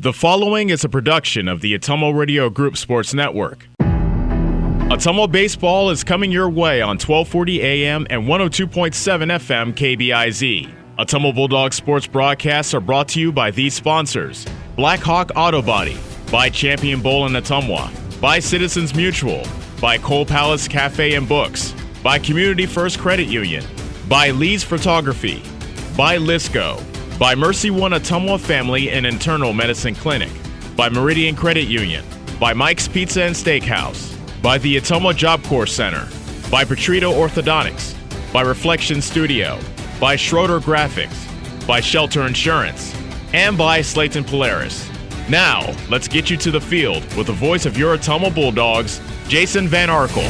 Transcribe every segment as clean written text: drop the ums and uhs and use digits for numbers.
The following is a production of the Ottumwa Radio Group Sports Network. Ottumwa Baseball is coming your way on 1240 AM and 102.7 FM KBIZ. Ottumwa Bulldogs sports broadcasts are brought to you by these sponsors: Black Hawk Auto Body, by Champion Bowl in Ottumwa, by Citizens Mutual, by Cole Palace Cafe and Books, by Community First Credit Union, by Lee's Photography, by Lisco, by Mercy One Ottumwa Family and Internal Medicine Clinic, by Meridian Credit Union, by Mike's Pizza and Steakhouse, by the Ottumwa Job Corps Center, by Petrito Orthodontics, by Reflection Studio, by Schroeder Graphics, by Shelter Insurance, and by Slayton Polaris. Now, let's get you to the field with the voice of your Ottumwa Bulldogs, Jason Van Arkel.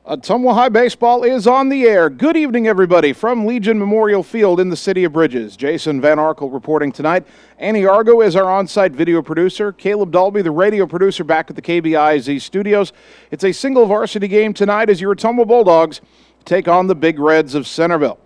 Ottumwa High Baseball is on the air. Good evening, everybody, from Legion Memorial Field in the city of Bridges. Jason Van Arkel reporting tonight. Annie Argo is our on-site video producer. Caleb Dalby, the radio producer, back at the KBIZ studios. It's a single varsity game tonight as your Ottumwa Bulldogs take on the Big Reds of Centerville.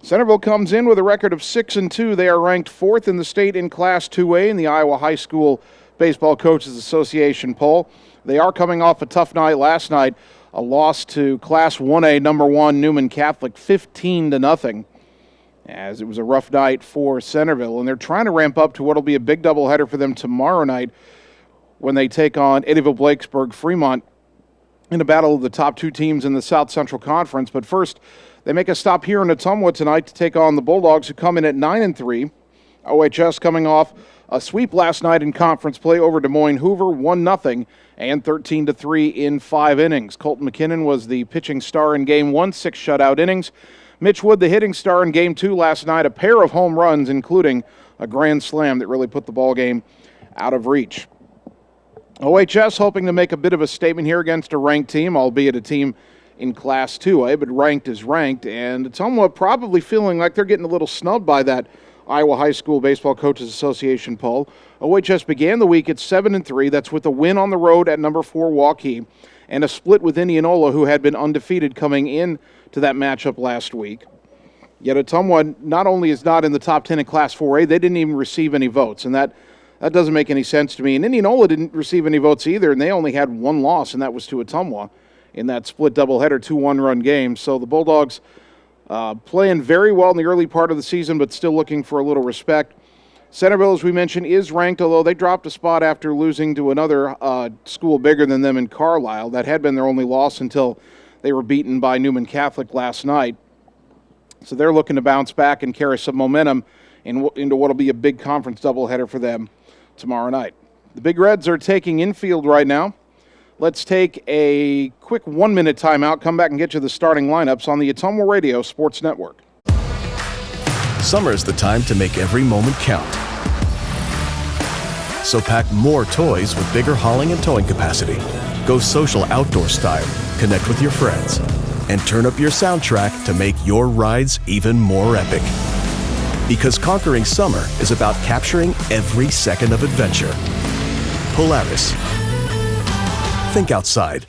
Centerville comes in with a record of 6-2. They are ranked 4th in the state in Class 2A in the Iowa High School Baseball Coaches Association poll. They are coming off a tough night last night. A loss to Class 1A number 1 Newman Catholic 15-0, as it was a rough night for Centerville. And they're trying to ramp up to what will be a big doubleheader for them tomorrow night when they take on Eddyville-Blakesburg Fremont in a battle of the top two teams in the South Central Conference. But first, they make a stop here in Ottumwa tonight to take on the Bulldogs, who come in at 9-3. OHS coming off a sweep last night in conference play over Des Moines Hoover, 1-0. And 13-3 in 5 innings. Colton McKinnon was the pitching star in Game 1, 6 shutout innings. Mitch Wood, the hitting star in Game 2 last night, a pair of home runs, including a grand slam that really put the ball game out of reach. OHS hoping to make a bit of a statement here against a ranked team, albeit a team in Class 2A, but ranked is ranked. And Ottumwa probably feeling like they're getting a little snubbed by that Iowa High School Baseball Coaches Association poll. OHS began the week at 7-3. That's with a win on the road at number 4 Waukee and a split with Indianola, who had been undefeated coming in to that matchup last week. Yet Ottumwa not only is not in the top 10 in Class 4A, they didn't even receive any votes, and that doesn't make any sense to me. And Indianola didn't receive any votes either, and they only had one loss, and that was to Ottumwa in that split doubleheader 2-1 run game. So the Bulldogs playing very well in the early part of the season, but still looking for a little respect. Centerville, as we mentioned, is ranked, although they dropped a spot after losing to another school bigger than them in Carlisle. That had been their only loss until they were beaten by Newman Catholic last night. So they're looking to bounce back and carry some momentum into what will be a big conference doubleheader for them tomorrow night. The Big Reds are taking infield right now. Let's take a quick 1-minute timeout, come back and get you the starting lineups on the Ottumwa Radio Sports Network. Summer's the time to make every moment count. So pack more toys with bigger hauling and towing capacity. Go social outdoor style, connect with your friends, and turn up your soundtrack to make your rides even more epic. Because conquering summer is about capturing every second of adventure. Polaris. Think outside.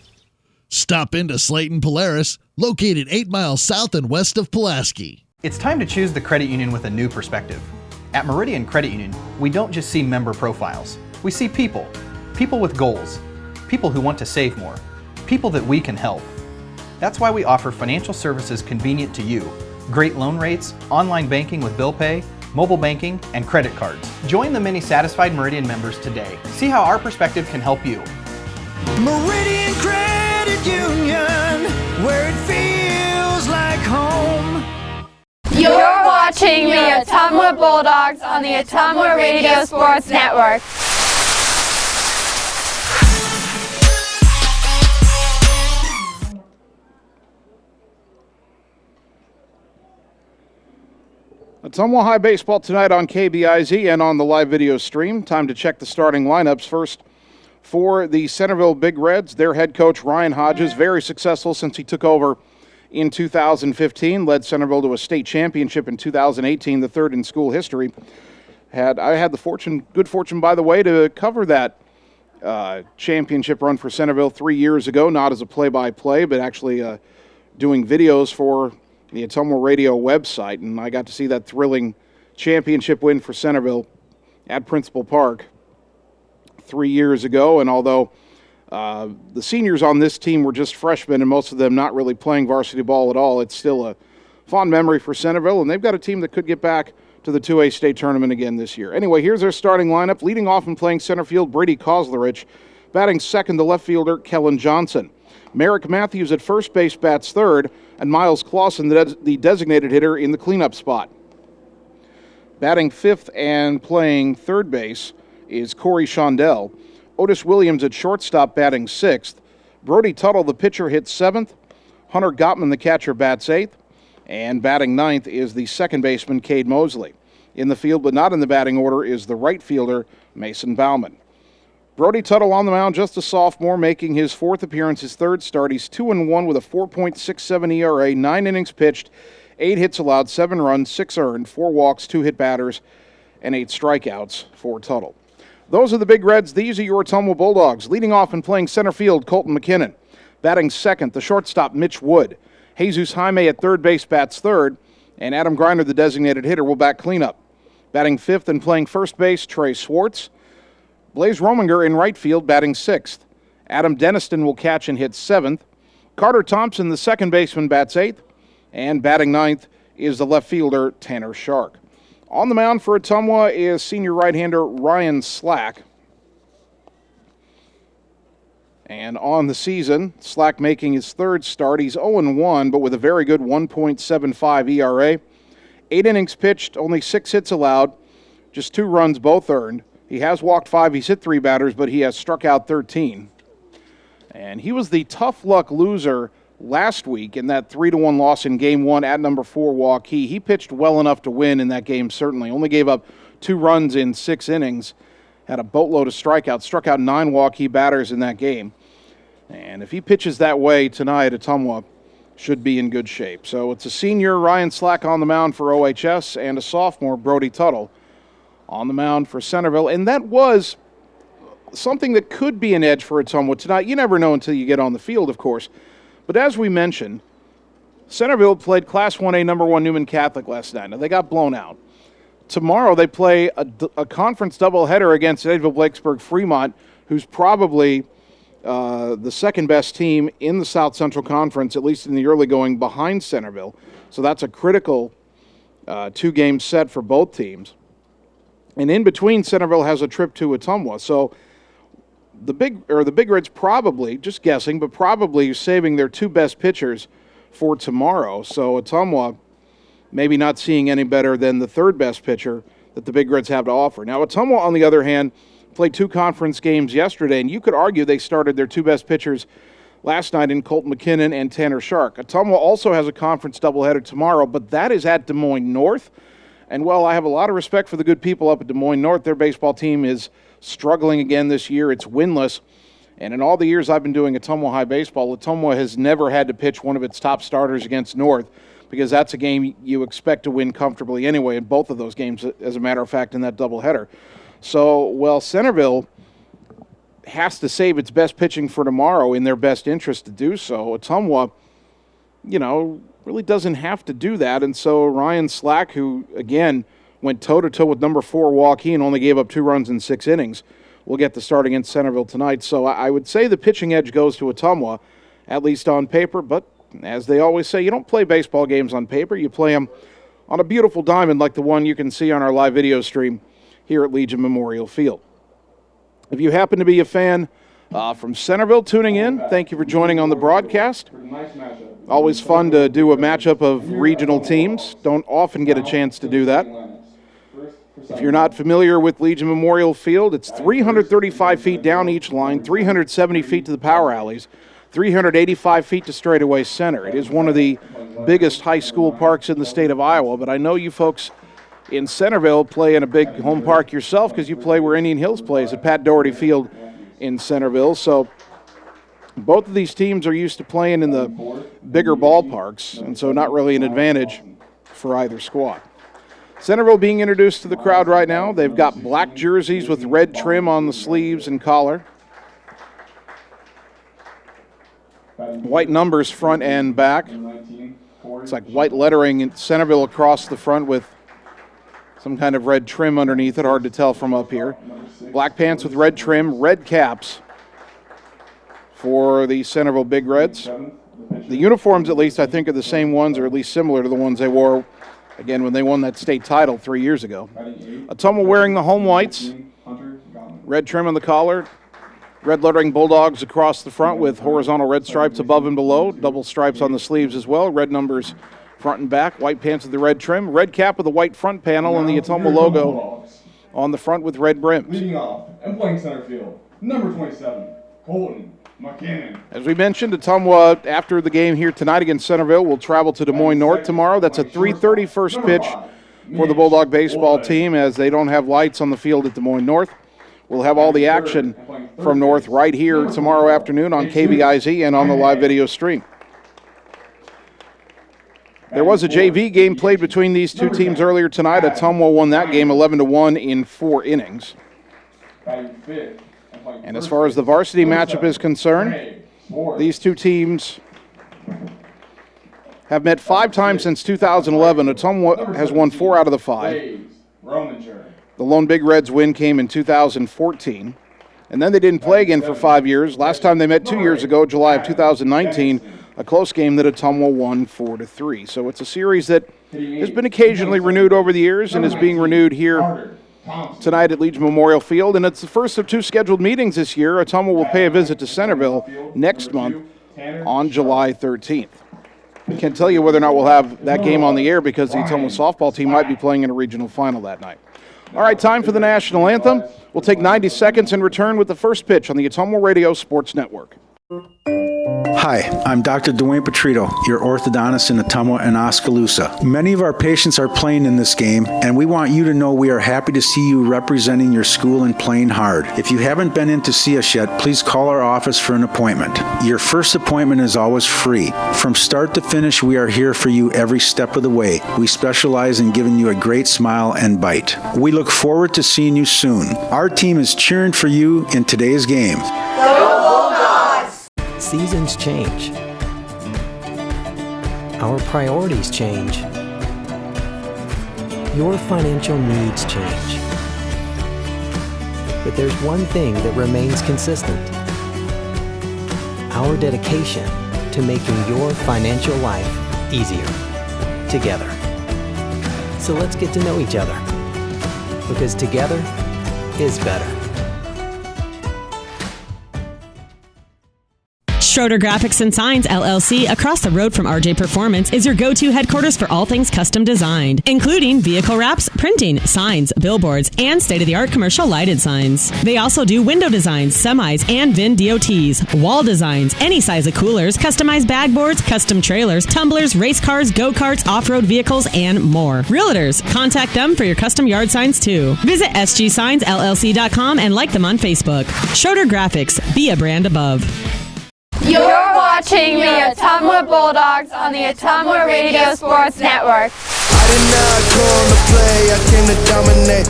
Stop into Slayton Polaris, located 8 miles south and west of Pulaski. It's time to choose the credit union with a new perspective. At Meridian Credit Union, we don't just see member profiles. We see people. People with goals. People who want to save more. People that we can help. That's why we offer financial services convenient to you. Great loan rates, online banking with bill pay, mobile banking, and credit cards. Join the many satisfied Meridian members today. See how our perspective can help you. Meridian Credit Union, where it feels like home. You're watching the Ottumwa Bulldogs on the Ottumwa Radio Sports Network. Ottumwa High Baseball tonight on KBIZ and on the live video stream. Time to check the starting lineups. First, for the Centerville Big Reds, their head coach Ryan Hodges, very successful since he took over in 2015, led Centerville to a state championship in 2018, the third in school history. I had the good fortune, by the way, to cover that championship run for Centerville 3 years ago, not as a play-by-play, but actually doing videos for the Ottumwa Radio website, and I got to see that thrilling championship win for Centerville at Principal Park 3 years ago. And although the seniors on this team were just freshmen and most of them not really playing varsity ball at all, it's still a fond memory for Centerville, and they've got a team that could get back to the 2A state tournament again this year. Anyway, here's their starting lineup. Leading off and playing center field, Brady Kozlerich. Batting second, the left fielder, Kellen Johnson. Merrick Matthews at first base bats third, and Miles Clausen, the designated hitter, in the cleanup spot. Batting fifth and playing third base is Corey Shondell. Otis Williams at shortstop batting sixth. Brody Tuttle, the pitcher, hits seventh. Hunter Gottman, the catcher, bats eighth. And batting ninth is the second baseman, Cade Mosley. In the field, but not in the batting order, is the right fielder, Mason Bauman. Brody Tuttle on the mound, just a sophomore, making his fourth appearance, his third start. He's 2-1 with a 4.67 ERA, 9 innings pitched, 8 hits allowed, 7 runs, 6 earned, 4 walks, 2 hit batters, and 8 strikeouts for Tuttle. Those are the Big Reds. These are your Ottumwa Bulldogs. Leading off and playing center field, Colton McKinnon. Batting second, the shortstop, Mitch Wood. Jesus Jaime at third base bats third, and Adam Griner, the designated hitter, will bat cleanup. Batting fifth and playing first base, Trey Swartz. Blaze Rominger in right field, batting sixth. Adam Deniston will catch and hit seventh. Carter Thompson, the second baseman, bats eighth. And batting ninth is the left fielder, Tanner Shark. On the mound for Ottumwa is senior right-hander Ryan Slack. And on the season, Slack making his third start. He's 0-1, but with a very good 1.75 ERA. 8 innings pitched, only 6 hits allowed, just 2 runs, both earned. He has walked 5, he's hit 3 batters, but he has struck out 13. And he was the tough luck loser last week in that 3-1 loss in Game 1 at number 4 Waukee. He pitched well enough to win in that game, certainly. Only gave up 2 runs in 6 innings. Had a boatload of strikeouts, struck out 9 Waukee batters in that game. And if he pitches that way tonight, Ottumwa should be in good shape. So it's a senior, Ryan Slack, on the mound for OHS, and a sophomore, Brody Tuttle, on the mound for Centerville. And that was something that could be an edge for Ottumwa tonight. You never know until you get on the field, of course. But as we mentioned, Centerville played Class 1A number 1 Newman Catholic last night. Now, they got blown out. Tomorrow they play a conference doubleheader against Eddyville-Blakesburg Fremont, who's probably the second best team in the South Central Conference, at least in the early going, behind Centerville. So that's a critical 2-game set for both teams. And in between, Centerville has a trip to Ottumwa. So the Big Reds probably, just guessing, but probably saving their 2 best pitchers for tomorrow. So Ottumwa maybe not seeing any better than the 3rd best pitcher that the Big Reds have to offer. Now, Ottumwa, on the other hand, played 2 conference games yesterday, and you could argue they started their 2 best pitchers last night in Colton McKinnon and Tanner Shark. Ottumwa also has a conference doubleheader tomorrow, but that is at Des Moines North. And, well, I have a lot of respect for the good people up at Des Moines North. Their baseball team is struggling again this year. It's winless. And in all the years I've been doing Ottumwa High baseball, Ottumwa has never had to pitch one of its top starters against North, because that's a game you expect to win comfortably anyway in both of those games, as a matter of fact, in that doubleheader. So, well, Centerville has to save its best pitching for tomorrow in their best interest to do so. Ottumwa, really doesn't have to do that. And so Ryan Slack, who, again, went toe-to-toe with number 4 Waukee and only gave up 2 runs in 6 innings, will get the start against Centerville tonight. So I would say the pitching edge goes to Ottumwa, at least on paper. But as they always say, you don't play baseball games on paper. You play them on a beautiful diamond like the one you can see on our live video stream here at Legion Memorial Field. If you happen to be a fan from Centerville tuning in, thank you for joining on the broadcast. Always fun to do a matchup of regional teams. Don't often get a chance to do that. If you're not familiar with Legion Memorial Field, it's 335 feet down each line, 370 feet to the power alleys, 385 feet to straightaway center. It is one of the biggest high school parks in the state of Iowa, but I know you folks in Centerville play in a big home park yourself, because you play where Indian Hills plays at Pat Doherty Field in Centerville. So both of these teams are used to playing in the bigger ballparks, and so not really an advantage for either squad. Centerville being introduced to the crowd right now. They've got black jerseys with red trim on the sleeves and collar. White numbers front and back. It's like white lettering in Centerville across the front with some kind of red trim underneath it. Hard to tell from up here. Black pants with red trim, red caps for the Centerville Big Reds. The uniforms, at least, I think are the same ones, or at least similar to the ones they wore, again, when they won that state title 3 years ago. Ottumwa wearing the home whites, red trim on the collar, red lettering Bulldogs across the front with horizontal red stripes above and below, double stripes on the sleeves as well, red numbers front and back, white pants with the red trim, red cap with the white front panel and the Ottumwa logo on the front with red brims. Leading off and playing center field, number 27, Colton McKinnon. As we mentioned, Ottumwa, after the game here tonight against Centerville, will travel to Des Moines North tomorrow. That's a 3:30 first pitch for the Bulldog baseball team, as they don't have lights on the field at Des Moines North. We'll have all the action from North right here tomorrow afternoon on KBIZ and on the live video stream. There was a JV game played between these two teams earlier tonight. Ottumwa won that game 11-1 in 4 innings. And as far as the varsity matchup is concerned, these two teams have met 5 times since 2011. Ottumwa has won 4 out of the 5. The lone Big Reds win came in 2014. And then they didn't play again for 5 years. Last time they met 2 years ago, July of 2019, a close game that Ottumwa won 4-3. So it's a series that has been occasionally renewed over the years and is being renewed here tonight at Legion Memorial Field, and it's the first of 2 scheduled meetings this year. Ottumwa will pay a visit to Centerville next month on July 13th. I can't tell you whether or not we'll have that game on the air because the Ottumwa softball team might be playing in a regional final that night. All right, time for the national anthem. We'll take 90 seconds and return with the first pitch on the Ottumwa Radio Sports Network. Hi, I'm Dr. Dwayne Petrito, your orthodontist in Ottumwa and Oskaloosa. Many of our patients are playing in this game, and we want you to know we are happy to see you representing your school and playing hard. If you haven't been in to see us yet, please call our office for an appointment. Your first appointment is always free. From start to finish, we are here for you every step of the way. We specialize in giving you a great smile and bite. We look forward to seeing you soon. Our team is cheering for you in today's game. Seasons change. Our priorities change. Your financial needs change. But there's one thing that remains consistent: our dedication to making your financial life easier together. So let's get to know each other, because together is better. Schroeder Graphics and Signs, LLC, across the road from RJ Performance, is your go-to headquarters for all things custom designed, including vehicle wraps, printing, signs, billboards, and state-of-the-art commercial lighted signs. They also do window designs, semis, and VIN DOTs, wall designs, any size of coolers, customized bag boards, custom trailers, tumblers, race cars, go-karts, off-road vehicles, and more. Realtors, contact them for your custom yard signs, too. Visit sgsignsllc.com and like them on Facebook. Schroeder Graphics, be a brand above. You're watching the Ottumwa Bulldogs on the Ottumwa Radio Sports Network. I did not come to play, I came to dominate.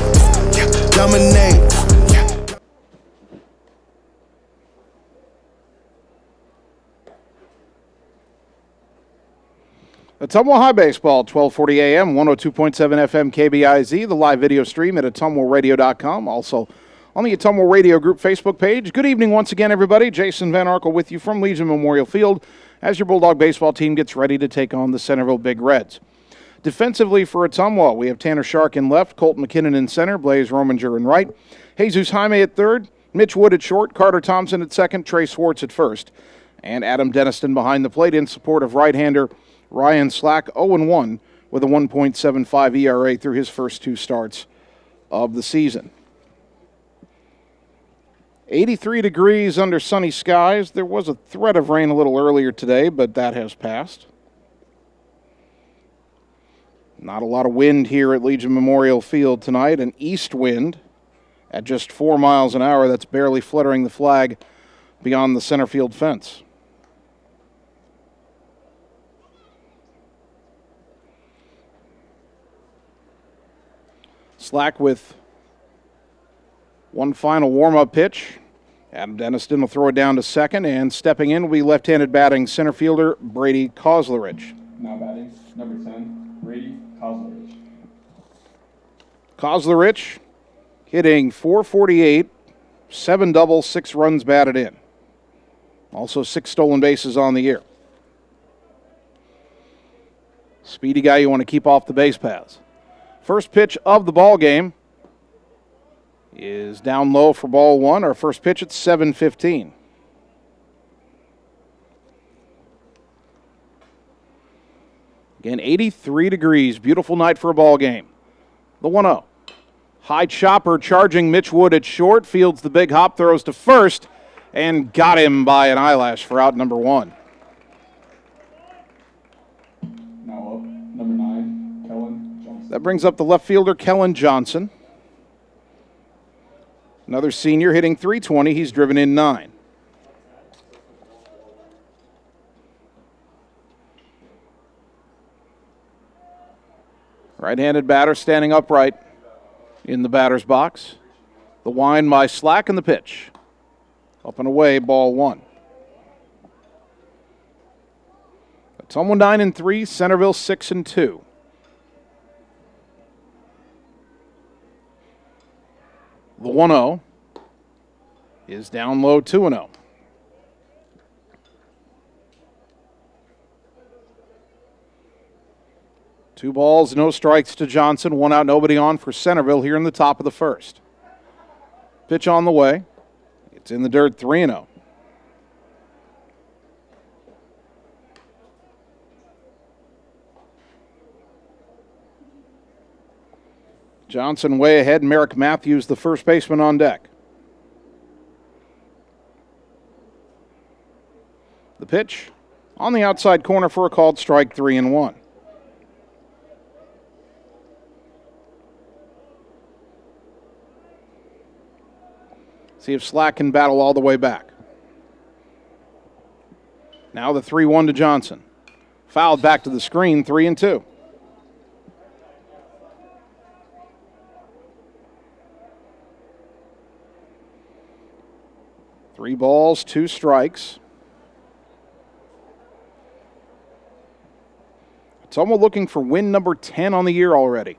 Ottumwa High Baseball, 1240 AM, 102.7 FM KBIZ, the live video stream at ottumwaradio.com, also on the Ottumwa Radio Group Facebook page. Good evening once again, everybody. Jason Van Arkel with you from Legion Memorial Field as your Bulldog baseball team gets ready to take on the Centerville Big Reds. Defensively for Ottumwa, we have Tanner Shark in left, Colt McKinnon in center, Blaze Rominger in right, Jesus Jaime at third, Mitch Wood at short, Carter Thompson at second, Trey Swartz at first, and Adam Denniston behind the plate in support of right-hander Ryan Slack, 0-1 with a 1.75 ERA through his first 2 starts of the season. 83 degrees under sunny skies. There was a threat of rain a little earlier today, but that has passed. Not a lot of wind here at Legion Memorial Field tonight. An east wind at just 4 miles an hour that's barely fluttering the flag beyond the center field fence. Slack with one final warm-up pitch. Adam Denniston will throw it down to second, and stepping in will be left-handed batting center fielder Brady Koslerich. Now batting, number 10, Brady Kozlerich. Kozlerich hitting .448, 7 doubles, 6 runs batted in. Also 6 stolen bases on the year. Speedy guy you want to keep off the base paths. First pitch of the ball game is down low for ball 1. Our first pitch at 7:15. Again, 83 degrees. Beautiful night for a ball game. The 1-0. High chopper charging Mitch Wood at short. Fields the big hop, throws to first, and got him by an eyelash for out number 1. Now up, number 9, Kellen Johnson. That brings up the left fielder, Kellen Johnson. Another senior hitting .320. He's driven in 9. Right-handed batter standing upright in the batter's box. The wind by Slack and the pitch. Up and away, ball 1. Ottumwa 9-3, Centerville 6-2. The 1-0 is down low, 2-0. Two balls, no strikes to Johnson. 1 out, nobody on for Centerville here in the top of the first. Pitch on the way. It's in the dirt, 3-0. Johnson way ahead. Merrick Matthews, the first baseman, on deck. The pitch on the outside corner for a called strike, 3-1. See if Slack can battle all the way back. Now the 3-1 to Johnson. Fouled back to the screen, 3-2. Three balls, 2 strikes. Ottumwa looking for win number 10 on the year already.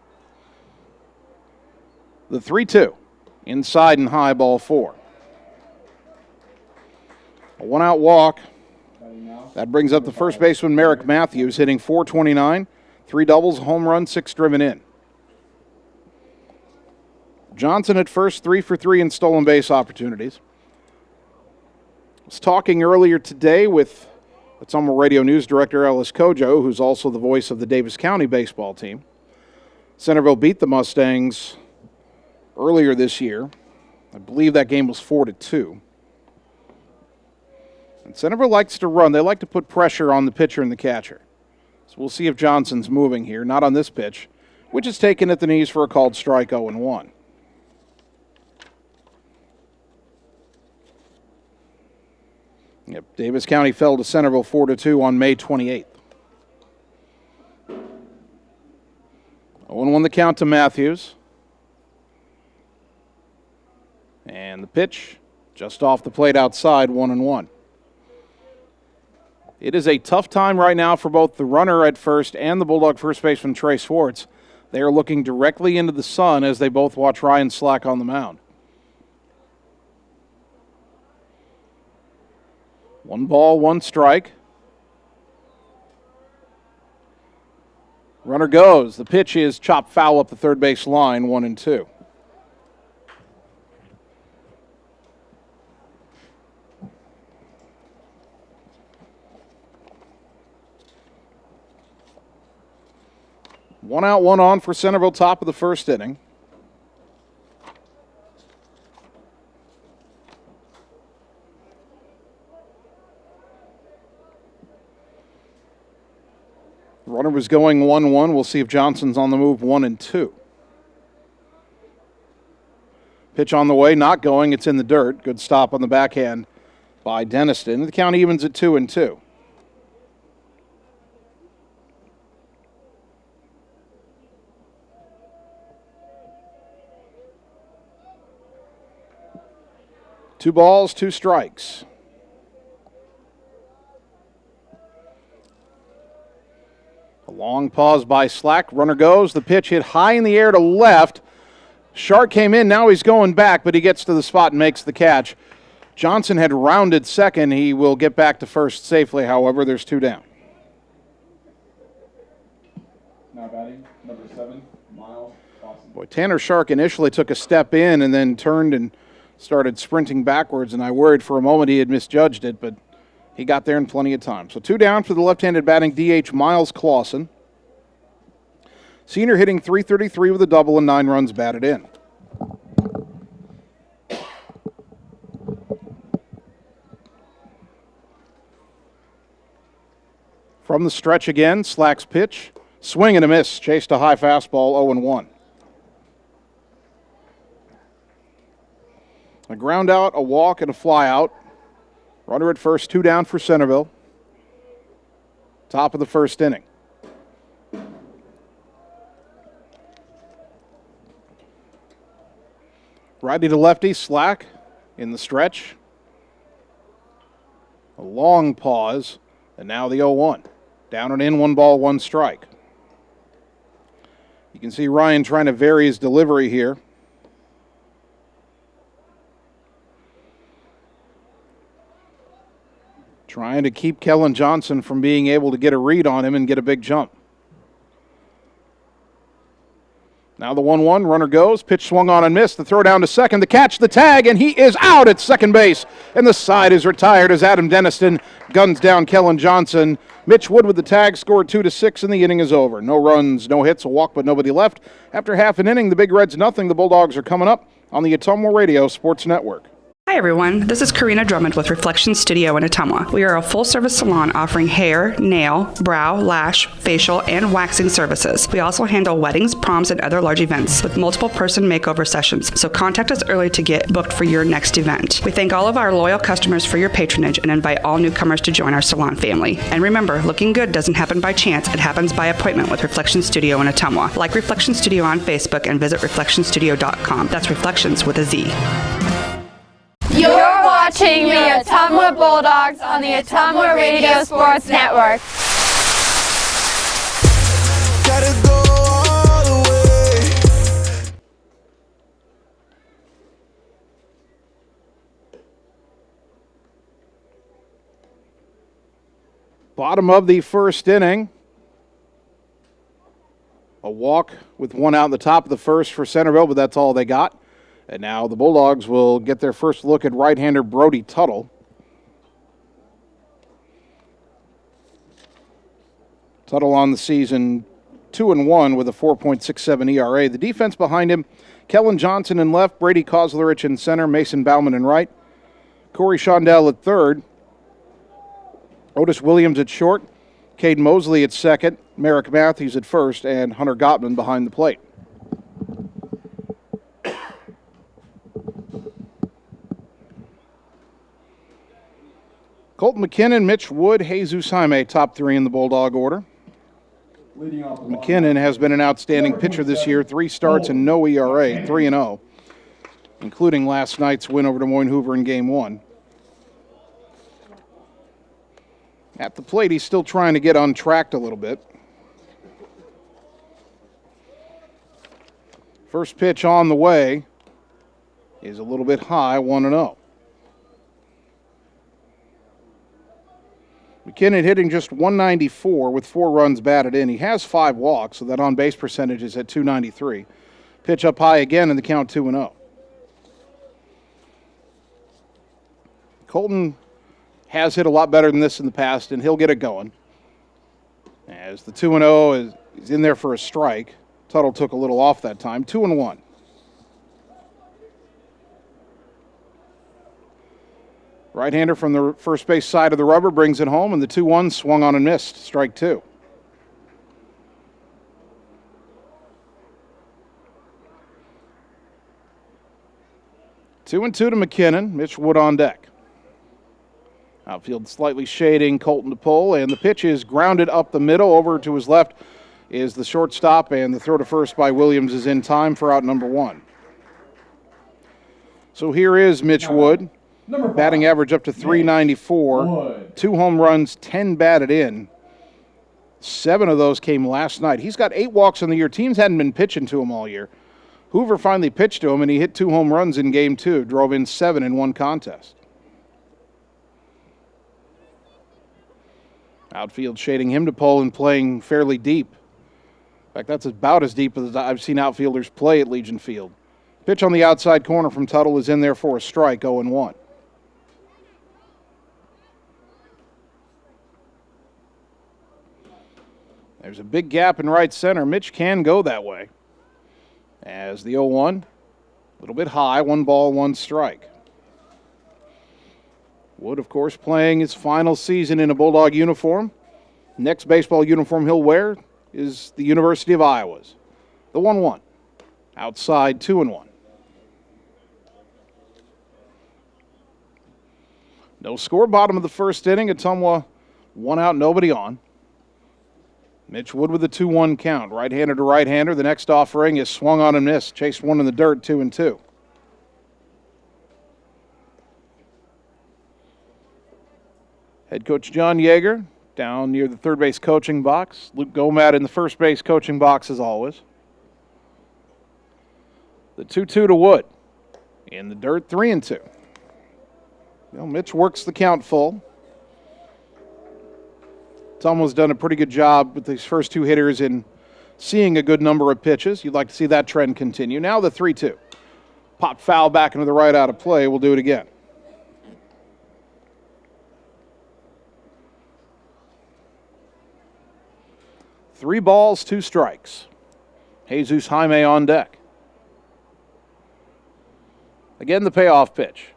The 3-2. Inside and high, ball 4. A 1-out walk. That brings up the first baseman, Merrick Matthews, hitting .429, 3 doubles, home run, 6 driven in. Johnson at first, 3 for 3 in stolen base opportunities. I was talking earlier today with Ottumwa Radio News Director Ellis Kojo, who's also the voice of the Davis County baseball team. Centerville beat the Mustangs earlier this year. I believe that game was 4-2. And Centerville likes to run. They like to put pressure on the pitcher and the catcher. So we'll see if Johnson's moving here. Not on this pitch, which is taken at the knees for a called strike, 0-1. Yep, Davis County fell to Centerville 4-2 on May 28th. 0-1 the count to Matthews. And the pitch just off the plate outside, 1-1. It is a tough time right now for both the runner at first and the Bulldog first baseman, Trey Swartz. They are looking directly into the sun as they both watch Ryan Slack on the mound. 1 ball, 1 strike. Runner goes. The pitch is chopped foul up the third base line, 1-2. One out, 1 on for Centerville, top of the first inning. Runner was going 1-1. We'll see if Johnson's on the move, 1-2. Pitch on the way, not going. It's in the dirt. Good stop on the backhand by Denniston. The count evens at 2-2. Two balls, 2 strikes. A long pause by Slack. Runner goes. The pitch hit high in the air to left. Shark came in. Now he's going back, but he gets to the spot and makes the catch. Johnson had rounded second. He will get back to first safely, however. There's 2 down. Now batting, number 7, Miles Boston. Boy, Tanner Shark initially took a step in and then turned and started sprinting backwards, and I worried for a moment he had misjudged it, but he got there in plenty of time. So 2 down for the left-handed batting DH Miles Clausen. Senior hitting .333 with a double and 9 runs batted in. From the stretch again, Slack's pitch. Swing and a miss. Chased a high fastball, 0-1. A ground out, a walk, and a fly out. Runner at first, 2 down for Centerville. Top of the first inning. Righty to lefty, Slack in the stretch. A long pause, and now the 0-1. Down and in, 1 ball, 1 strike. You can see Ryan trying to vary his delivery here. Trying to keep Kellen Johnson from being able to get a read on him and get a big jump. Now the 1-1, runner goes, pitch swung on and missed, the throw down to second, the catch, the tag, and he is out at second base. And the side is retired as Adam Denniston guns down Kellen Johnson. Mitch Wood with the tag, scored 2-6, and the inning is over. No runs, no hits, a walk, but nobody left. After half an inning, the Big Reds nothing. The Bulldogs are coming up on the Ottumwa Radio Sports Network. Hi everyone, this is Karina Drummond with Reflection Studio in Ottumwa. We are a full-service salon offering hair, nail, brow, lash, facial, and waxing services. We also handle weddings, proms, and other large events with multiple person makeover sessions, so contact us early to get booked for your next event. We thank all of our loyal customers for your patronage and invite all newcomers to join our salon family. And remember, looking good doesn't happen by chance, it happens by appointment with Reflection Studio in Ottumwa. Like Reflection Studio on Facebook and visit reflectionstudio.com. That's Reflections with a Z. You're watching the Ottumwa Bulldogs on the Ottumwa Radio Sports Network. Gotta go all the way. Bottom of the first inning. A walk with 1 out in the top of the first for Centerville, but that's all they got. And now the Bulldogs will get their first look at right-hander Brody Tuttle. Tuttle on the season 2-1 with a 4.67 ERA. The defense behind him, Kellen Johnson in left, Brady Kozlerich in center, Mason Bauman in right, Corey Shondell at third, Otis Williams at short, Cade Mosley at second, Merrick Matthews at first, and Hunter Gottman behind the plate. Colton McKinnon, Mitch Wood, Jesus Jaime, top 3 in the Bulldog order. McKinnon has been an outstanding pitcher this year, 3 starts and no ERA, 3-0, including last night's win over Des Moines Hoover in Game 1. At the plate, he's still trying to get untracked a little bit. First pitch on the way is a little bit high, 1-0. McKinnon hitting just .194 with 4 runs batted in. He has 5 walks, so that on-base percentage is at .293. Pitch up high again, and the count 2-0. Colton has hit a lot better than this in the past, and he'll get it going. As the 2-0 is in there for a strike. Tuttle took a little off that time. 2-1. Right-hander from the first base side of the rubber brings it home, and the 2-1 swung on and missed. Strike 2. Two and 2 to McKinnon. Mitch Wood on deck. Outfield slightly shading Colton to pull, and the pitch is grounded up the middle. Over to his left is the shortstop, and the throw to first by Williams is in time for out number 1. So here is Mitch Wood. Batting average up to .394, 2 home runs, 10 batted in. 7 of those came last night. He's got 8 walks on the year. Teams hadn't been pitching to him all year. Hoover finally pitched to him, and he hit 2 home runs in Game 2, drove in 7 in one contest. Outfield shading him to pull and playing fairly deep. In fact, that's about as deep as I've seen outfielders play at Legion Field. Pitch on the outside corner from Tuttle is in there for a strike, 0-1. There's a big gap in right center. Mitch can go that way. As the 0-1, a little bit high, 1 ball, 1 strike. Wood, of course, playing his final season in a Bulldog uniform. Next baseball uniform he'll wear is the University of Iowa's. The 1-1. Outside, 2-1. No score, bottom of the first inning. Ottumwa 1 out, nobody on. Mitch Wood with a 2-1 count. Right-hander to right-hander. The next offering is swung on and missed. Chased one in the dirt, 2-2. Head coach John Yeager down near the third base coaching box. Luke Gomad in the first base coaching box as always. The 2-2 to Wood. In the dirt, 3-2. Mitch works the count full. Ottumwa's done a pretty good job with these first 2 hitters in seeing a good number of pitches. You'd like to see that trend continue. Now the 3-2. Pop foul back into the right out of play. We'll do it again. Three balls, 2 strikes. Jesus Jaime on deck. Again, the payoff pitch.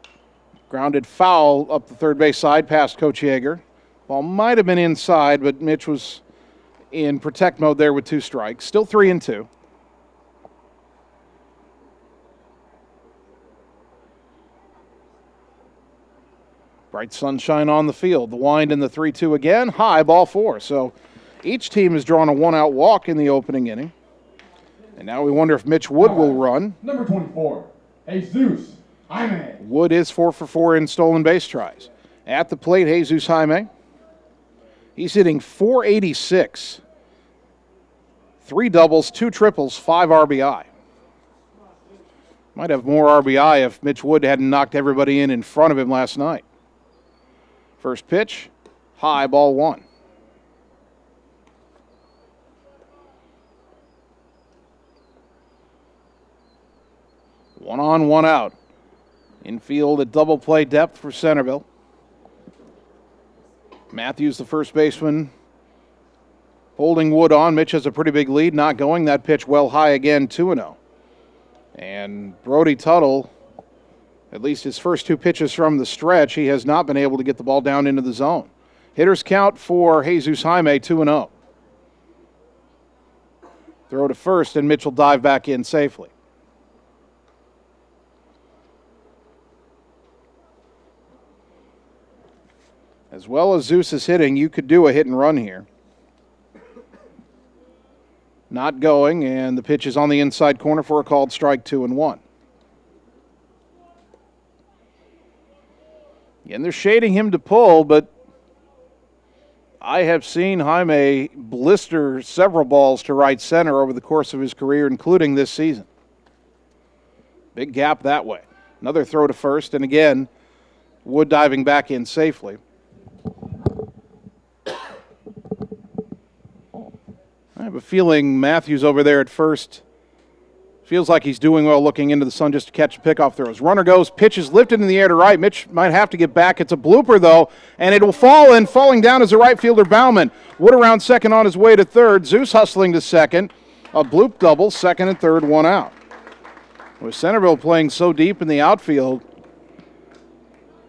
Grounded foul up the third base side past Coach Yeager. Ball might have been inside, but Mitch was in protect mode there with 2 strikes. Still 3-2. Bright sunshine on the field. The wind in the 3-2 again. High, ball 4. So each team has drawn a 1-out walk in the opening inning. And now we wonder if Mitch Wood will run. Number 24, Jesus Jaime. Wood is 4 for 4 in stolen base tries. At the plate, Jesus Jaime. He's hitting .486. 3 doubles, 2 triples, 5 RBI. Might have more RBI if Mitch Wood hadn't knocked everybody in front of him last night. First pitch, high, ball 1. One on, 1 out. Infield at double play depth for Centerville. Matthews, the first baseman, holding Wood on. Mitch has a pretty big lead, not going. That pitch well high again, 2-0. And Brody Tuttle, at least his first 2 pitches from the stretch, he has not been able to get the ball down into the zone. Hitters count for Jesus Jaime, 2-0. Throw to first, and Mitch will dive back in safely. As well as Zeus is hitting, you could do a hit and run here. Not going, and the pitch is on the inside corner for a called strike, 2-1. Again, they're shading him to pull, but I have seen Jaime blister several balls to right center over the course of his career, including this season. Big gap that way. Another throw to first, and again, Wood diving back in safely. I have a feeling Matthews over there at first feels like he's doing well looking into the sun just to catch pickoff throws. Runner goes, pitch is lifted in the air to right. Mitch might have to get back. It's a blooper, though, and it will fall in. Falling down is the right fielder, Bauman. Wood around second on his way to third. Zeus hustling to second. A bloop double, second and third, 1 out. With Centerville playing so deep in the outfield,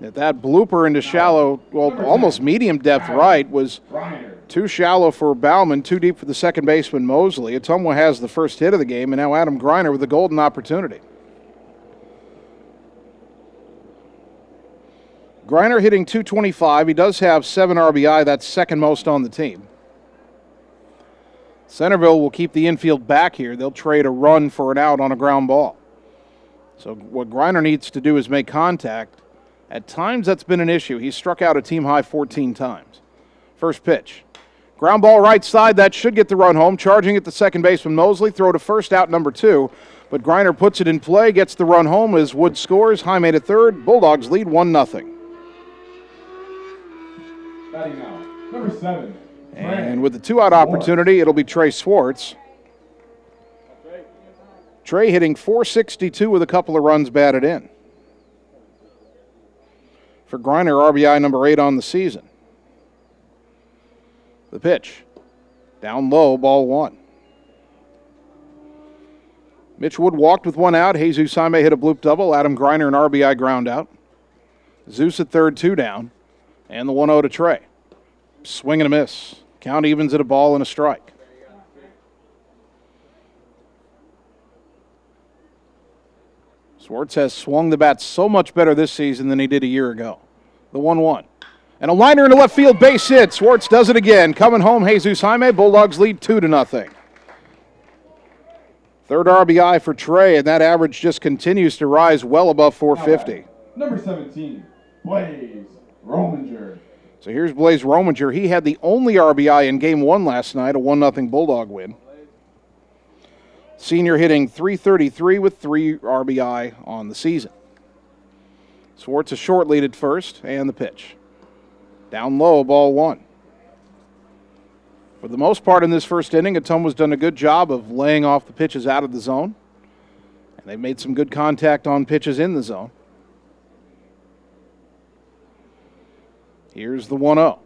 that blooper into shallow, well, almost medium depth right was too shallow for Bauman, too deep for the second baseman Mosley. Ottumwa has the first hit of the game, and now Adam Greiner with a golden opportunity. Greiner hitting .225. He does have 7 RBI. That's second most on the team. Centerville will keep the infield back here. They'll trade a run for an out on a ground ball. So what Greiner needs to do is make contact. At times that's been an issue. He's struck out a team high 14 times. First pitch. Ground ball right side, that should get the run home. Charging at the second baseman Mosley, throw to first, out number 2. But Griner puts it in play, gets the run home as Wood scores. Jaime to third. Bulldogs lead 1-0. Batting now, number 7. And with the 2-out opportunity, it'll be Trey Swartz. Trey hitting .462 with a couple of runs batted in. For Griner, RBI number 8 on the season. The pitch. Down low, ball 1. Mitch Wood walked with 1 out. Jesus Jaime hit a bloop double. Adam Griner an RBI ground out. Zeus at third, 2 down. And the 1-0 to Trey. Swing and a miss. Count evens at a ball and a strike. Swartz has swung the bat so much better this season than he did a year ago. The 1-1. And a liner into left field, base hit. Swartz does it again. Coming home, Jesus Jaime. Bulldogs lead 2-0. Third RBI for Trey, and that average just continues to rise well above 450. Number 17, Blaze Rominger. So here's Blaze Rominger. He had the only RBI in Game 1 last night, a 1-0 Bulldog win. Senior hitting .333 with 3 RBI on the season. Swartz a short lead at first, and the pitch. Down low, ball 1. For the most part in this first inning, Ottumwa's done a good job of laying off the pitches out of the zone. And they've made some good contact on pitches in the zone. Here's the 1-0.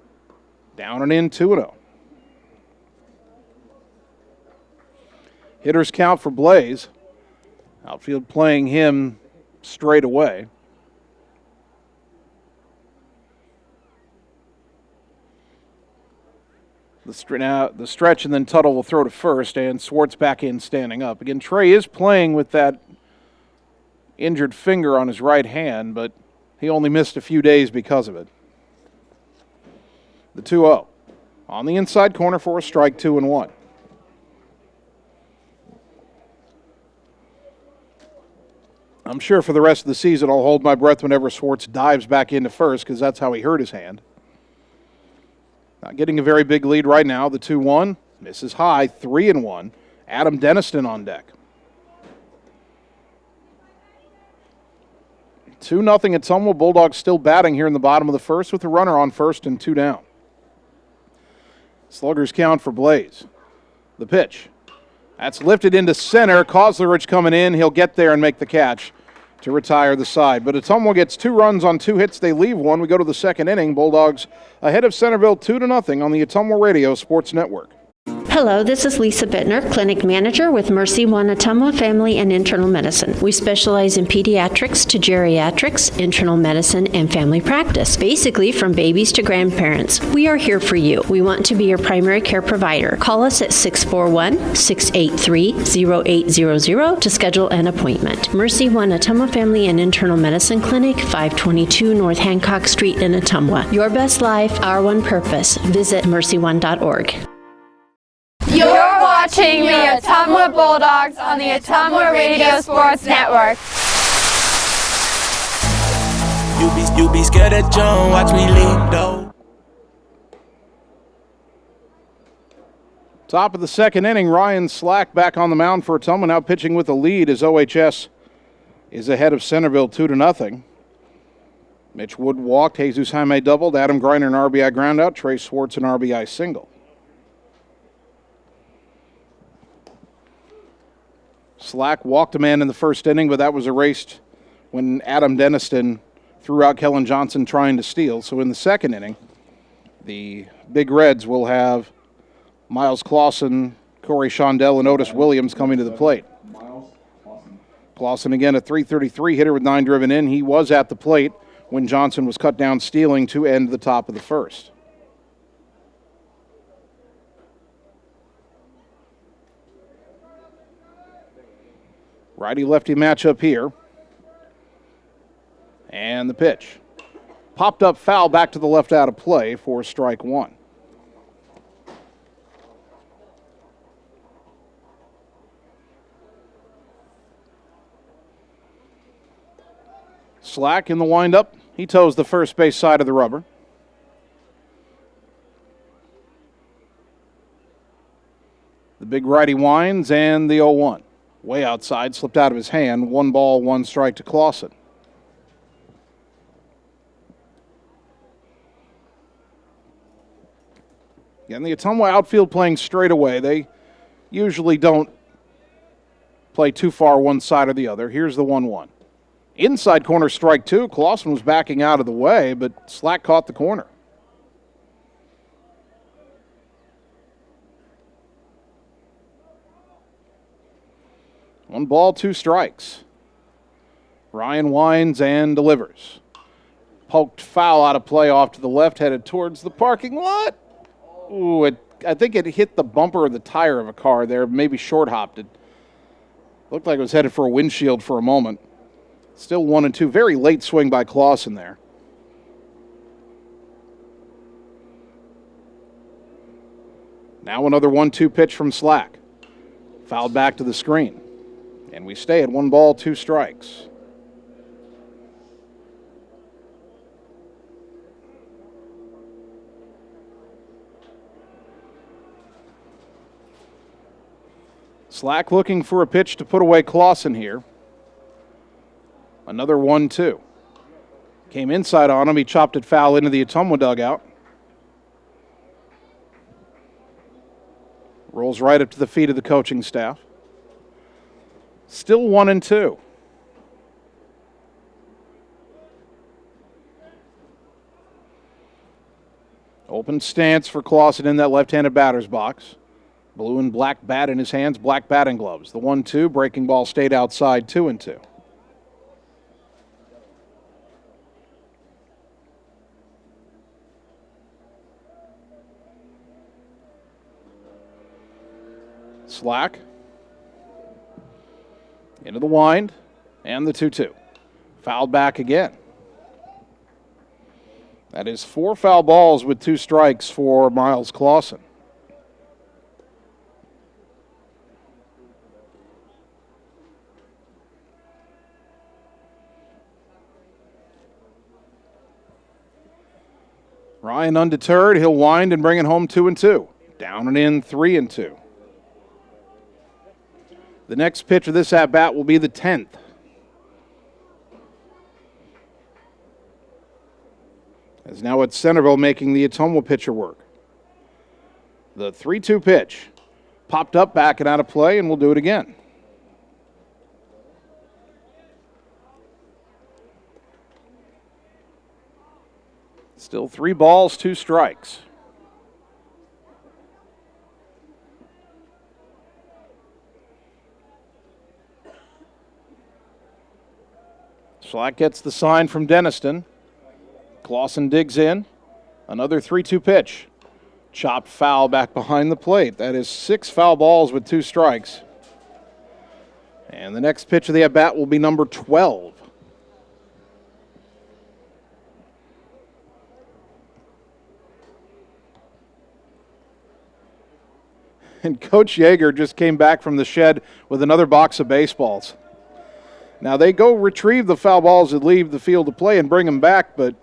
Down and in, 2-0. Hitters count for Blaze. Outfield playing him straight away. The stretch, and then Tuttle will throw to first, and Swartz back in standing up. Again, Trey is playing with that injured finger on his right hand, but he only missed a few days because of it. The 2-0. On the inside corner for a strike, 2-1. I'm sure for the rest of the season I'll hold my breath whenever Swartz dives back into first, because that's how he hurt his hand. Not getting a very big lead right now. The 2-1 misses high, 3-1. Adam Deniston on deck. 2-0 Ottumwa. Bulldogs still batting here in the bottom of the first with a runner on first and 2 down. Sluggers count for Blaze. The pitch. That's lifted into center. Kozlerich coming in. He'll get there and make the catch to retire the side. But Ottumwa gets 2 runs on 2 hits. They leave 1. We go to the second inning. Bulldogs ahead of Centerville 2-0 on the Ottumwa Radio Sports Network. Hello, this is Lisa Bittner, Clinic Manager with Mercy One Ottumwa Family and Internal Medicine. We specialize in pediatrics to geriatrics, internal medicine, and family practice. Basically, from babies to grandparents. We are here for you. We want to be your primary care provider. Call us at 641-683-0800 to schedule an appointment. Mercy One Ottumwa Family and Internal Medicine Clinic, 522 North Hancock Street in Ottumwa. Your best life, our one purpose. Visit mercyone.org. You're watching the Ottumwa Bulldogs on the Ottumwa Radio Sports Network. You be scared of John, watch me leap though. Top of the second inning, Ryan Slack back on the mound for Ottumwa, now pitching with a lead as OHS is ahead of Centerville 2-0. Mitch Wood walked, Jesus Jaime doubled, Adam Griner an RBI groundout, Trey Swartz an RBI single. Slack walked a man in the first inning, but that was erased when Adam Deniston threw out Kellen Johnson trying to steal. So in the second inning, the Big Reds will have Miles Clausen, Corey Shondell, and Otis Williams coming to the plate. Clausen again, a .333 hitter with 9 driven in. He was at the plate when Johnson was cut down stealing to end the top of the first. Righty-lefty matchup here. And the pitch. Popped up foul back to the left out of play for strike 1. Slack in the windup. He toes the first base side of the rubber. The big righty winds and the 0-1. Way outside, slipped out of his hand. 1 ball, 1 strike to Clausen. Again, the Ottumwa outfield playing straight away. They usually don't play too far one side or the other. Here's the 1-1. Inside corner, strike 2. Clausen was backing out of the way, but Slack caught the corner. One ball, 2 strikes. Ryan winds and delivers. Poked foul out of play off to the left, headed towards the parking lot. Ooh, I think it hit the bumper of the tire of a car there, maybe short-hopped it. Looked like it was headed for a windshield for a moment. Still 1-2. Very late swing by Clausen there. Now another 1-2 pitch from Slack. Fouled back to the screen. And we stay at 1 ball, 2 strikes. Slack looking for a pitch to put away Clausen here. Another 1-2. Came inside on him. He chopped it foul into the Ottumwa dugout. Rolls right up to the feet of the coaching staff. Still 1-2. Open stance for Clausen in that left-handed batter's box. Blue and black bat in his hands, black batting gloves. The 1-2, breaking ball stayed outside, 2-2. Slack. Into the wind, and the 2-2. Fouled back again. That is 4 foul balls with 2 strikes for Miles Clausen. Ryan undeterred. He'll wind and bring it home 2-2. Down and in 3-2. The next pitch of this at-bat will be the 10th. As now it's Centerville making the Ottumwa pitcher work. The 3-2 pitch. Popped up, back and out of play, and we'll do it again. Still 3 balls, 2 strikes. Slack gets the sign from Denniston. Clausen digs in. Another 3-2 pitch. Chopped foul back behind the plate. That is 6 foul balls with 2 strikes. And the next pitch of the at-bat will be number 12. And Coach Yeager just came back from the shed with another box of baseballs. Now they go retrieve the foul balls that leave the field to play and bring them back, but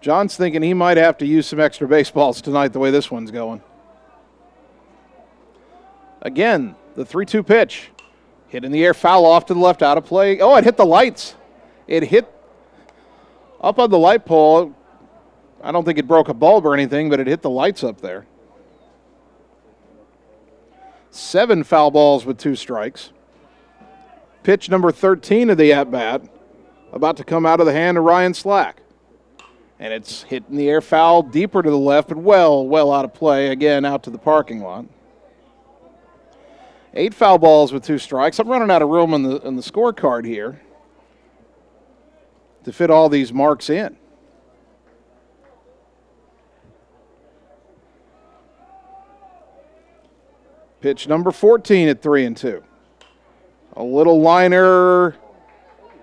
John's thinking he might have to use some extra baseballs tonight the way this one's going. Again, the 3-2 pitch. Hit in the air, foul off to the left, out of play. Oh, it hit the lights. It hit up on the light pole. I don't think it broke a bulb or anything, but it hit the lights up there. 7 foul balls with 2 strikes. Pitch number 13 of the at-bat, about to come out of the hand of Ryan Slack. And it's hit in the air, foul deeper to the left, but well out of play, again out to the parking lot. 8 foul balls with 2 strikes. I'm running out of room on the scorecard here to fit all these marks in. Pitch number 14 at 3-2. A little liner,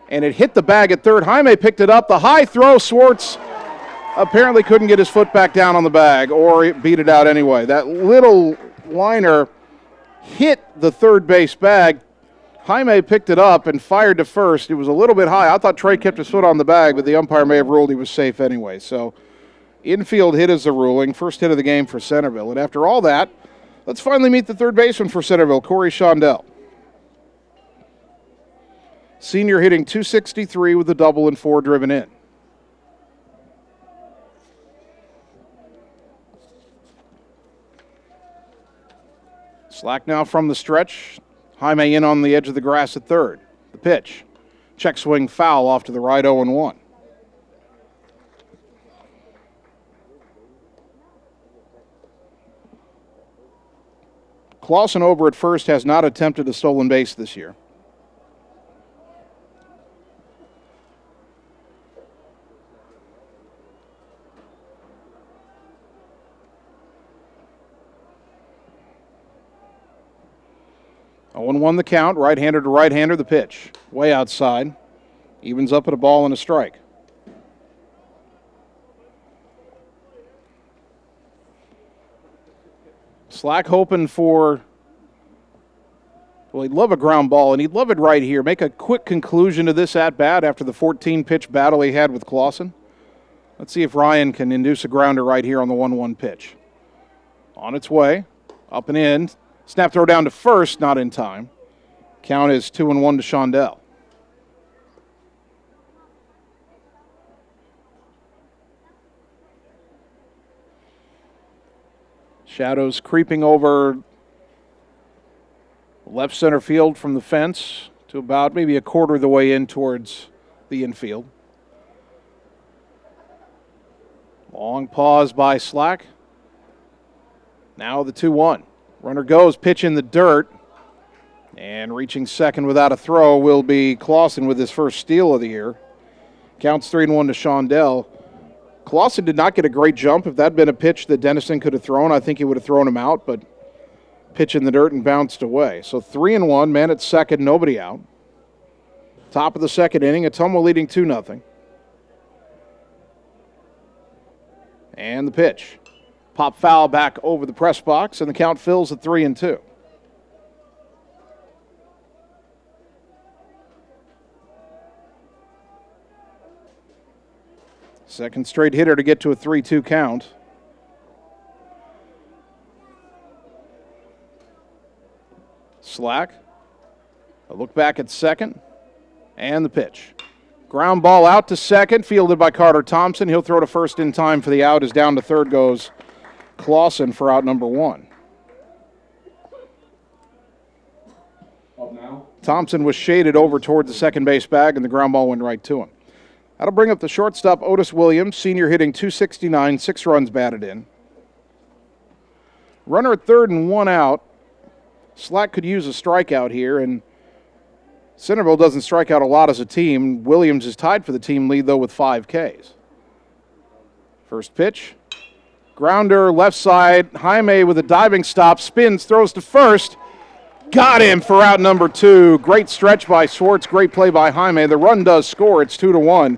and it hit the bag at third. Jaime picked it up. The high throw, Swartz apparently couldn't get his foot back down on the bag, or it beat it out anyway. That little liner hit the third base bag. Jaime picked it up and fired to first. It was a little bit high. I thought Trey kept his foot on the bag, but the umpire may have ruled he was safe anyway. So infield hit is the ruling. First hit of the game for Centerville. And after all that, Let's finally meet the third baseman for Centerville, Corey Shondell. Senior hitting .263 with a double and 4 driven in. Slack now from the stretch. Jaime in on the edge of the grass at third. The pitch. Check swing foul off to the right, 0-1. Clausen over at first has not attempted a stolen base this year. Won the count, right-hander to right-hander, the pitch. Way outside. Evens up at a ball and a strike. Slack hoping for, well, he'd love a ground ball, and he'd love it right here. Make a quick conclusion to this at-bat after the 14-pitch battle he had with Clausen. Let's see if Ryan can induce a grounder right here on the 1-1 pitch. On its way, up and in. Snap throw down to first, not in time. Count is 2-1 to Shondell. Shadows creeping over left center field from the fence to about maybe a quarter of the way in towards the infield. Long pause by Slack. Now the 2-1. Runner goes, pitch in the dirt, and reaching second without a throw will be Clausen with his first steal of the year. Counts 3-1 to Shondell. Clausen did not get a great jump. If that had been a pitch that Dennison could have thrown, I think he would have thrown him out, but pitch in the dirt and bounced away. So 3-1, man at second, nobody out. Top of the second inning, Ottumwa leading 2-0. And the pitch. Pop foul back over the press box, and the count fills at 3-2. Second straight hitter to get to a 3-2 count. Slack. A look back at second, and the pitch. Ground ball out to second, fielded by Carter Thompson. He'll throw to first in time for the out, as down to third goes Clausen for out number 1. Up now. Thompson was shaded over toward the second base bag, and the ground ball went right to him. That'll bring up the shortstop, Otis Williams, senior hitting .269, 6 runs batted in. Runner at third and 1 out. Slack could use a strikeout here, and Centerville doesn't strike out a lot as a team. Williams is tied for the team lead, though, with 5 Ks. First pitch. Grounder, left side. Jaime with a diving stop, spins, throws to first. Got him for out number 2. Great stretch by Schwartz. Great play by Jaime. The run does score. It's 2-1.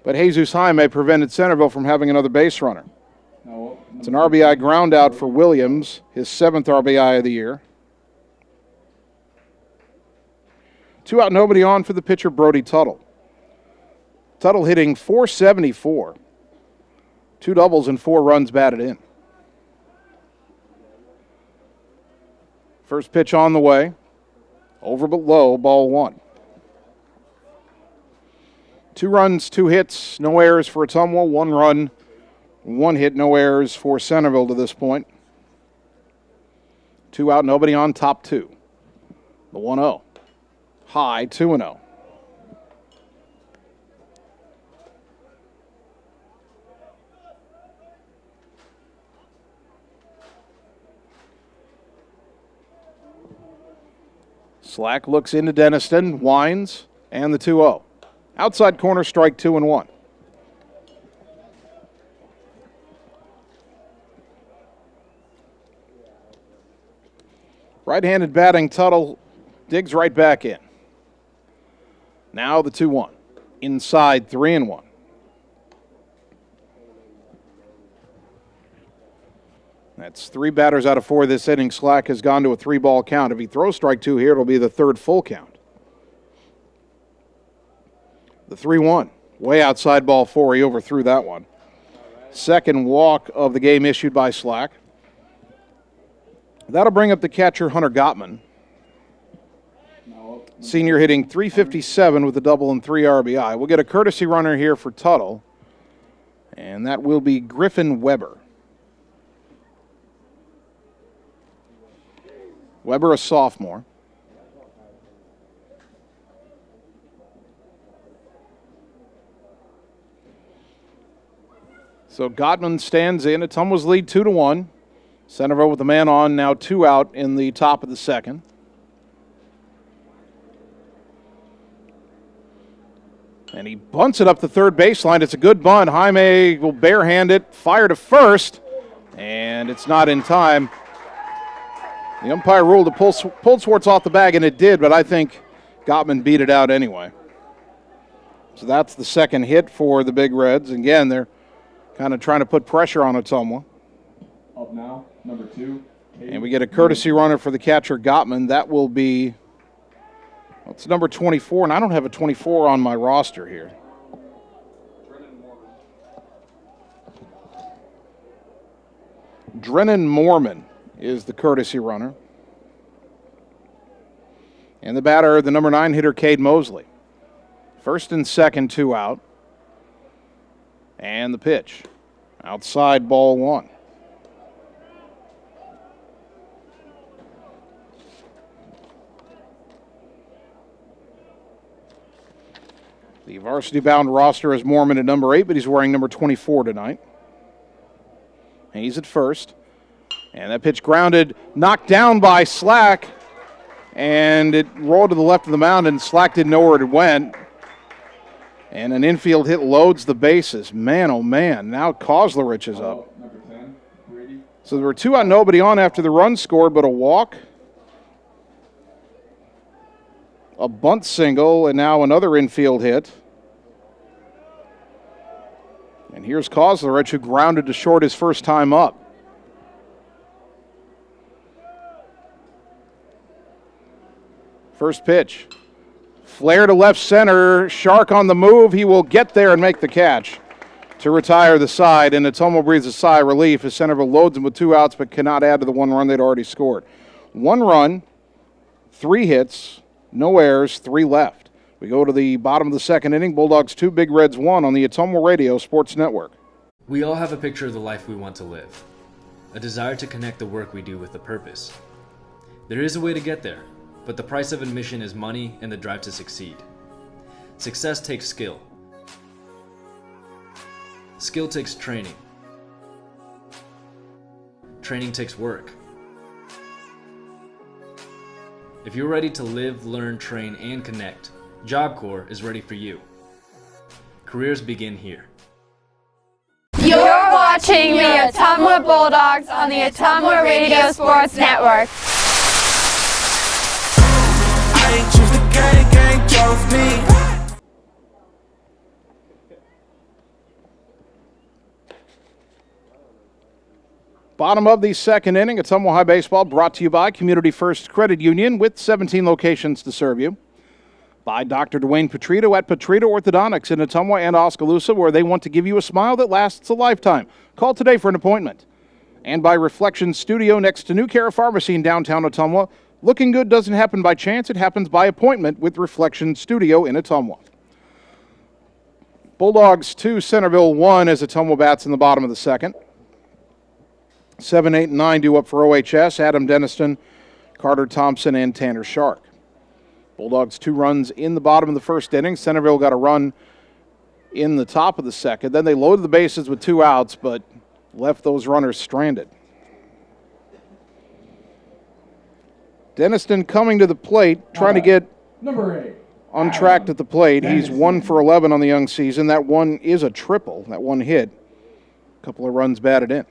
But Jesus Jaime prevented Centerville from having another base runner. It's an RBI ground out for Williams, his 7th RBI of the year. 2 out, nobody on for the pitcher, Brody Tuttle. Tuttle hitting .474. 2 doubles and 4 runs batted in. First pitch on the way. Over but low, ball 1. 2 runs, 2 hits, no errors for Ottumwa. 1 run, 1 hit, no errors for Centerville to this point. 2 out, nobody on, top 2. The 1-0. High, 2-0. Slack looks into Denniston, winds, and the 2-0. Outside corner, strike 2-1. Right-handed batting, Tuttle digs right back in. Now the 2-1. Inside, 3-1. That's 3 batters out of 4 this inning. Slack has gone to a 3-ball count. If he throws strike 2 here, it'll be the 3rd full count. The 3-1. Way outside ball 4. He overthrew that one. Second walk of the game issued by Slack. That'll bring up the catcher, Hunter Gottman. Senior hitting .357 with a double and 3 RBI. We'll get a courtesy runner here for Tuttle, and that will be Griffin Weber. Weber, a sophomore. So Gottman stands in. Ottumwa's lead 2-1. Centerville with the man on, now 2 out in the top of the second. And he bunts it up the third baseline. It's a good bunt. Jaime will barehand it, fire to first, and it's not in time. The umpire ruled to pull Swartz off the bag, and it did, but I think Gottman beat it out anyway. So that's the second hit for the Big Reds. Again, they're kind of trying to put pressure on Ottumwa. Up now, number 2. And we get a courtesy runner for the catcher, Gottman. That will be, it's number 24, and I don't have a 24 on my roster here. Drennan Moorman is the courtesy runner. And the batter, the number 9 hitter, Cade Mosley. First and second, 2 out. And the pitch. Outside, ball 1. The varsity-bound roster is Moorman at number 8, but he's wearing number 24 tonight. And he's at first. And that pitch grounded, knocked down by Slack, and it rolled to the left of the mound, and Slack didn't know where it went. And an infield hit loads the bases. Man, oh man, now Kozlerich is up. Number 10, Brady. So there were 2 out, nobody on after the run scored, but a walk, a bunt single, and now another infield hit. And here's Kozlerich, who grounded to short his first time up. First pitch. Flare to left center. Shark on the move. He will get there and make the catch to retire the side. And Ottumwa breathes a sigh of relief as Centerville loads him with 2 outs but cannot add to the 1 run they'd already scored. 1 run, 3 hits, no errors, 3 left. We go to the bottom of the second inning. Bulldogs 2, Big Reds 1 on the Ottumwa Radio Sports Network. We all have a picture of the life we want to live, a desire to connect the work we do with a purpose. There is a way to get there, but the price of admission is money and the drive to succeed. Success takes skill. Skill takes training. Training takes work. If you're ready to live, learn, train, and connect, Job Corps is ready for you. Careers begin here. You're watching the Ottumwa Bulldogs on the Ottumwa Radio Sports Network. I ain't choose the gang chose me. Bottom of the second inning, Ottumwa High Baseball brought to you by Community First Credit Union with 17 locations to serve you. By Dr. Dwayne Petrito at Petrito Orthodontics in Ottumwa and Oskaloosa, where they want to give you a smile that lasts a lifetime. Call today for an appointment. And by Reflection Studio next to New Care Pharmacy in downtown Ottumwa. Looking good doesn't happen by chance, it happens by appointment with Reflection Studio in Ottumwa. Bulldogs 2, Centerville 1 as Ottumwa bats in the bottom of the second. 7, 8, and 9 due up for OHS, Adam Deniston, Carter Thompson, and Tanner Shark. Bulldogs 2 runs in the bottom of the first inning. Centerville got a run in the top of the second. Then they loaded the bases with 2 outs, but left those runners stranded. Deniston coming to the plate, trying to get number 8 on track at the plate. He's 1 for 11 on the young season. That one is a triple, that one hit. A couple of runs batted in.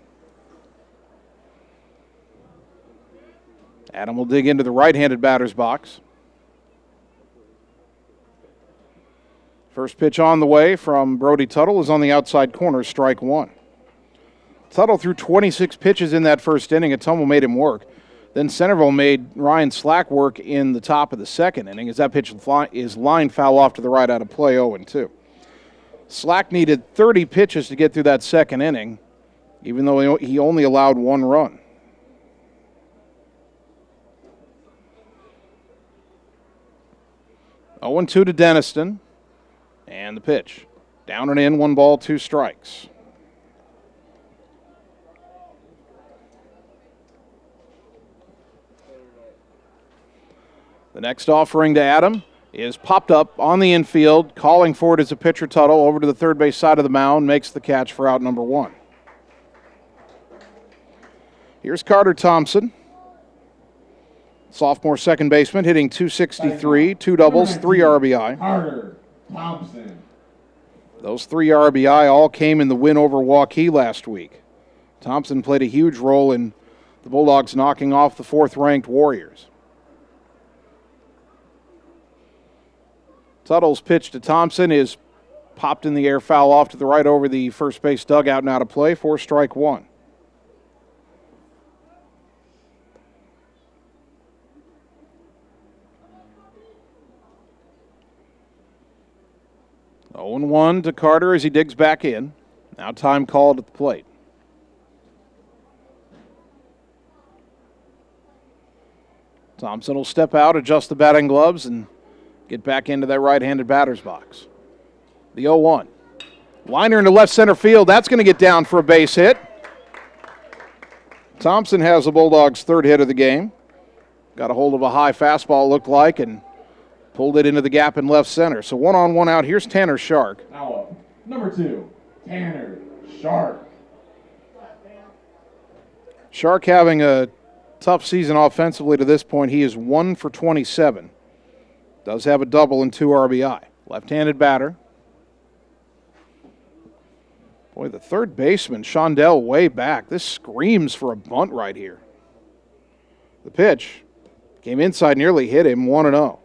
Adam will dig into the right-handed batter's box. First pitch on the way from Brody Tuttle is on the outside corner, strike 1. Tuttle threw 26 pitches in that first inning. Ottumwa made him work. Then Centerville made Ryan Slack work in the top of the second inning as that pitch is line foul off to the right out of play, 0-2. Slack needed 30 pitches to get through that second inning, even though he only allowed 1 run. 0-2 to Denniston. And the pitch. Down and in, 1 ball, 2 strikes. The next offering to Adam is popped up on the infield. Calling for it as a pitcher Tuttle over to the third base side of the mound. Makes the catch for out number 1. Here's Carter Thompson. Sophomore second baseman hitting .263, 2 doubles, 3 RBI. Carter Thompson. Those 3 RBI all came in the win over Waukee last week. Thompson played a huge role in the Bulldogs knocking off the 4th-ranked Warriors. Tuttle's pitch to Thompson is popped in the air, foul off to the right over the first base dugout and out of play for strike 1. Oh, 0-1 to Carter as he digs back in. Now time called at the plate. Thompson will step out, adjust the batting gloves, and get back into that right-handed batter's box. The 0-1. Liner into left center field. That's going to get down for a base hit. Thompson has the Bulldogs' 3rd hit of the game. Got a hold of a high fastball, it looked like, and pulled it into the gap in left center. So 1-on-1 out. Here's Tanner Shark. Now up, number 2, Tanner Shark. Shark having a tough season offensively to this point. He is 1 for 27. Does have a double and 2 RBI. Left-handed batter. Boy, the third baseman, Shondell, way back. This screams for a bunt right here. The pitch came inside, nearly hit him, 1-0.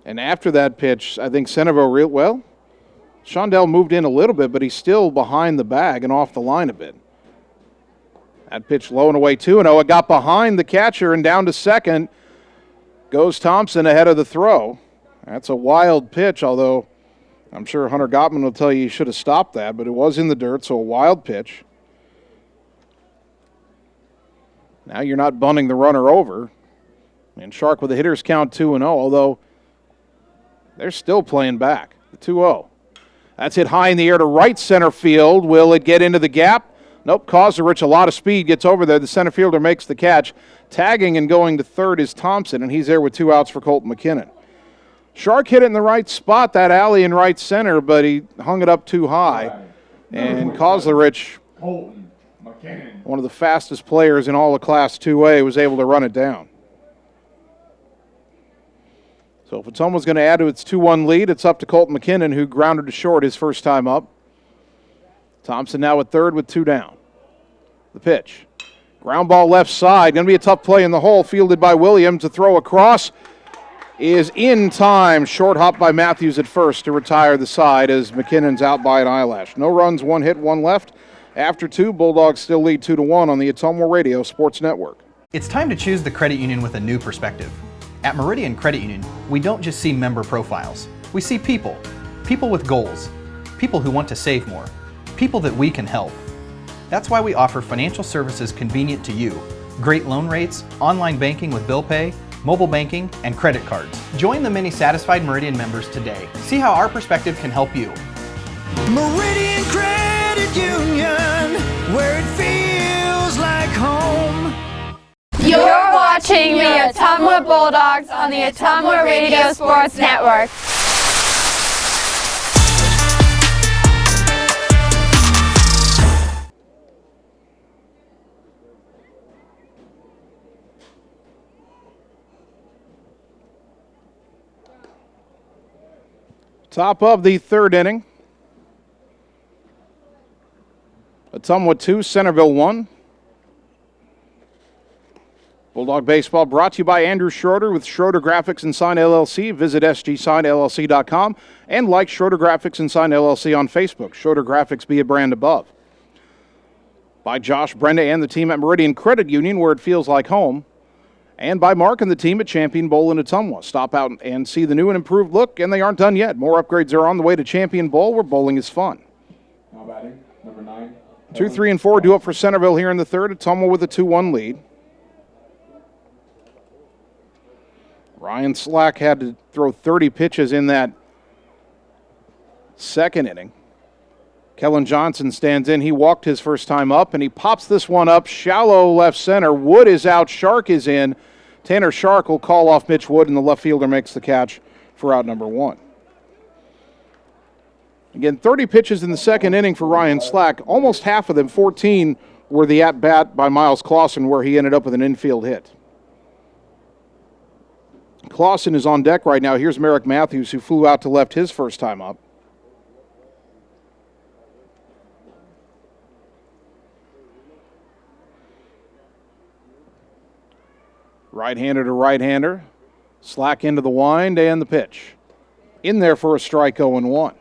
And after that pitch, I think Centerville, Shondell moved in a little bit, but he's still behind the bag and off the line a bit. That pitch low and away 2-0. It got behind the catcher and down to second. Goes Thompson ahead of the throw. That's a wild pitch, although I'm sure Hunter Gottman will tell you should have stopped that, but it was in the dirt, so a wild pitch. Now you're not bunting the runner over. And Shark with a hitter's count 2-0, although they're still playing back. The 2-0. That's hit high in the air to right center field. Will it get into the gap? Nope. Kozarich, a lot of speed, gets over there. The center fielder makes the catch. Tagging and going to third is Thompson, and he's there with 2 outs for Colton McKinnon. Shark hit it in the right spot, that alley in right center, but he hung it up too high. And Kozarich, Colton McKinnon, one of the fastest players in all of Class 2A, was able to run it down. So if Ottumwa's going to add to its 2-1 lead, it's up to Colton McKinnon, who grounded to short his first time up. Thompson now at third with 2 down. The pitch. Ground ball left side. Going to be a tough play in the hole, fielded by Williams. To throw across is in time. Short hop by Matthews at first to retire the side as McKinnon's out by an eyelash. No runs, 1 hit, 1 left. After 2, Bulldogs still lead 2-1 on the Ottumwa Radio Sports Network. It's time to choose the credit union with a new perspective. At Meridian Credit Union, we don't just see member profiles. We see people. People with goals. People who want to save more. People that we can help. That's why we offer financial services convenient to you. Great loan rates, online banking with bill pay, mobile banking, and credit cards. Join the many satisfied Meridian members today. See how our perspective can help you. Meridian Credit Union, where it feels like home. You're watching the Ottumwa Bulldogs on the Ottumwa Radio Sports Network. Top of the 3rd inning. Ottumwa 2, Centerville 1. Bulldog Baseball brought to you by Andrew Schroeder with Schroeder Graphics and Sign LLC. Visit sgsignllc.com and like Schroeder Graphics and Sign LLC on Facebook. Schroeder Graphics, be a brand above. By Josh, Brenda, and the team at Meridian Credit Union, where it feels like home. And by Mark and the team at Champion Bowl in Ottumwa. Stop out and see the new and improved look, and they aren't done yet. More upgrades are on the way to Champion Bowl, where bowling is fun. Now batting, number 9. 2, 3, and 4 due up for Centerville here in the 3rd. Ottumwa with a 2-1 lead. Ryan Slack had to throw 30 pitches in that second inning. Kellen Johnson stands in. He walked his first time up, and he pops this one up. Shallow left center. Wood is out. Shark is in. Tanner Shark will call off Mitch Wood, and the left fielder makes the catch for out number 1. Again, 30 pitches in the second inning for Ryan Slack. Almost half of them, 14, were the at-bat by Miles Clausen, where he ended up with an infield hit. Clausen is on deck right now. Here's Merrick Matthews, who flew out to left his first time up. Right-hander to right-hander. Slack into the wind and the pitch. In there for a strike, 0-1.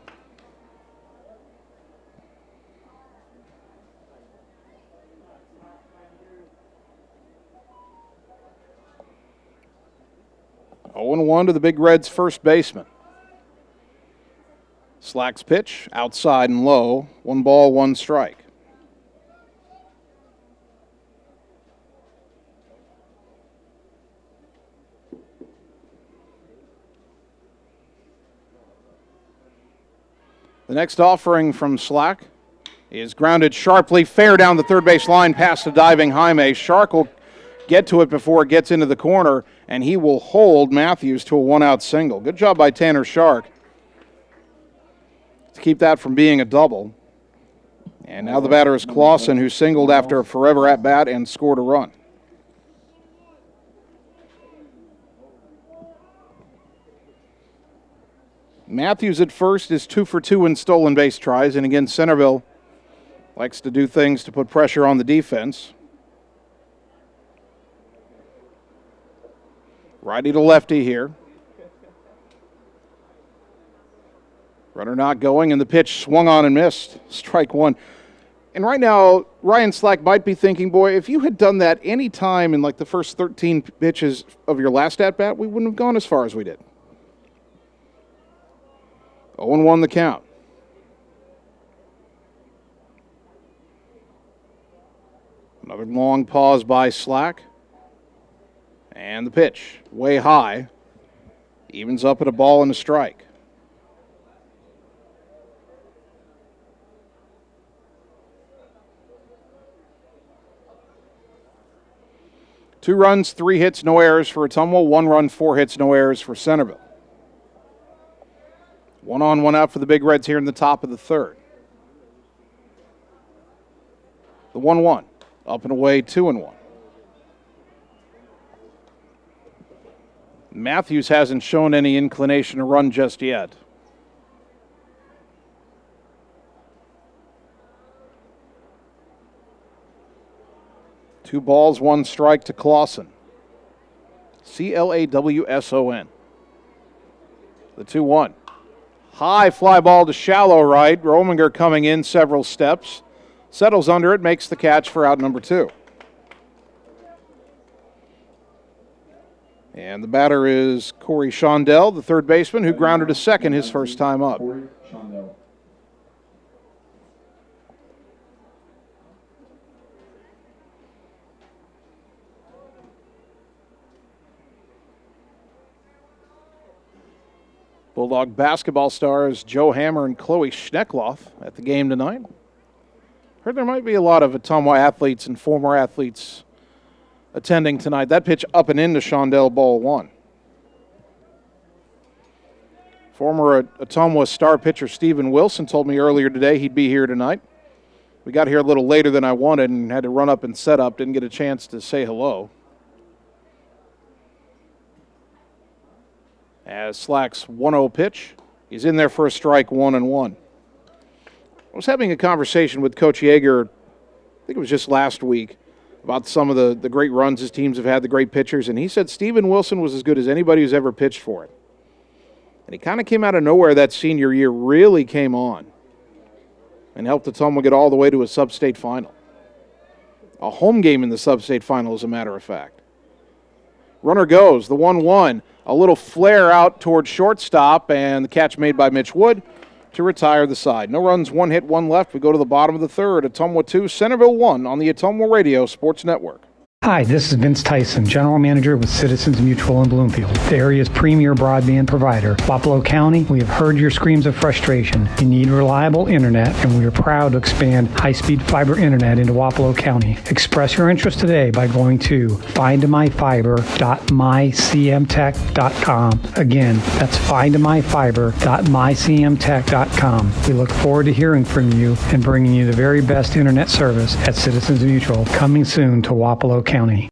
(0-1) to the Big Reds' first baseman. Slack's pitch, outside and low. 1 ball, 1 strike. The next offering from Slack is grounded sharply, fair down the third base line past the diving Jaime. Shark will get to it before it gets into the corner, and he will hold Matthews to a 1-out single. Good job by Tanner Shark to keep that from being a double. And now the batter is Clausen, who singled after a forever at-bat and scored a run. Matthews at first is 2 for 2 in stolen base tries, and again, Centerville likes to do things to put pressure on the defense. Righty to lefty here. Runner not going, and the pitch swung on and missed. Strike 1. And right now, Ryan Slack might be thinking, boy, if you had done that any time in like the first 13 pitches of your last at-bat, we wouldn't have gone as far as we did. 0-1 the count. Another long pause by Slack. And the pitch, way high. Evens up at a ball and a strike. Two runs, 3 hits, no errors for Ottumwa. 1 run, 4 hits, no errors for Centerville. 1 on, 1 out for the Big Reds here in the top of the third. The 1-1, up and away, 2-1. Matthews hasn't shown any inclination to run just yet. Two balls, 1 strike to Clausen. Clawson. The 2-1. High fly ball to shallow right. Rominger coming in several steps. Settles under it, makes the catch for out number 2. And the batter is Corey Shondell, the third baseman, who grounded to second his first time up. Bulldog basketball stars Joe Hammer and Chloe Schneckloff at the game tonight. Heard there might be a lot of Ottumwa athletes and former athletes attending tonight. That pitch up and into Shondell, ball 1. Former Ottumwa star pitcher Steven Wilson told me earlier today he'd be here tonight. We got here a little later than I wanted and had to run up and set up. Didn't get a chance to say hello. As Slack's 1-0 pitch, he's in there for a strike, 1-1. I was having a conversation with Coach Yeager, I think it was just last week, about some of the great runs his teams have had, the great pitchers, and he said Steven Wilson was as good as anybody who's ever pitched for it. And he kind of came out of nowhere that senior year, really came on, and helped Ottumwa get all the way to a sub-state final. A home game in the sub-state final, as a matter of fact. Runner goes, the 1-1. A little flare out towards shortstop, and the catch made by Mitch Wood to retire the side. No runs, 1 hit, 1 left. We go to the bottom of the third. Ottumwa 2, Centerville 1 on the Ottumwa Radio Sports Network. Hi, this is Vince Tyson, General Manager with Citizens Mutual in Bloomfield, the area's premier broadband provider. Wapello County, we have heard your screams of frustration. You need reliable internet, and we are proud to expand high-speed fiber internet into Wapello County. Express your interest today by going to findmyfiber.mycmtech.com. Again, that's findmyfiber.mycmtech.com. We look forward to hearing from you and bringing you the very best internet service at Citizens Mutual, coming soon to Wapello County.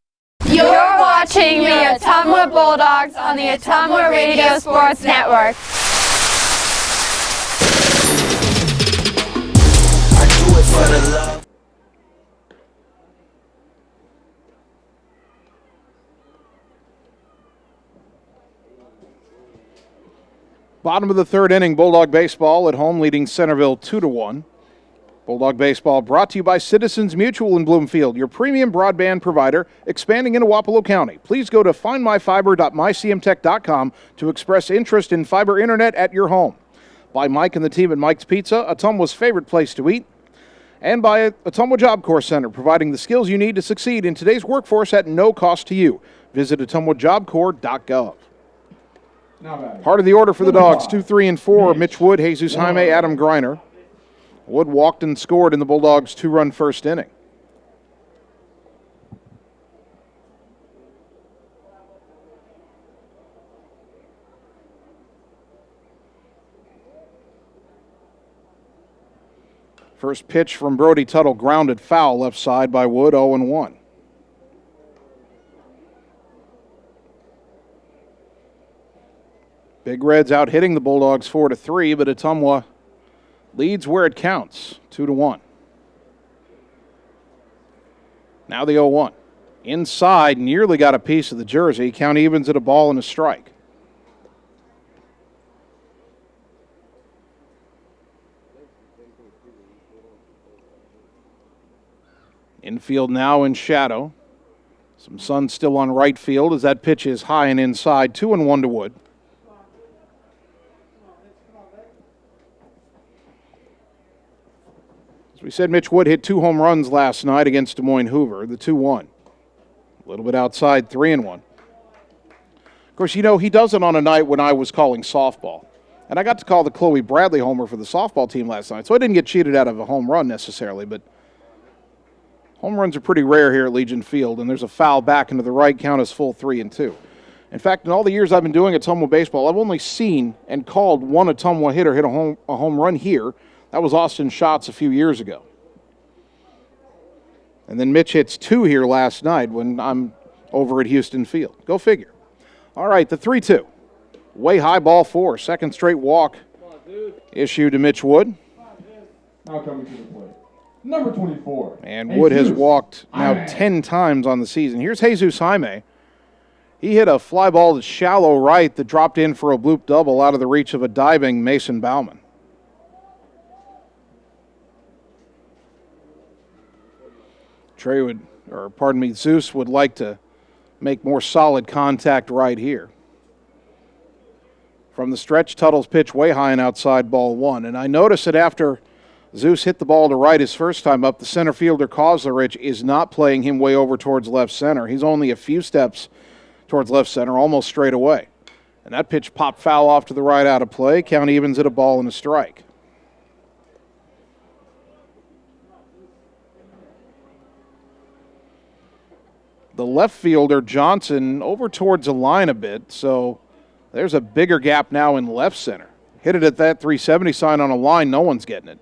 You're watching the Ottumwa Bulldogs on the Ottumwa Radio Sports Network. I do it for the love. Bottom of the third inning, Bulldog baseball at home leading Centerville 2-1. Bulldog baseball brought to you by Citizens Mutual in Bloomfield, your premium broadband provider, expanding into Wapello County. Please go to findmyfiber.mycmtech.com to express interest in fiber internet at your home. By Mike and the team at Mike's Pizza, Ottumwa's favorite place to eat. And by Ottumwa Job Corps Center, providing the skills you need to succeed in today's workforce at no cost to you. Visit ottumwajobcorps.gov. Part of the order for the Dogs, 2, 3, and 4, Mitch Wood, Jesus Jaime, Adam Greiner. Wood walked and scored in the Bulldogs' 2-run first inning. First pitch from Brody Tuttle, grounded foul left side by Wood, 0-1. Big Reds out hitting the Bulldogs 4-3, but Ottumwa leads where it counts, 2-1. Now the 0-1. Inside, nearly got a piece of the jersey. Count evens at a ball and a strike. Infield now in shadow. Some sun still on right field as that pitch is high and inside. 2-1 to Wood. As we said, Mitch Wood hit 2 home runs last night against Des Moines Hoover, the 2-1. A little bit outside, 3-1. Of course, you know, he does it on a night when I was calling softball. And I got to call the Chloe Bradley homer for the softball team last night, so I didn't get cheated out of a home run necessarily, but home runs are pretty rare here at Legion Field, and there's a foul back into the right, count as full 3-2. In fact, in all the years I've been doing Ottumwa baseball, I've only seen and called one Ottumwa hitter hit a home run here. That was Austin Schatz a few years ago. And then Mitch hits 2 here last night when I'm over at Houston Field. Go figure. All right, the 3-2. Way high, ball 4. Second straight walk issued to Mitch Wood. Now coming to the plate, number 24. And Wood has walked now 10 times on the season. Here's Jesus Jaime. He hit a fly ball to shallow right that dropped in for a bloop double out of the reach of a diving Mason Bauman. Zeus would like to make more solid contact right here. From the stretch, Tuttle's pitch way high and outside, ball 1. And I noticed that after Zeus hit the ball to right his first time up, the center fielder Kozlerich is not playing him way over towards left center. He's only a few steps towards left center, almost straight away. And that pitch popped foul off to the right out of play. Count evens at a ball and a strike. The left fielder, Johnson, over towards the line a bit, so there's a bigger gap now in left center. Hit it at that 370 sign on a line, no one's getting it.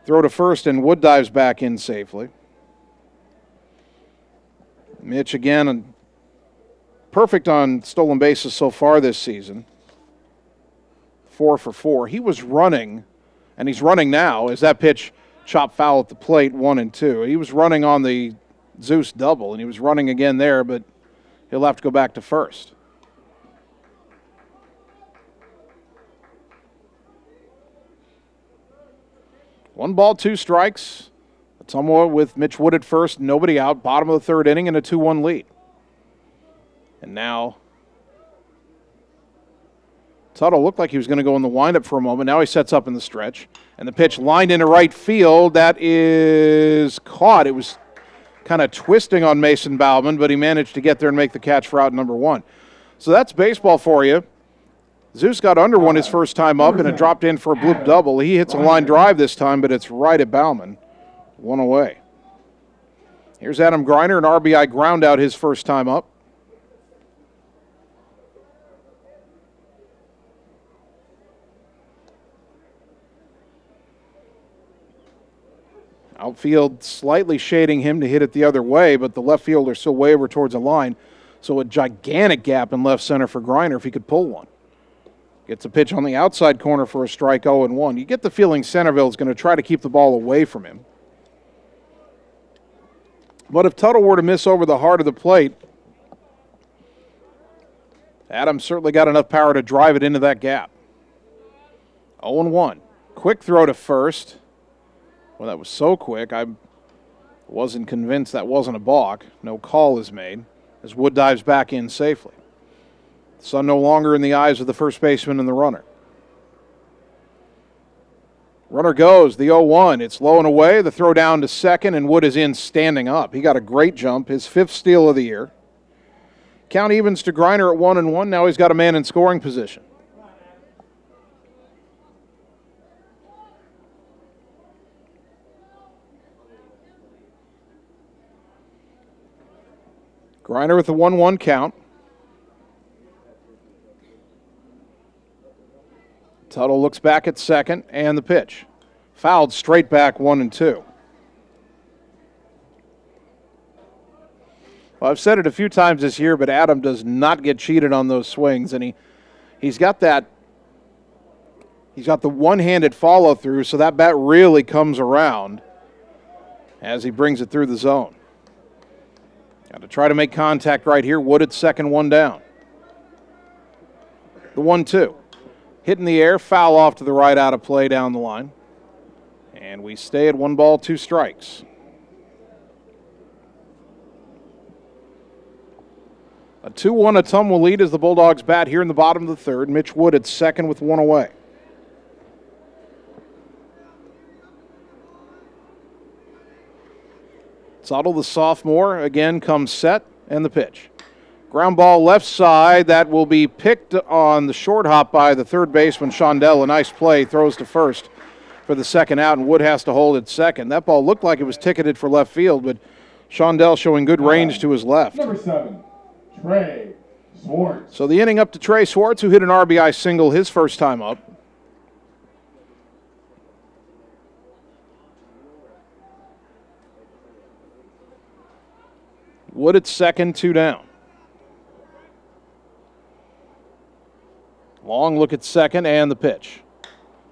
Throw to first, and Wood dives back in safely. Mitch again, perfect on stolen bases so far this season. 4 for 4. He was running, and he's running now as that pitch chopped foul at the plate, 1-2. He was running on the Zeus double, and he was running again there, but he'll have to go back to first. One ball, 2 strikes. Ottumwa with Mitch Wood at first, nobody out. Bottom of the third inning and a 2-1 lead. And now Tuttle looked like he was going to go in the windup for a moment. Now he sets up in the stretch. And the pitch lined into right field. That is caught. It was kind of twisting on Mason Bauman, but he managed to get there and make the catch for out number 1. So that's baseball for you. Zeus got under one his first time up, and it dropped in for a bloop double. He hits a line drive this time, but it's right at Bauman. 1 away. Here's Adam Greiner, an RBI ground out his first time up. Outfield slightly shading him to hit it the other way, but the left fielder still way over towards the line. So a gigantic gap in left center for Greiner if he could pull one. Gets a pitch on the outside corner for a strike, 0-1. You get the feeling Centerville is going to try to keep the ball away from him. But if Tuttle were to miss over the heart of the plate, Adams certainly got enough power to drive it into that gap. 0-1. Quick throw to first. Well, that was so quick, I wasn't convinced that wasn't a balk. No call is made as Wood dives back in safely. Sun no longer in the eyes of the first baseman and the runner. Runner goes, the 0-1. It's low and away. The throw down to second, and Wood is in standing up. He got a great jump, his 5th steal of the year. Count evens to Greiner at 1-1. Now he's got a man in scoring position. Greiner with the 1-1 count. Tuttle looks back at second, and the pitch. Fouled straight back, 1-2. Well, I've said it a few times this year, but Adam does not get cheated on those swings, and he's got that. He's got the one-handed follow-through, so that bat really comes around as he brings it through the zone. Got to try to make contact right here. Wood at second, 1 down. The 1-2. Hit in the air, foul off to the right, out of play down the line. And we stay at 1 ball, 2 strikes. A 2-1 Ottumwa lead as the Bulldogs bat here in the bottom of the third. Mitch Wood at second with 1 away. Tuttle, the sophomore, again comes set, and the pitch. Ground ball left side. That will be picked on the short hop by the third baseman, Shondell. A nice play. Throws to first for the second out, and Wood has to hold it second. That ball looked like it was ticketed for left field, but Shondell showing good range to his left. Number 7, Trey Swartz. So the inning up to Trey Swartz, who hit an RBI single his first time up. Wood at second, 2 down. Long look at second, and the pitch.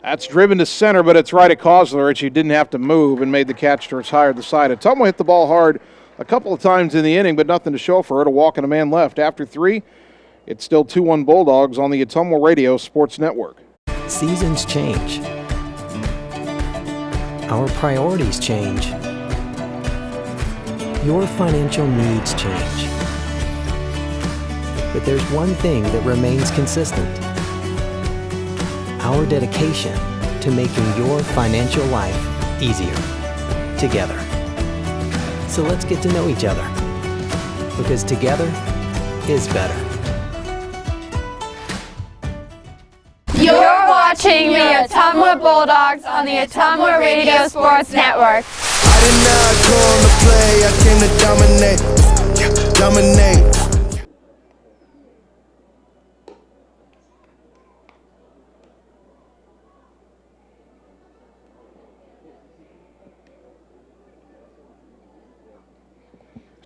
That's driven to center, but it's right at Kozlerich. He didn't have to move and made the catch towards higher the side. Ottumwa hit the ball hard a couple of times in the inning, but nothing to show for it. A walk and a man left. After 3, it's still 2-1 Bulldogs on the Ottumwa Radio Sports Network. Seasons change. Our priorities change. Your financial needs change. But there's one thing that remains consistent. Our dedication to making your financial life easier together. So let's get to know each other, because together is better. You're watching the Ottumwa Bulldogs on the Ottumwa Radio Sports Network. I did not come to play, I came to dominate. Dominate.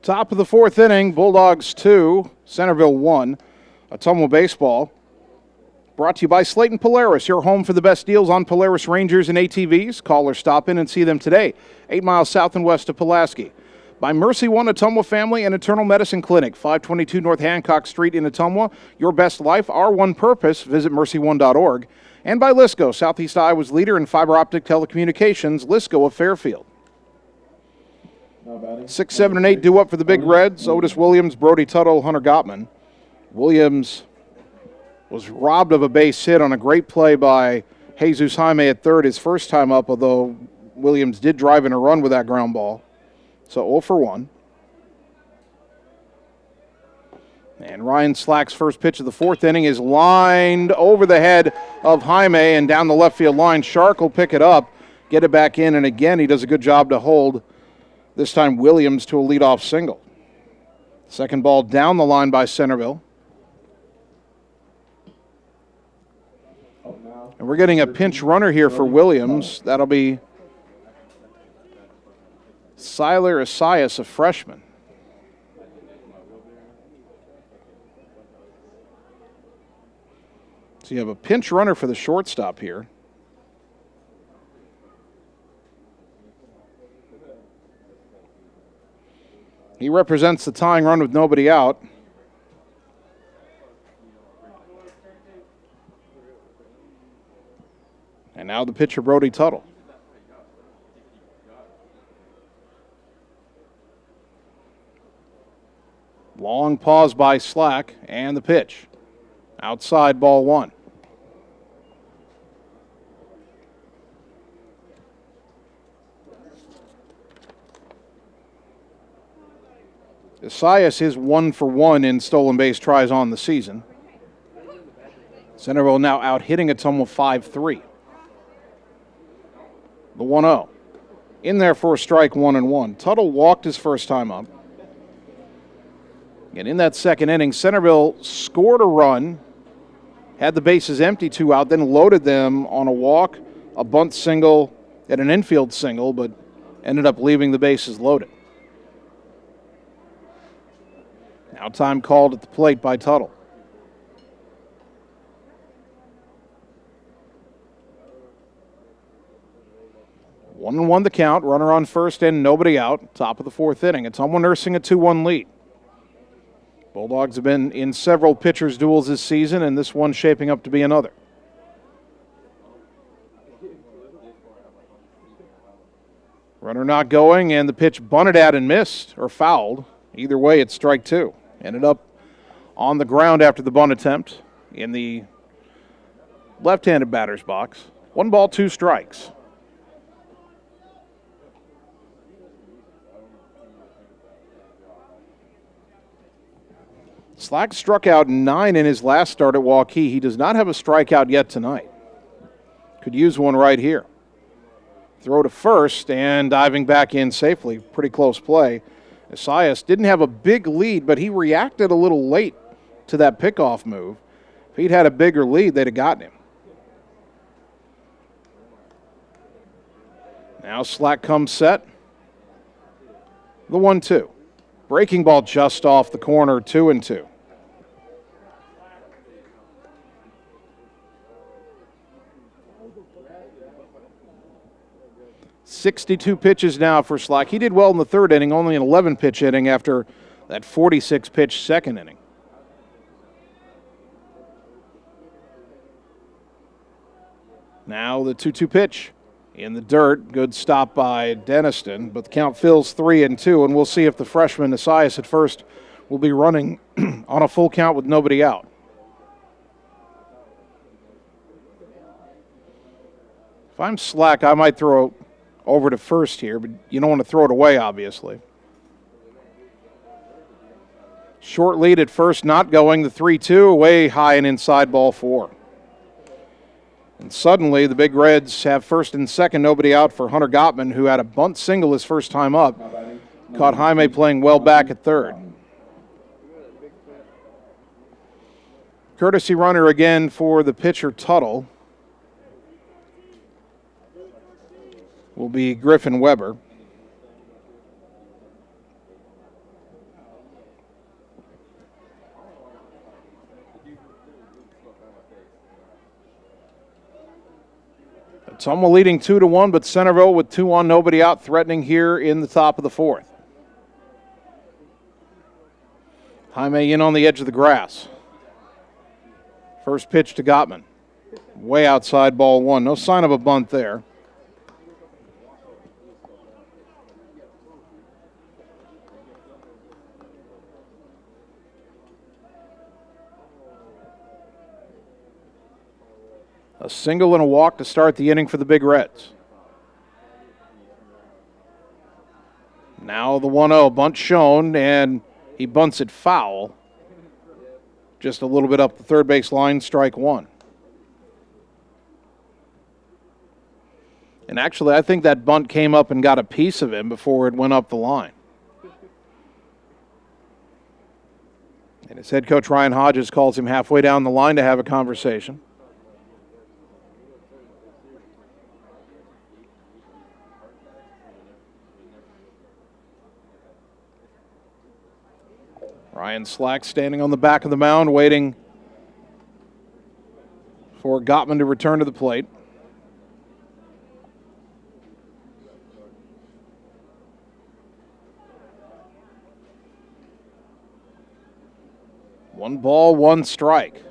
Top of the 4th inning, Bulldogs 2, Centerville 1. Ottumwa baseball brought to you by Slayton Polaris, your home for the best deals on Polaris Rangers and ATVs. Call or stop in and see them today, 8 miles south and west of Pulaski. By Mercy One Ottumwa Family and Internal Medicine Clinic, 522 North Hancock Street in Ottumwa. Your best life, our one purpose. Visit mercyone.org. And by Lisco, Southeast Iowa's leader in fiber optic telecommunications, Lisco of Fairfield. 6, 7, and 8 due up for the Big Reds. Otis Williams, Brody Tuttle, Hunter Gottman. Williams was robbed of a base hit on a great play by Jesus Jaime at third his first time up, although Williams did drive in a run with that ground ball. So 0 for 1. And Ryan Slack's first pitch of the fourth inning is lined over the head of Jaime and down the left field line. Shark will pick it up, get it back in, and again he does a good job to hold, this time Williams to a leadoff single. Second ball down the line by Centerville. And we're getting a pinch runner here for Williams. That'll be Siler Asias, a freshman. So you have a pinch runner for the shortstop here. He represents the tying run with nobody out. And now the pitcher, Brody Tuttle. Long pause by Slack, and the pitch. Outside, ball 1. Asias is 1 for 1 in stolen base tries on the season. Centerville now out hitting Ottumwa 5-3. The 1-0. In there for a strike, 1-1. Tuttle walked his first time up. And in that second inning, Centerville scored a run, had the bases empty, 2 out, then loaded them on a walk, a bunt single, and an infield single, but ended up leaving the bases loaded. Now time called at the plate by Tuttle. One and 1 the count, runner on first and nobody out, top of the fourth inning. Ottumwa nursing a 2-1 lead. Bulldogs have been in several pitchers' duels this season, and this one shaping up to be another. Runner not going, and the pitch bunted at and missed, or fouled. Either way, it's strike 2. Ended up on the ground after the bunt attempt in the left-handed batter's box. 1 ball, 2 strikes. Slack struck out 9 in his last start at Waukee. He does not have a strikeout yet tonight. Could use one right here. Throw to first and diving back in safely. Pretty close play. Asias didn't have a big lead, but he reacted a little late to that pickoff move. If he'd had a bigger lead, they'd have gotten him. Now Slack comes set. The 1-2. Breaking ball just off the corner, 2-2. 62 pitches now for Slack. He did well in the third inning, only an 11-pitch inning after that 46-pitch second inning. Now the 2-2 pitch in the dirt. Good stop by Denniston, but the count fills 3-2, and we'll see if the freshman Asias at first will be running on a full count with nobody out. If I'm Slack, I might throw over to first here, but you don't want to throw it away, obviously. Short lead at first, not going. The 3-2 away high and inside, ball 4. And suddenly the Big Reds have first and second, nobody out for Hunter Gottman, who had a bunt single his first time up. Caught Jaime playing well back at third. Courtesy runner again for the pitcher Tuttle will be Griffin Weber. Ottumwa leading 2-1, but Centerville with 2 on, nobody out, threatening here in the top of the fourth. Jaime in on the edge of the grass. First pitch to Gottman. Way outside, ball 1. No sign of a bunt there. A single and a walk to start the inning for the Big Reds. Now Now the 1-0 bunt shown, and he bunts it foul. Just a little bit up the third base line, strike one. And actually, I think that bunt came up and got a piece of him before it went up the line. And his head coach, Ryan Hodges, calls him halfway down the line to have a conversation. Ryan Slack standing on the back of the mound, waiting for Gottman to return to the plate. One ball, one strike.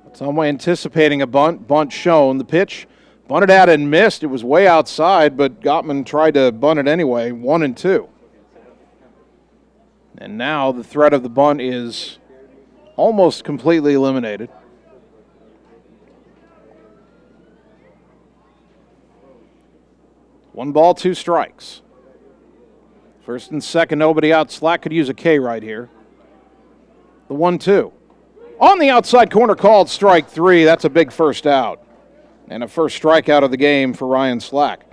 Ottumwa anticipating a bunt. Bunt shown. The pitch bunted out and missed. It was way outside, but Gottman tried to bunt it anyway. 1-2. And now the threat of the bunt is almost completely eliminated. One ball, two strikes. First and second, nobody out. Slack could use a K right here. The 1-2. On the outside corner, called strike three. That's a big first out. And a first strikeout of the game for Ryan Slack.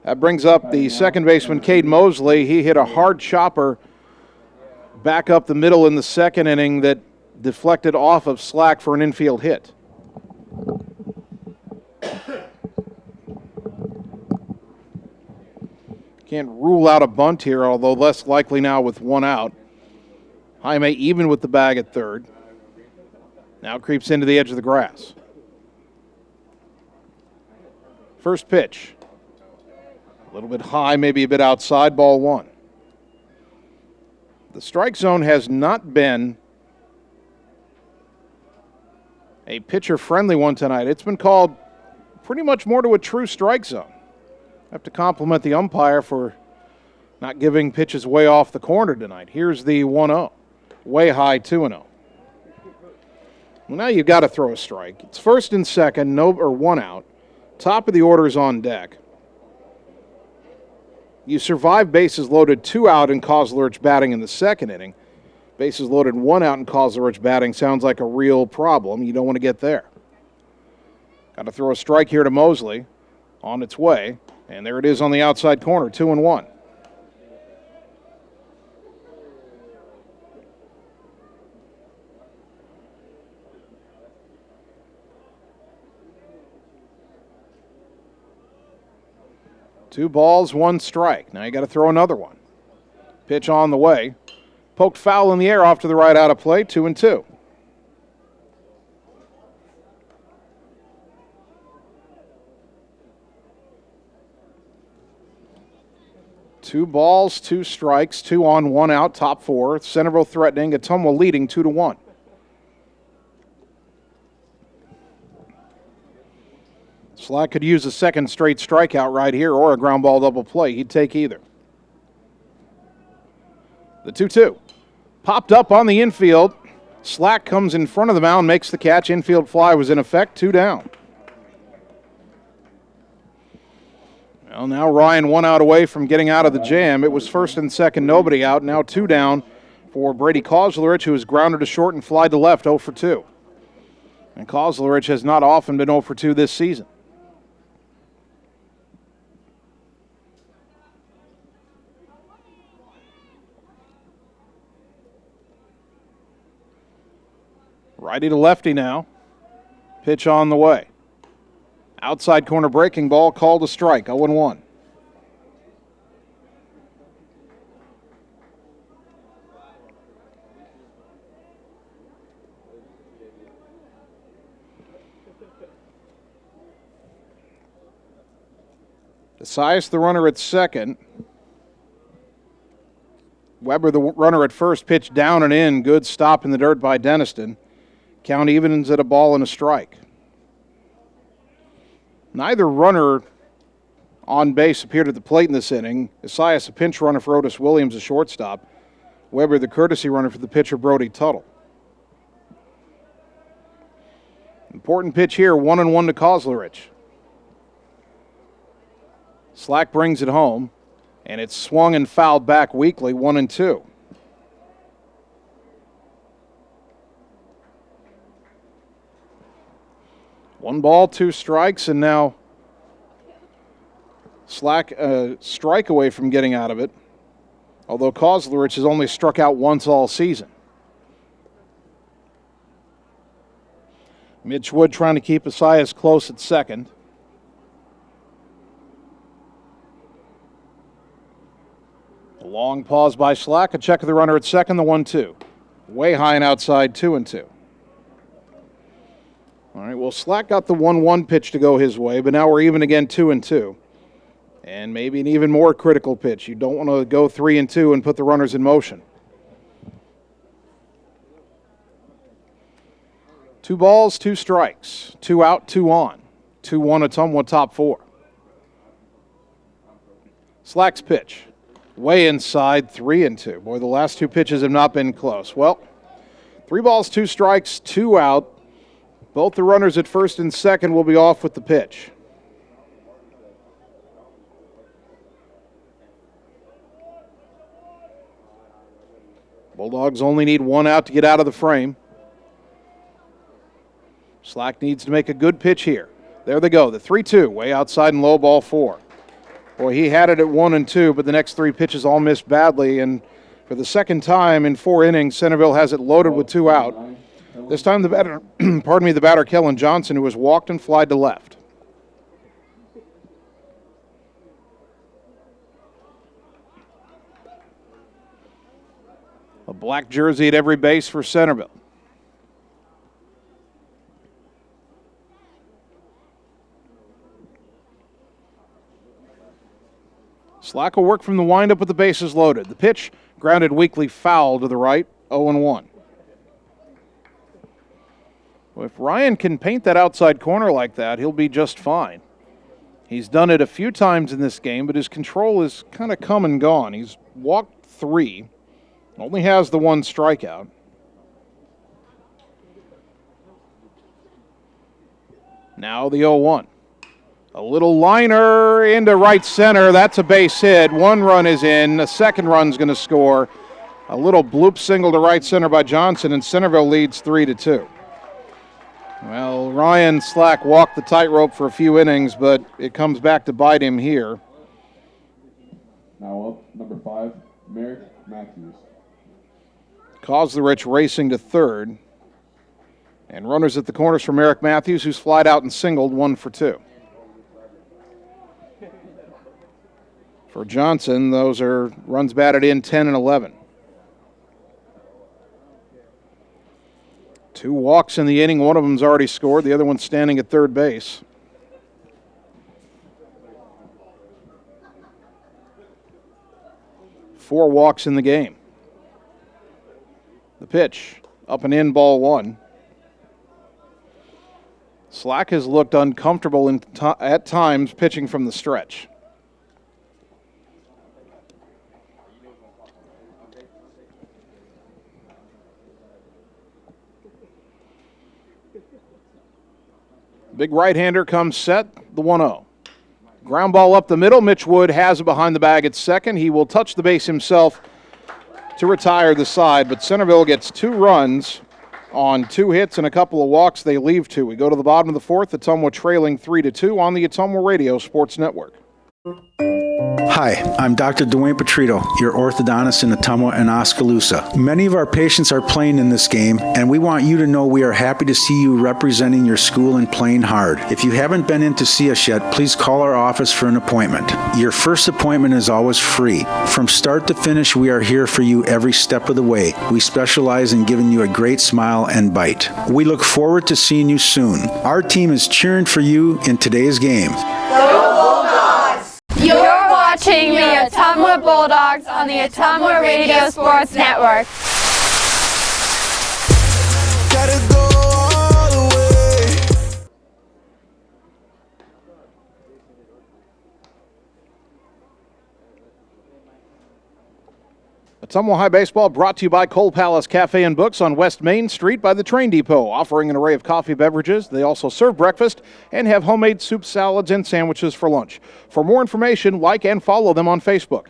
That brings up the second baseman, Cade Mosley. He hit a hard chopper back up the middle in the second inning that deflected off of Slack for an infield hit. Can't rule out a bunt here, although less likely now with one out. Jaime even with the bag at third. Now creeps into the edge of the grass. First pitch. A little bit high, maybe a bit outside, ball one. The strike zone has not been a pitcher-friendly one tonight. It's been called pretty much more to a true strike zone. I have to compliment the umpire for not giving pitches way off the corner tonight. Here's the 1-0. Way high, 2-0. Well, now you've got to throw a strike. It's first and second, one out. Top of the order is on deck. You survive bases loaded, 2 out, and Kozlerich batting in the second inning. Bases loaded, 1 out, and Kozlerich batting sounds like a real problem. You don't want to get there. Got to throw a strike here to Mosley on its way. And there it is on the outside corner, 2-1. Two balls, one strike. Now you got to throw another one. Pitch on the way. Poked foul in the air off to the right out of play, 2-2. Two balls, two strikes, 2 on, 1 out, top 4. Centerville threatening, Ottumwa leading 2-1. Slack could use a second straight strikeout right here or a ground ball double play. He'd take either. The 2-2. Popped up on the infield. Slack comes in front of the mound, makes the catch. Infield fly was in effect, 2 down. Well, now Ryan 1 out away from getting out of the jam. It was first and second, nobody out. Now 2 down for Brady Kozlerich, who has grounded to short and flied to left, 0 for 2. And Kozlerich has not often been 0 for 2 this season. Righty to lefty now. Pitch on the way. Outside corner breaking ball, called a strike, 0-1. Esias, the runner at second. Weber, the runner at first, pitch down and in. Good stop in the dirt by Denniston. Count evens at a ball and a strike. Neither runner on base appeared at the plate in this inning. Esias, a pinch runner for Otis Williams, a shortstop. Weber, the courtesy runner for the pitcher, Brody Tuttle. Important pitch here, 1-1 to Kozlerich. Slack brings it home, and it's swung and fouled back weakly, 1-2. One ball, two strikes, and now Slack a strike away from getting out of it, although Kozlerich has only struck out once all season. Mitch Wood trying to keep Asias close at second. A long pause by Slack, a check of the runner at second, the 1-2. Way high and outside, 2-2. All right, well, Slack got the 1-1 pitch to go his way, but now we're even again, 2-2. And maybe an even more critical pitch. You don't want to go 3-2 and put the runners in motion. 2 balls, 2 strikes. 2 out, 2 on. 2-1 Ottumwa top 4. Slack's pitch. Way inside, 3-2. Boy, the last 2 pitches have not been close. Well, 3 balls, 2 strikes, 2 out. Both the runners at first and second will be off with the pitch. Bulldogs only need 1 out to get out of the frame. Slack needs to make a good pitch here. There they go, the 3-2, way outside and low, ball 4. Boy, he had it at 1-2, but the next 3 pitches all missed badly, and for the second time in 4 innings, Centerville has it loaded with 2 out. This time the batter, the batter Kellen Johnson, who has walked and flied to left. A black jersey at every base for Centerville. Slack will work from the windup with the bases loaded. The pitch grounded weakly foul to the right, 0-1. Well, if Ryan can paint that outside corner like that, he'll be just fine. He's done it a few times in this game, but his control is kind of come and gone. He's walked 3, only has the 1 strikeout. Now the 0-1. A little liner into right center. That's a base hit. 1 run is in. The second run's going to score. A little bloop single to right center by Johnson, and Centerville leads 3-2. Well, Ryan Slack walked the tightrope for a few innings, but it comes back to bite him here. Now up, number 5, Merrick Matthews. Kozlerich racing to third. And runners at the corners for Merrick Matthews, who's flied out and singled, 1 for 2. For Johnson, those are runs batted in, 10 and 11. 2 walks in the inning. One of them's already scored. The other one's standing at third base. Four walks in the game. The pitch, up and in, ball 1. Slack has looked uncomfortable at times pitching from the stretch. Big right-hander comes set, the 1-0. Ground ball up the middle. Mitch Wood has it behind the bag at second. He will touch the base himself to retire the side, but Centerville gets 2 runs on 2 hits and a couple of walks. They leave 2. We go to the bottom of the 4th. Ottumwa trailing 3-2 on the Ottumwa Radio Sports Network. Hi, I'm Dr. Dwayne Petrito, your orthodontist in Ottumwa and Oskaloosa. Many of our patients are playing in this game, and we want you to know we are happy to see you representing your school and playing hard. If you haven't been in to see us yet, please call our office for an appointment. Your first appointment is always free. From start to finish, we are here for you every step of the way. We specialize in giving you a great smile and bite. We look forward to seeing you soon. Our team is cheering for you in today's game. You're watching the Ottumwa Bulldogs on the Ottumwa Radio Sports Network. Gotta go all the way. Ottumwa High Baseball brought to you by Coal Palace Cafe and Books on West Main Street by the Train Depot, offering an array of coffee beverages. They also serve breakfast and have homemade soup, salads, and sandwiches for lunch. For more information, like and follow them on Facebook.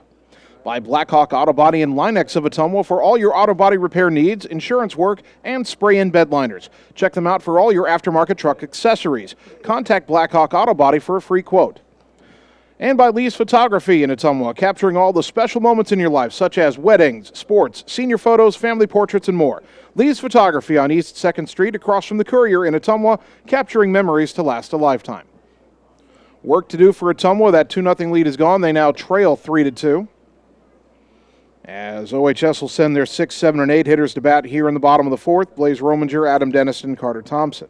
By Blackhawk Auto Body and Linex of Ottumwa for all your auto body repair needs, insurance work, and spray-in bed liners. Check them out for all your aftermarket truck accessories. Contact Blackhawk Auto Body for a free quote. And by Lee's Photography in Ottumwa, capturing all the special moments in your life, such as weddings, sports, senior photos, family portraits, and more. Lee's Photography on East 2nd Street, across from the Courier in Ottumwa, capturing memories to last a lifetime. Work to do for Ottumwa. That 2-0 lead is gone. They now trail 3-2. As OHS will send their 6, 7, and 8 hitters to bat here in the bottom of the fourth. Blaze Rominger, Adam Denniston, Carter Thompson.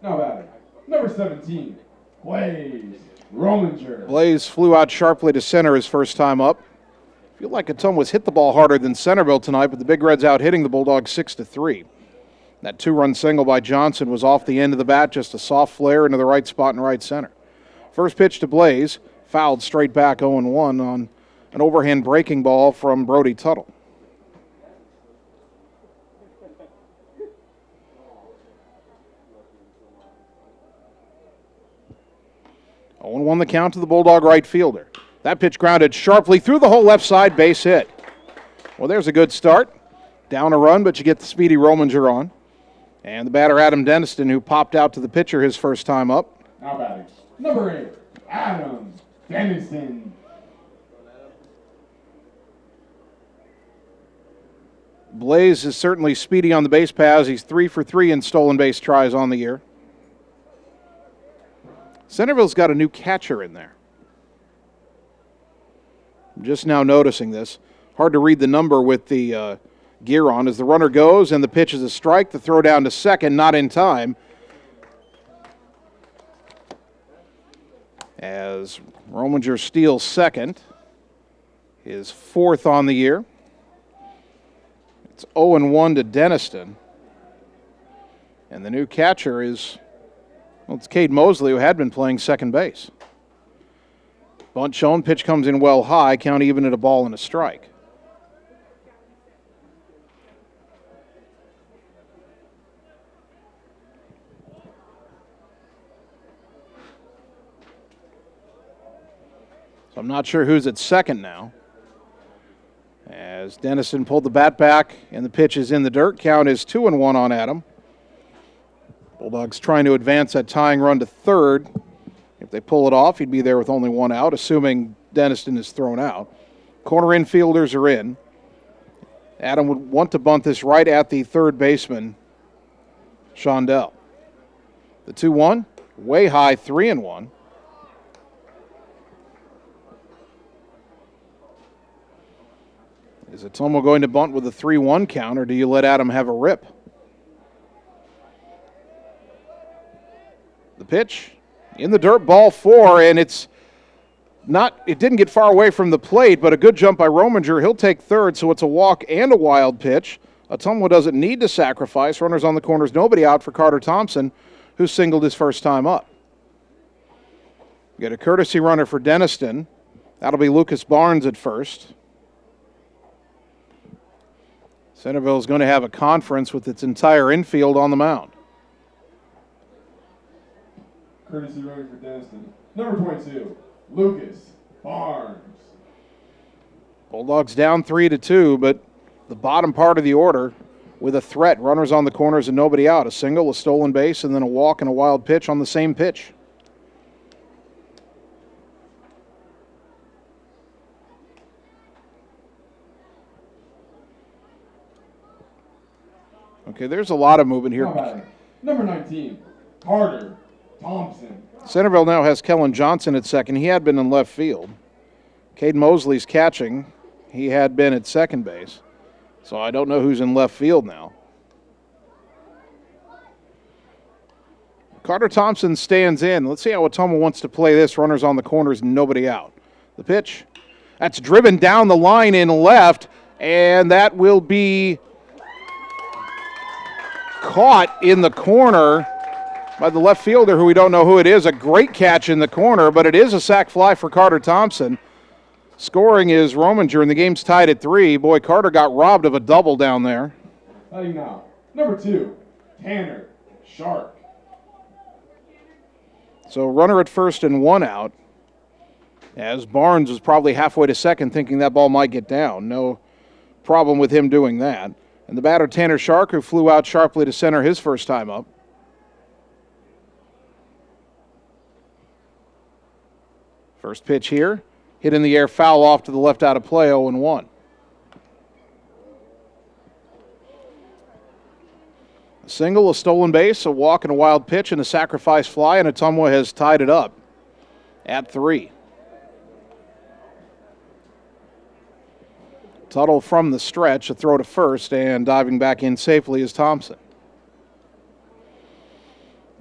Now batting, number 17, Blaze Rominger. Blaze flew out sharply to center his first time up. I feel like Ottumwa's hit the ball harder than Centerville tonight, but the Big Reds out hitting the Bulldogs 6-3. That 2-run single by Johnson was off the end of the bat, just a soft flare into the right spot in right center. First pitch to Blaze. Fouled straight back 0-1 on an overhand breaking ball from Brody Tuttle. Oh, 0-1 the count to the Bulldog right fielder. That pitch grounded sharply through the whole left side, base hit. Well, there's a good start. Down a run, but you get the speedy Rominger on. And the batter, Adam Denniston, who popped out to the pitcher his first time up. Now batting, number 8, Adam Denniston. Blaze is certainly speedy on the base paths. He's 3 for 3 in stolen base tries on the year. Centerville's got a new catcher in there. I'm just now noticing this. Hard to read the number with the gear on. As the runner goes and the pitch is a strike, the throw down to second, not in time. As Rominger steals second, his 4th on the year. It's 0-1 to Denniston. And the new catcher is, well, it's Cade Mosley, who had been playing second base. Bunt shown, pitch comes in well high, count even at a ball and a strike. So I'm not sure who's at second now. As Denniston pulled the bat back and the pitch is in the dirt, count is 2-1 on Adam. Bulldogs trying to advance that tying run to third. If they pull it off, he'd be there with only 1 out, assuming Denniston is thrown out. Corner infielders are in. Adam would want to bunt this right at the third baseman, Shondell. The 2-1, way high, 3-1. Is Ottumwa going to bunt with a 3-1 count, or do you let Adam have a rip? The pitch in the dirt, ball 4, and it didn't get far away from the plate, but a good jump by Rominger. He'll take third, so it's a walk and a wild pitch. Ottumwa doesn't need to sacrifice. Runners on the corners, nobody out for Carter Thompson, who singled his first time up. Get a courtesy runner for Denniston. That'll be Lucas Barnes at first. Centerville is going to have a conference with its entire infield on the mound. Courtesy running for Denniston. Number 22, Lucas Barnes. Bulldogs down 3-2, but the bottom part of the order with a threat. Runners on the corners and nobody out. A single, a stolen base, and then a walk and a wild pitch on the same pitch. Okay, there's a lot of movement here. Number 19, Carter Thompson. Centerville now has Kellen Johnson at second. He had been in left field. Cade Mosley's catching. He had been at second base. So I don't know who's in left field now. Carter Thompson stands in. Let's see how Ottumwa wants to play this. Runners on the corners, nobody out. The pitch. That's driven down the line in left, and that will be caught in the corner by the left fielder, who we don't know who it is. A great catch in the corner, but it is a sac fly for Carter Thompson. Scoring is Rominger, and the game's tied at 3. Boy, Carter got robbed of a double down there. Batting now, number 2, Tanner Shark. So runner at first and 1 out, as Barnes was probably halfway to second thinking that ball might get down. No problem with him doing that. And the batter, Tanner Shark, who flew out sharply to center his first time up. First pitch here, hit in the air, foul off to the left out of play, 0-1. A single, a stolen base, a walk and a wild pitch, and a sacrifice fly, and Ottumwa has tied it up at 3. Tuttle from the stretch, a throw to first, and diving back in safely is Thompson.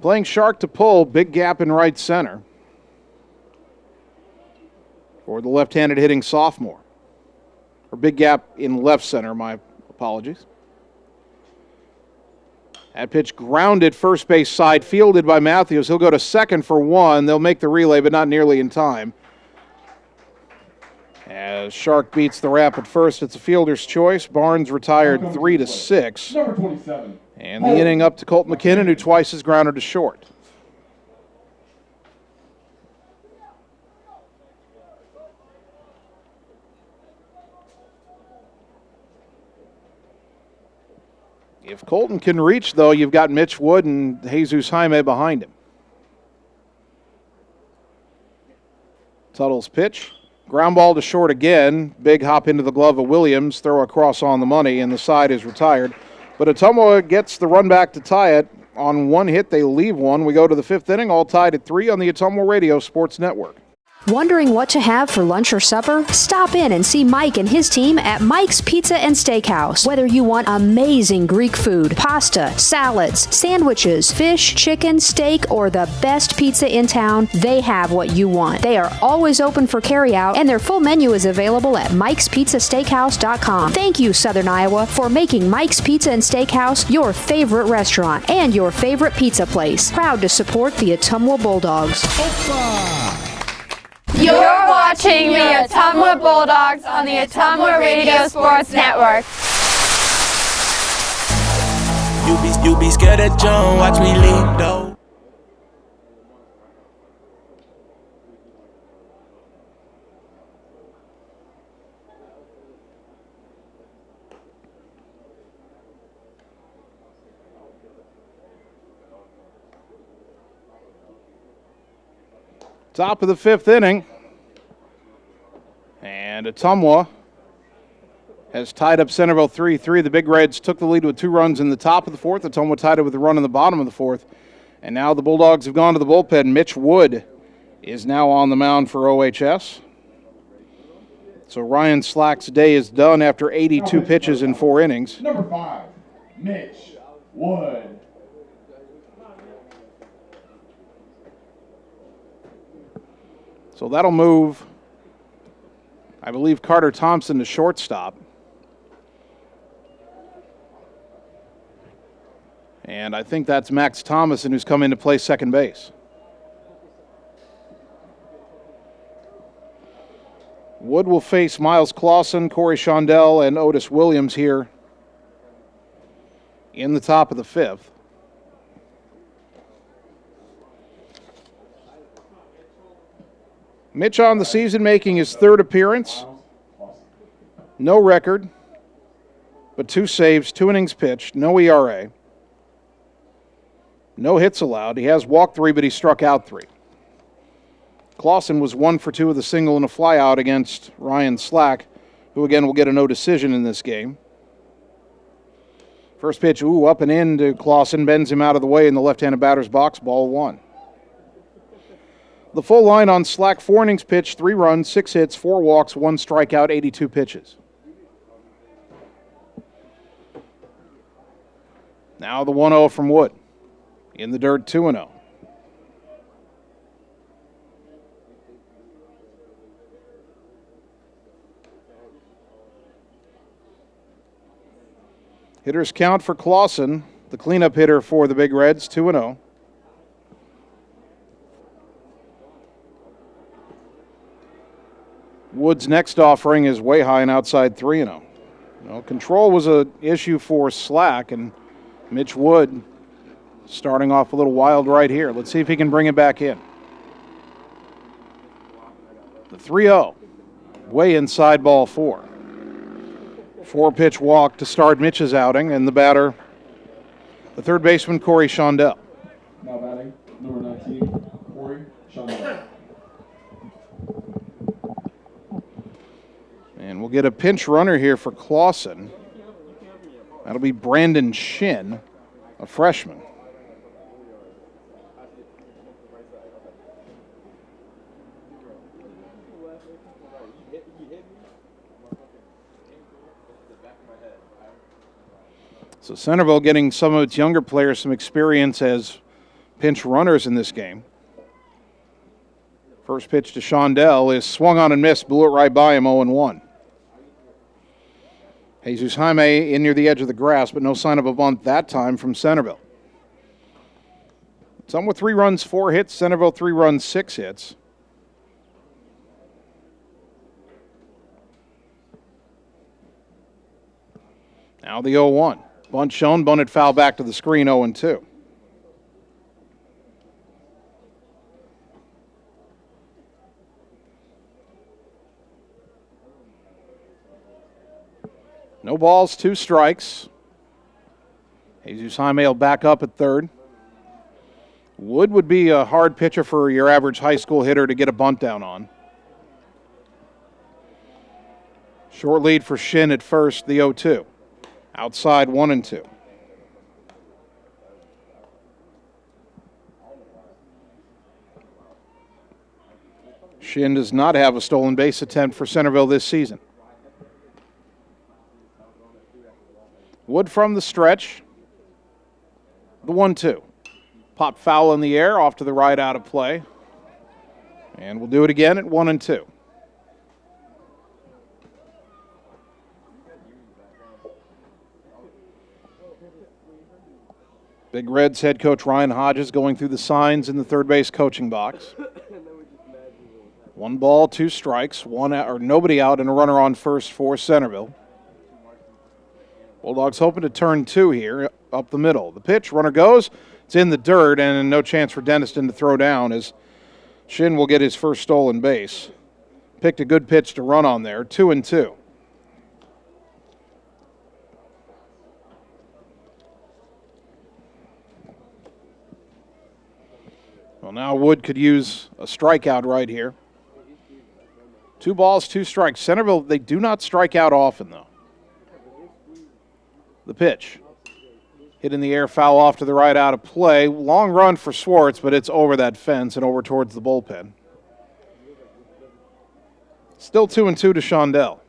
Playing Shark to pull, big gap in right center for the left-handed hitting sophomore. Or big gap in left center, my apologies. That pitch grounded first base side, fielded by Matthews. He'll go to second for 1. They'll make the relay, but not nearly in time. As Shark beats the wrap at first, it's a fielder's choice. Barnes retired 3-6. Number 27. And the inning up to Colt McKinnon, who twice has grounded to short. If Colton can reach, though, you've got Mitch Wood and Jesus Jaime behind him. Tuttle's pitch. Ground ball to short again. Big hop into the glove of Williams. Throw across on the money, and the side is retired. But Ottumwa gets the run back to tie it. On 1 hit, they leave 1. We go to the 5th inning, all tied at 3 on the Ottumwa Radio Sports Network. Wondering what to have for lunch or supper? Stop in and see Mike and his team at Mike's Pizza and Steakhouse. Whether you want amazing Greek food, pasta, salads, sandwiches, fish, chicken, steak, or the best pizza in town, they have what you want. They are always open for carryout, and their full menu is available at mikespizzasteakhouse.com. Thank you, Southern Iowa, for making Mike's Pizza and Steakhouse your favorite restaurant and your favorite pizza place. Proud to support the Ottumwa Bulldogs. You're watching the Ottumwa Bulldogs on the Ottumwa Radio Sports Network. You be scared at John, watch me leap though. Top of the 5th inning. And Ottumwa has tied up Centerville 3-3. The Big Reds took the lead with 2 runs in the top of the 4th. Ottumwa tied it with a run in the bottom of the 4th. And now the Bulldogs have gone to the bullpen. Mitch Wood is now on the mound for OHS. So Ryan Slack's day is done after 82 pitches in 4 innings. Number 5, Mitch Wood. So that'll move, I believe, Carter Thompson to shortstop. And I think that's Max Thomason, who's come in to play second base. Wood will face Miles Clausen, Corey Shondell, and Otis Williams here in the top of the 5th. Mitch on the season, making his 3rd appearance. No record, but 2 saves, 2 innings pitched, no ERA. No hits allowed. He has walked 3, but he struck out 3. Clausen was 1 for 2 with a single and a flyout against Ryan Slack, who again will get a no decision in this game. First pitch, up and in to Clausen, bends him out of the way in the left-handed batter's box, ball 1. The full line on Slack, 4 innings pitched, 3 runs, 6 hits, 4 walks, 1 strikeout, 82 pitches. Now the 1-0 from Wood. In the dirt, 2-0. Hitters count for Clausen, the cleanup hitter for the Big Reds, 2-0. Wood's next offering is way high and outside 3-0. Well, control was an issue for Slack, and Mitch Wood starting off a little wild right here. Let's see if he can bring it back in. The 3-0, way inside ball 4. 4-pitch walk to start Mitch's outing, and the batter, the third baseman, Corey Shondell. Now batting, number 19, Corey Shondell. And we'll get a pinch runner here for Clausen. That'll be Brandon Shin, a freshman. So Centerville getting some of its younger players some experience as pinch runners in this game. First pitch to Shondell is swung on and missed, blew it right by him, 0-1. Jesus Jaime in near the edge of the grass, but no sign of a bunt that time from Centerville. Some with 3 runs, 4 hits. Centerville 3 runs, 6 hits. Now the 0-1. Bunt shown, bunted foul back to the screen, 0-2. No balls, 2 strikes. Jesus Jaime will back up at third. Wood would be a hard pitcher for your average high school hitter to get a bunt down on. Short lead for Shin at first, the 0-2. Outside 1-2. Shin does not have a stolen base attempt for Centerville this season. Wood from the stretch. The 1-2. Pop foul in the air, off to the right, out of play. And we'll do it again at 1-2. Big Reds head coach Ryan Hodges going through the signs in the third base coaching box. 1 ball, 2 strikes, nobody out, and a runner on first for Centerville. Bulldogs hoping to turn 2 here up the middle. The pitch, runner goes. It's in the dirt, and no chance for Denniston to throw down as Shin will get his first stolen base. Picked a good pitch to run on there, 2-2. Well, now Wood could use a strikeout right here. 2 balls, 2 strikes. Centerville, they do not strike out often, though. The pitch. Hit in the air, foul off to the right, out of play. Long run for Swartz, but it's over that fence and over towards the bullpen. Still 2-2 to Shondell.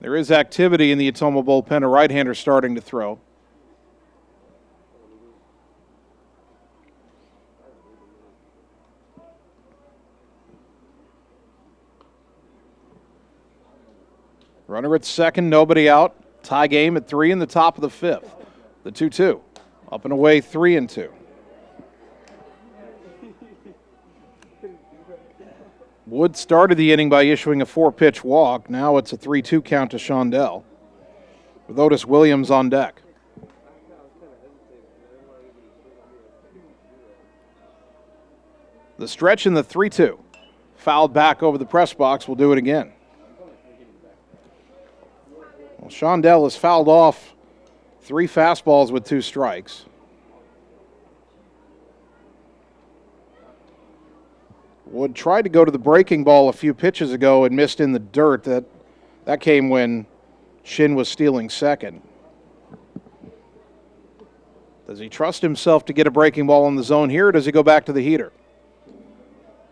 There is activity in the Ottumwa bullpen. A right-hander starting to throw. Runner at second, nobody out. Tie game at 3 in the top of the 5th. The 2-2. Up and away, 3-2. Wood started the inning by issuing a 4-pitch walk. Now it's a 3-2 count to Shondell, with Otis Williams on deck. The stretch in the 3-2. Fouled back over the press box. We'll do it again. Well, Shondell has fouled off 3 fastballs with 2 strikes. Wood tried to go to the breaking ball a few pitches ago and missed in the dirt. That came when Shin was stealing second. Does he trust himself to get a breaking ball in the zone here, or does he go back to the heater?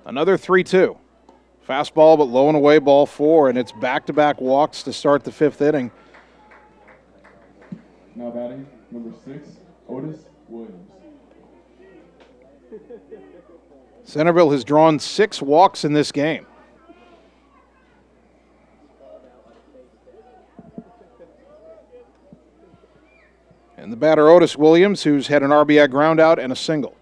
Another 3-2. Fastball, but low and away, ball 4, and it's back-to-back walks to start the 5th inning. Now batting, number 6, Otis Williams. Centerville has drawn 6 walks in this game. And the batter, Otis Williams, who's had an RBI ground out and a single.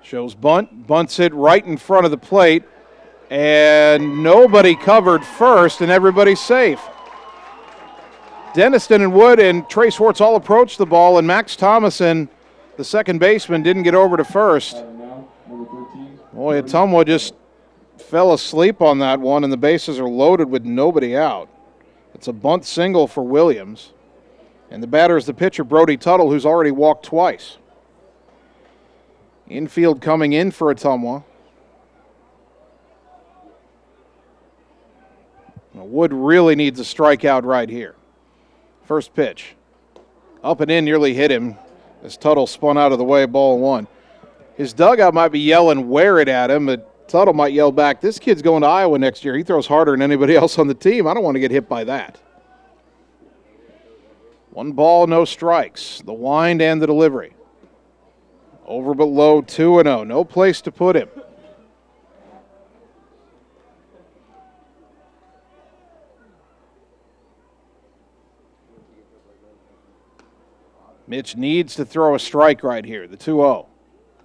Shows bunt, bunts it right in front of the plate, and nobody covered first, and everybody's safe. Denniston and Wood and Trey Swartz all approached the ball, and Max Thomason, the second baseman, didn't get over to first. Boy, Ottumwa just fell asleep on that one, and the bases are loaded with nobody out. It's a bunt single for Williams. And the batter is the pitcher, Brody Tuttle, who's already walked twice. Infield coming in for Ottumwa. Wood really needs a strikeout right here. First pitch. Up and in, nearly hit him as Tuttle spun out of the way, ball one. His dugout might be yelling wear it at him, but Tuttle might yell back, this kid's going to Iowa next year. He throws harder than anybody else on the team. I don't want to get hit by that. 1 ball, no strikes. The wind and the delivery. Over but low, 2-0. No place to put him. Mitch needs to throw a strike right here, the 2-0.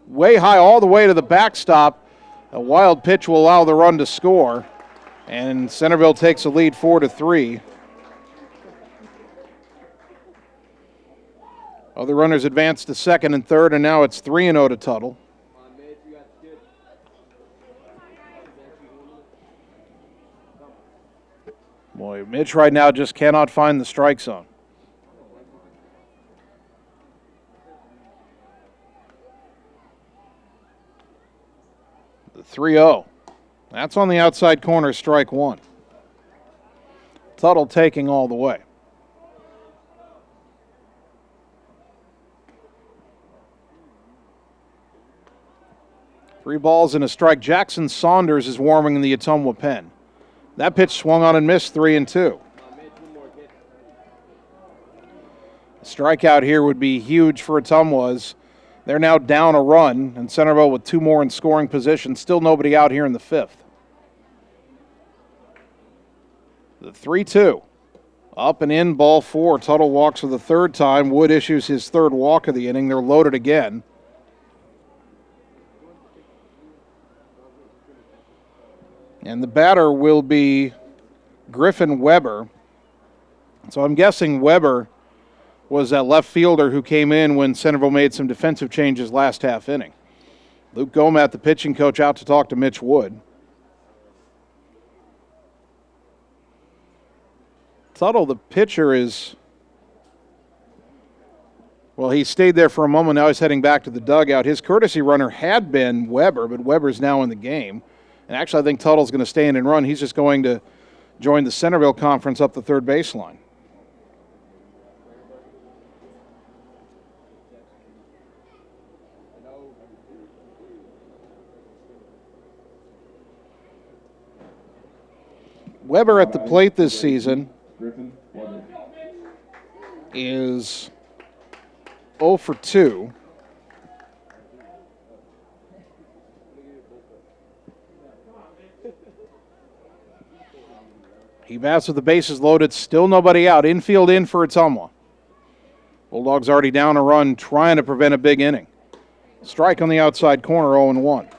Way high all the way to the backstop. A wild pitch will allow the run to score. And Centerville takes a lead 4-3. Other runners advance to second and third, and now it's 3-0 to Tuttle. Boy, Mitch right now just cannot find the strike zone. The 3-0. That's on the outside corner, strike one. Tuttle taking all the way. Three balls and a strike. Jackson Saunders is warming in the Ottumwa pen. That pitch swung on and missed, 3-2. A strikeout here would be huge for Ottumwa. They're now down a run, and Centerville with 2 more in scoring position. Still nobody out here in the 5th. The 3-2. Up and in, ball 4. Tuttle walks for the 3rd time. Wood issues his 3rd walk of the inning. They're loaded again. And the batter will be Griffin Weber. So I'm guessing Weber was that left fielder who came in when Centerville made some defensive changes last half inning. Luke Gomat, the pitching coach, out to talk to Mitch Wood. Tuttle, the pitcher, is, well, he stayed there for a moment. Now he's heading back to the dugout. His courtesy runner had been Weber, but Weber's now in the game. And actually, I think Tuttle's going to stay in and run. He's just going to join the Centerville conference up the 3rd baseline. Weber at the plate this season is 0 for 2. He bats with the bases loaded, still nobody out. Infield in for Ottumwa. Bulldogs already down a run, trying to prevent a big inning. Strike on the outside corner, 0-1.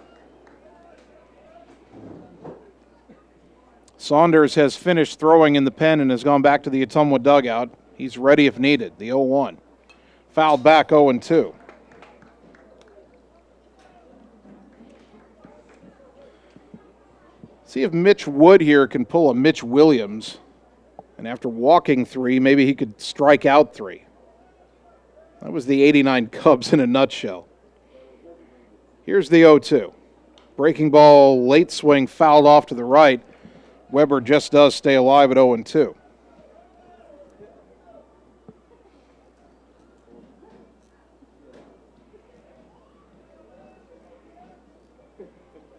Saunders has finished throwing in the pen and has gone back to the Ottumwa dugout. He's ready if needed, the 0-1. Fouled back, 0-2. See if Mitch Wood here can pull a Mitch Williams. And after walking 3, maybe he could strike out 3. That was the 89 Cubs in a nutshell. Here's the 0-2. Breaking ball, late swing, fouled off to the right. Weber just does stay alive at 0-2.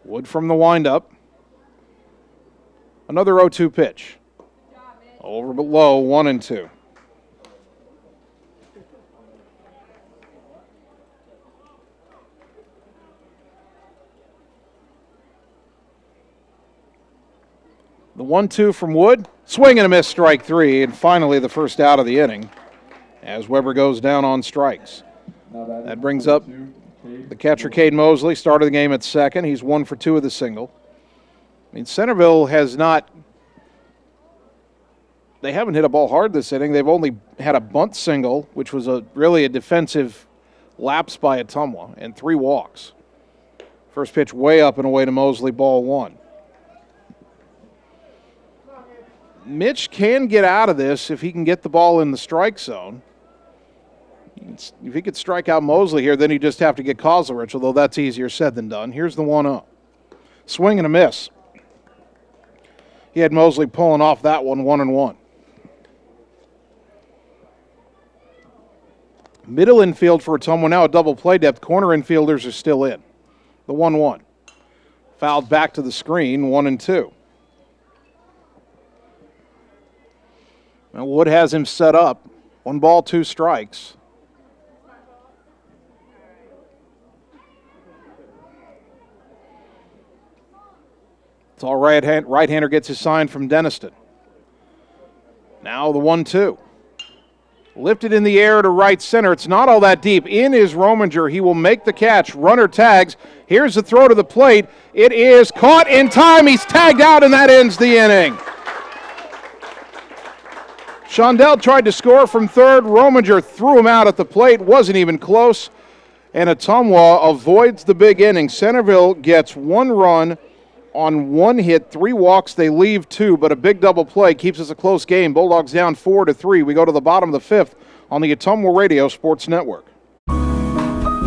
Wood from the windup. Another 0-2 pitch. Over but low, 1-2. The 1-2 from Wood. Swing and a miss, strike 3, and finally the first out of the inning as Weber goes down on strikes. That brings up The catcher, Cade Mosley, started the game at second. He's 1 for 2 of the single. I mean, Centerville has not, they haven't hit a ball hard this inning. They've only had a bunt single, which was really a defensive lapse by Ottumwa, and 3 walks. First pitch way up and away to Mosley, ball 1. Mitch can get out of this if he can get the ball in the strike zone. If he could strike out Mosley here, then he'd just have to get Kozlerich, although that's easier said than done. Here's the 1-0. Swing and a miss. He had Mosley pulling off that one, 1-1. Middle infield for Ottumwa now a double play depth. Corner infielders are still in. The 1-1. Fouled back to the screen, 1-2. Now Wood has him set up. 1 ball, 2 strikes. It's all right. Right-hander gets his sign from Denniston. Now the 1-2. Lifted in the air to right center. It's not all that deep. In is Rominger. He will make the catch. Runner tags. Here's the throw to the plate. It is caught in time. He's tagged out, and that ends the inning. Shondell tried to score from third. Rominger threw him out at the plate. Wasn't even close. And Ottumwa avoids the big inning. Centerville gets 1 run on 1 hit, 3 walks. They leave 2, but a big double play keeps us a close game. Bulldogs down 4-3. We go to the bottom of the 5th on the Ottumwa Radio Sports Network.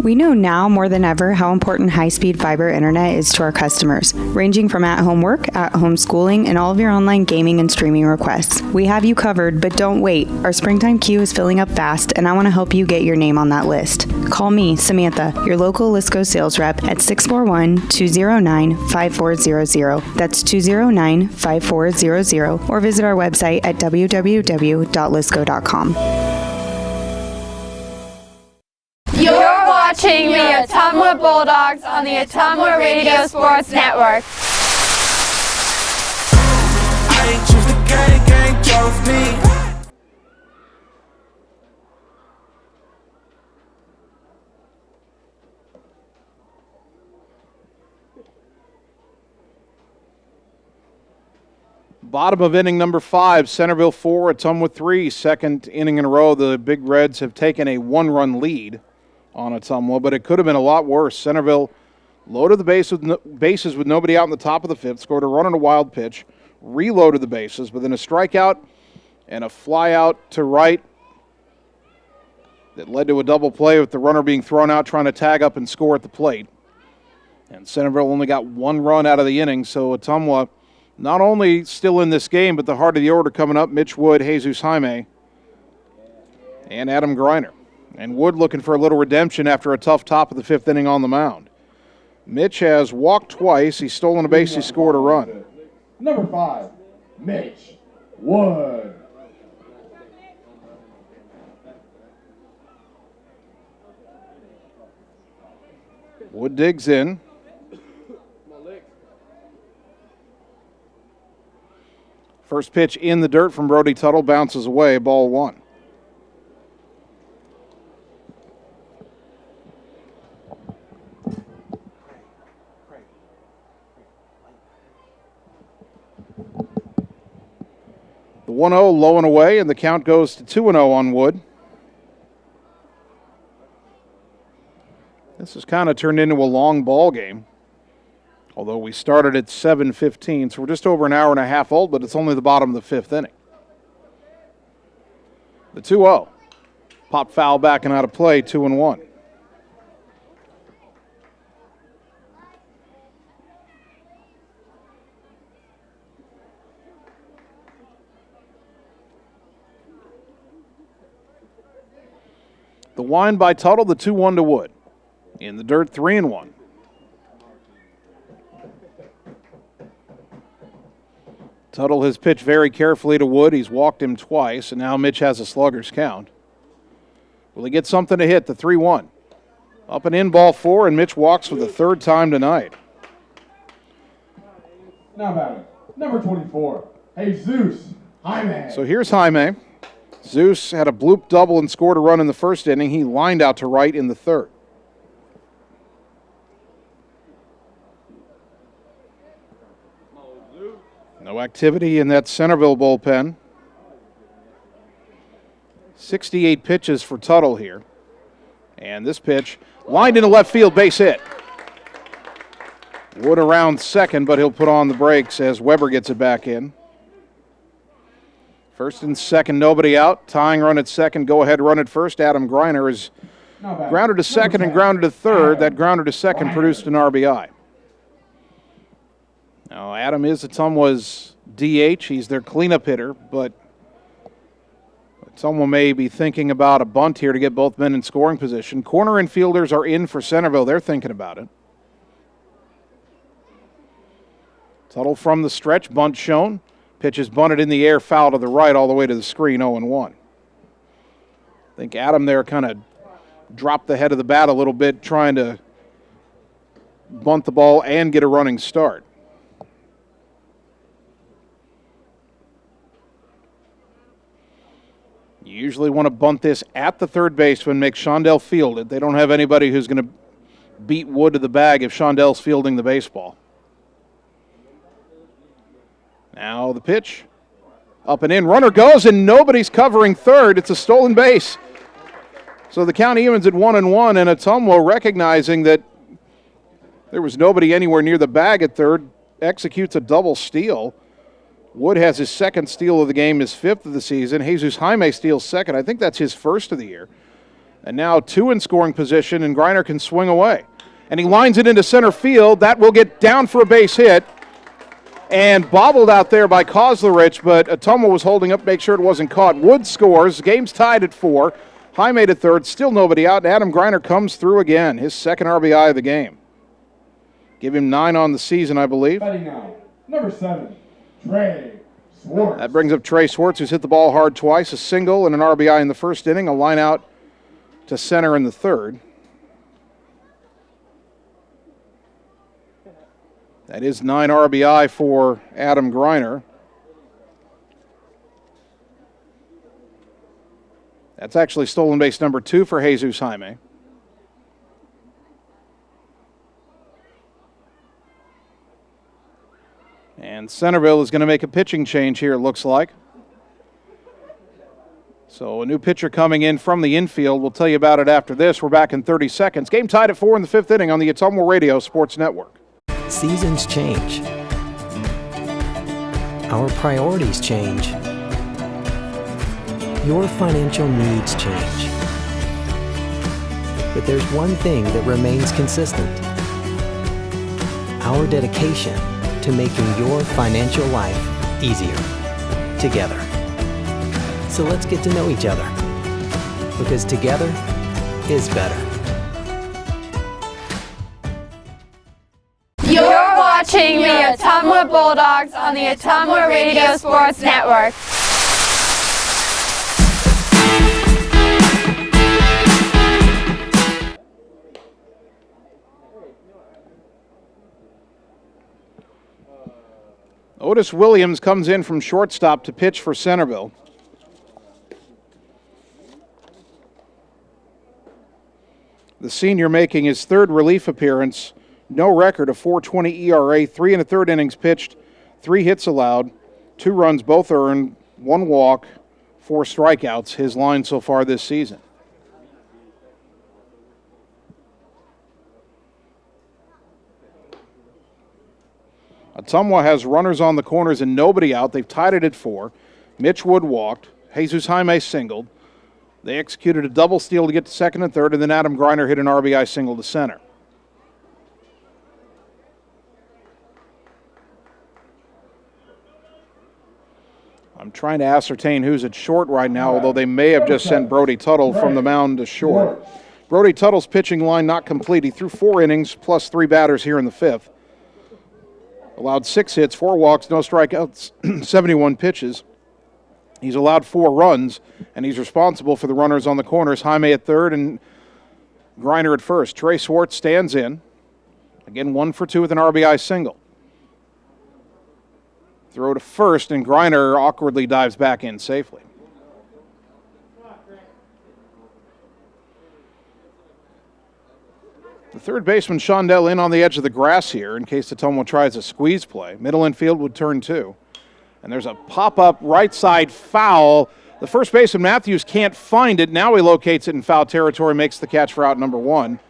We know now more than ever how important high-speed fiber internet is to our customers, ranging from at-home work, at-home schooling, and all of your online gaming and streaming requests. We have you covered, but don't wait. Our springtime queue is filling up fast, and I want to help you get your name on that list. Call me, Samantha, your local Lisco sales rep at 641-209-5400. That's 209-5400, or visit our website at www.lisco.com. You're watching the Ottumwa Bulldogs on the Ottumwa Radio Sports Network. I ain't choose the gang chose me. Bottom of inning number 5, Centerville 4, Ottumwa 3. Second inning in a row, the Big Reds have taken a 1-run lead on Ottumwa, but it could have been a lot worse. Centerville loaded the bases with nobody out in the top of the 5th, scored a run on a wild pitch, reloaded the bases, but then a strikeout and a fly out to right that led to a double play with the runner being thrown out trying to tag up and score at the plate. And Centerville only got 1 run out of the inning, so Ottumwa not only still in this game, but the heart of the order coming up, Mitch Wood, Jesus Jaime, and Adam Greiner. And Wood looking for a little redemption after a tough top of the 5th inning on the mound. Mitch has walked twice. He's stolen a base. He scored a run. Number 5, Mitch Wood. Wood digs in. First pitch in the dirt from Brody Tuttle, bounces away, ball 1. The 1-0 low and away, and the count goes to 2-0 on Wood. This has kind of turned into a long ball game, although we started at 7:15, so we're just over an hour and a half old, but it's only the bottom of the 5th inning. The 2-0. Pop foul back and out of play, 2-1. The wind by Tuttle, the 2-1 to Wood. In the dirt, 3-1. Tuttle has pitched very carefully to Wood. He's walked him twice, and now Mitch has a slugger's count. Will he get something to hit? The 3-1. Up and in, ball 4, and Mitch walks for the 3rd time tonight. Now batting, number 24, Jesus Jaime. So here's Jaime. Zeus had a bloop double and scored a run in the 1st inning. He lined out to right in the 3rd. No activity in that Centerville bullpen. 68 pitches for Tuttle here. And this pitch lined into left field, base hit. Wood around second, but he'll put on the brakes as Weber gets it back in. First and second, nobody out. Tying run at second, go ahead run at first. Adam Greiner is grounded to second and grounded to third. That grounder to second produced an RBI. Now, Adam is Ottumwa's DH. He's their cleanup hitter, but someone may be thinking about a bunt here to get both men in scoring position. Corner infielders are in for Centerville. They're thinking about it. Tuttle from the stretch, bunt shown. Pitch is bunted in the air, foul to the right all the way to the screen, 0-1. I think Adam there kind of dropped the head of the bat a little bit, trying to bunt the ball and get a running start. You usually want to bunt this at the third baseman, make Shondell field it. They don't have anybody who's going to beat Wood to the bag if Shondell's fielding the baseball. Now the pitch. Up and in. Runner goes, and nobody's covering third. It's a stolen base. So the count evens at 1-1, and Ottumwa, recognizing that there was nobody anywhere near the bag at third, executes a double steal. Wood has his second steal of the game, his fifth of the season. Jesus Jaime steals second. I think that's his first of the year. And now two in scoring position, and Greiner can swing away. And he lines it into center field. That will get down for a base hit. And bobbled out there by Kozlerich, but Ottumwa was holding up to make sure it wasn't caught. Wood scores. Game's tied at 4. Jaime to third. Still nobody out. And Adam Greiner comes through again. His second RBI of the game. Give him 9 on the season, I believe. Batting now, number 7. Trey Swartz. That brings up Trey Swartz, who's hit the ball hard twice, a single and an RBI in the first inning, a line out to center in the third. That is 9 RBI for Adam Greiner. That's actually stolen base number 2 for Jesus Jaime. And Centerville is going to make a pitching change here, it looks like. So a new pitcher coming in from the infield. We'll tell you about it after this. We're back in 30 seconds. Game tied at 4 in the 5th inning on the Ottumwa Radio Sports Network. Seasons change. Our priorities change. Your financial needs change. But there's one thing that remains consistent. Our dedication to making your financial life easier together. So let's get to know each other, because together is better. You're watching the Ottumwa Bulldogs on the Ottumwa Radio Sports Network. Otis Williams comes in from shortstop to pitch for Centerville. The senior making his third relief appearance. No record, a 4.20 ERA, 3 1/3 innings pitched, 3 hits allowed, 2 runs both earned, 1 walk, 4 strikeouts, his line so far this season. Ottumwa has runners on the corners and nobody out. They've tied it at 4. Mitch Wood walked. Jesus Jaime singled. They executed a double steal to get to second and third, and then Adam Greiner hit an RBI single to center. I'm trying to ascertain who's at short right now, although they may have just sent Brody Tuttle from the mound to short. Brody Tuttle's pitching line not complete. He threw 4 innings plus 3 batters here in the 5th. Allowed 6 hits, 4 walks, no strikeouts, 71 pitches. He's allowed 4 runs, and he's responsible for the runners on the corners. Jaime at third and Greiner at first. Trey Swartz stands in. Again, 1 for 2 with an RBI single. Throw to first, and Greiner awkwardly dives back in safely. The third baseman, Shondell, in on the edge of the grass here in case Ottumwa tries a squeeze play. Middle infield would turn 2. And there's a pop-up right side foul. The first baseman, Matthews, can't find it. Now he locates it in foul territory, makes the catch for out number 1.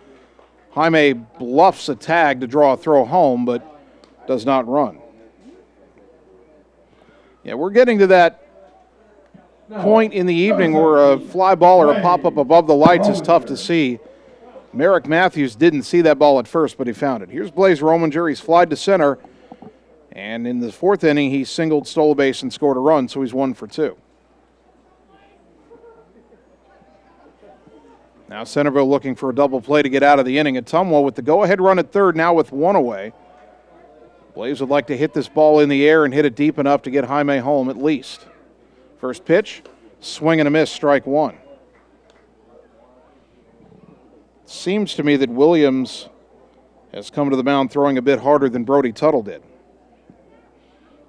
Jaime bluffs a tag to draw a throw home, but does not run. Yeah, we're getting to that point in the evening where a fly ball or a pop-up above the lights is tough to see. Merrick Matthews didn't see that ball at first, but he found it. Here's Blaze Rominger. He's flied to center, and in the 4th inning, he singled, stole a base, and scored a run, so he's 1 for 2. Now Centerville looking for a double play to get out of the inning. Ottumwa with the go-ahead run at third, now with 1 away. Blaze would like to hit this ball in the air and hit it deep enough to get Jaime home at least. First pitch, swing and a miss, strike 1. Seems to me that Williams has come to the mound throwing a bit harder than Brody Tuttle did.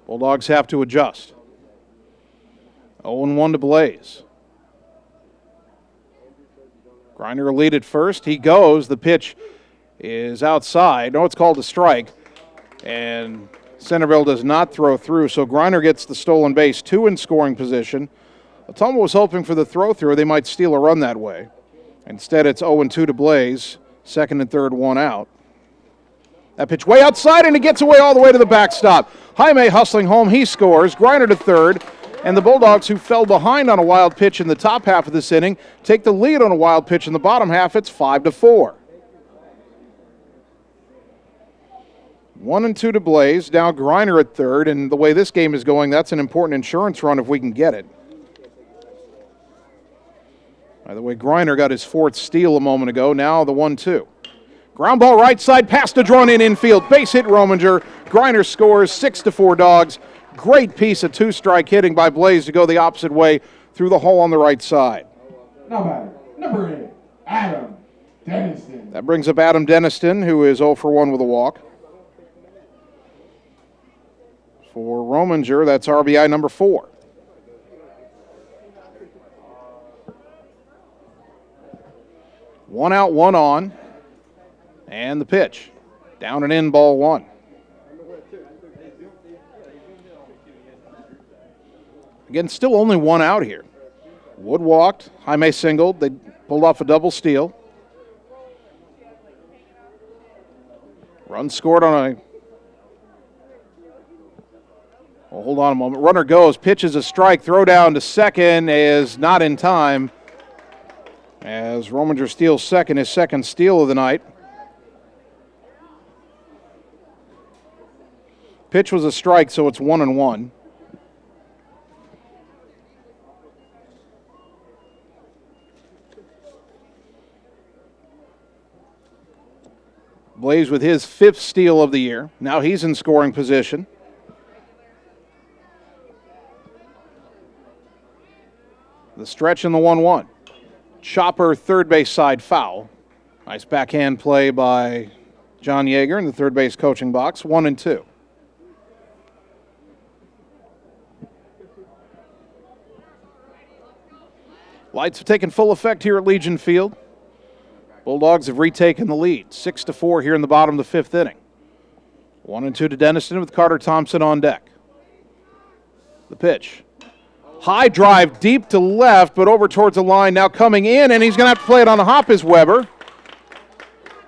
Bulldogs have to adjust. 0-1 to Blaze. Griner lead at first. He goes. The pitch is outside. No, it's called a strike. And Centerville does not throw through, so Griner gets the stolen base, 2 in scoring position. Ottumwa was hoping for the throw through. They might steal a run that way. Instead, it's 0-2 to Blaze. 2nd and 3rd, 1 out. That pitch way outside, and it gets away all the way to the backstop. Jaime hustling home. He scores. Griner to third. And the Bulldogs, who fell behind on a wild pitch in the top half of this inning, take the lead on a wild pitch in the bottom half. It's 5-4. 1-2 to Blaze. Now Griner at third. And the way this game is going, that's an important insurance run if we can get it. By the way, Griner got his 4th steal a moment ago. Now the 1-2. Ground ball right side, pass to drawn in infield. Base hit Rominger. Griner scores, 6-4 Dogs. Great piece of 2-strike hitting by Blaze to go the opposite way through the hole on the right side. Number 8, Adam Deniston. That brings up Adam Deniston, who is 0 for 1 with a walk. For Rominger, that's RBI number 4. One out, 1 on. And the pitch. Down and in, ball 1. Again, still only 1 out here. Wood walked. Jaime singled. They pulled off a double steal. Run scored on a... Well, hold on a moment. Runner goes. Pitches a strike. Throw down to second is not in time. As Rominger steals second, his 2nd steal of the night. Pitch was a strike, so it's 1-1. Blaze with his 5th steal of the year. Now he's in scoring position. The stretch in the 1-1. Chopper, third base side foul. Nice backhand play by John Yeager in the third base coaching box. 1-2. Lights have taken full effect here at Legion Field. Bulldogs have retaken the lead, 6-4 here in the bottom of the 5th inning. 1-2 to Deniston with Carter Thompson on deck. The pitch. High drive deep to left, but over towards the line, now coming in, and he's going to have to play it on the hop is Weber.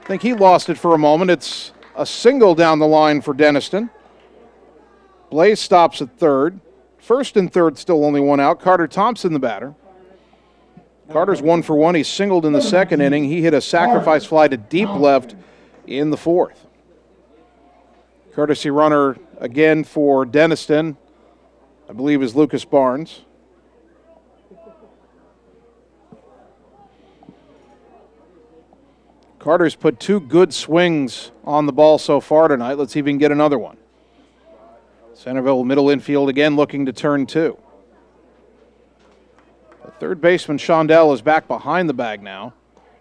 I think he lost it for a moment. It's a single down the line for Deniston. Blaze stops at third. 1st and 3rd, still only 1 out. Carter Thompson, the batter. Carter's 1 for 1. He singled in the 2nd inning. He hit a sacrifice fly to deep left in the 4th. Courtesy runner again for Deniston, I believe, is Lucas Barnes. Carter's put 2 good swings on the ball so far tonight. Let's see if he can get another one. Centerville middle infield again looking to turn 2. The third baseman, Shondell, is back behind the bag now.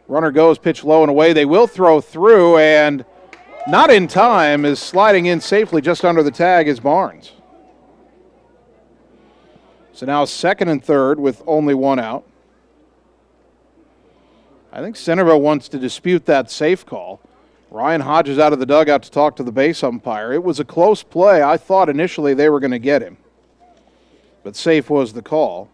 Runner goes, pitch low and away. They will throw through, and not in time, is sliding in safely just under the tag is Barnes. So now 2nd and 3rd with only 1 out. I think Centerville wants to dispute that safe call. Ryan Hodges out of the dugout to talk to the base umpire. It was a close play. I thought initially they were going to get him. but safe was the call.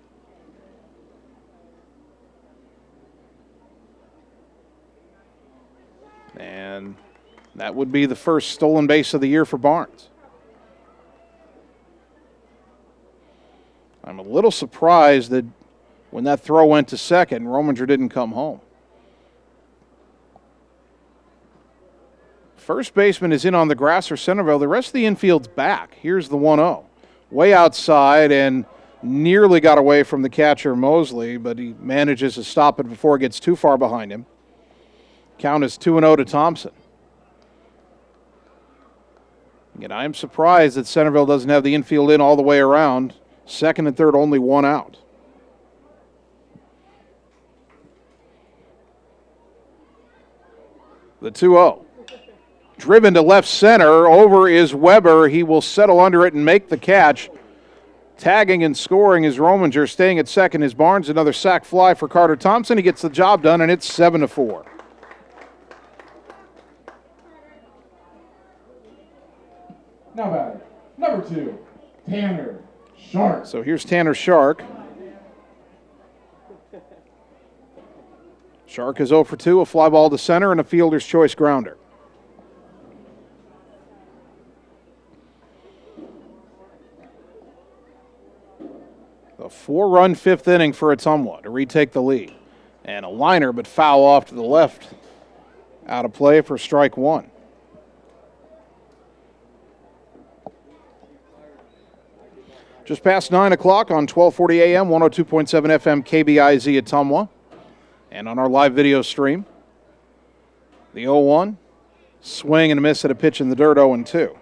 And that would be the first stolen base of the year for Barnes. I'm a little surprised that when that throw went to second, Rominger didn't come home. First baseman is in on the grass for Centerville. The rest of the infield's back. Here's the 1-0. Way outside and nearly got away from the catcher, Mosley, but he manages to stop it before it gets too far behind him. Count is 2-0 to Thompson. Again, I'm surprised that Centerville doesn't have the infield in all the way around. Second and third, only one out. The 2-0. Driven to left center. Over is Weber. He will settle under it and make the catch. Tagging and scoring is Rominger. Staying at second is Barnes. Another sac fly for Carter Thompson. He gets the job done, and it's 7-4. Now batter, number 2, Tanner Shark. So here's Tanner Shark. Shark is 0 for 2, a fly ball to center, and a fielder's choice grounder. A 4-run fifth inning for Ottumwa to retake the lead. And a liner, but foul off to the left. Out of play for strike one. Just past 9 o'clock on 1240 AM, 102.7 FM, KBIZ Ottumwa. And on our live video stream, the 0-1, swing and a miss at a pitch in the dirt, 0-2.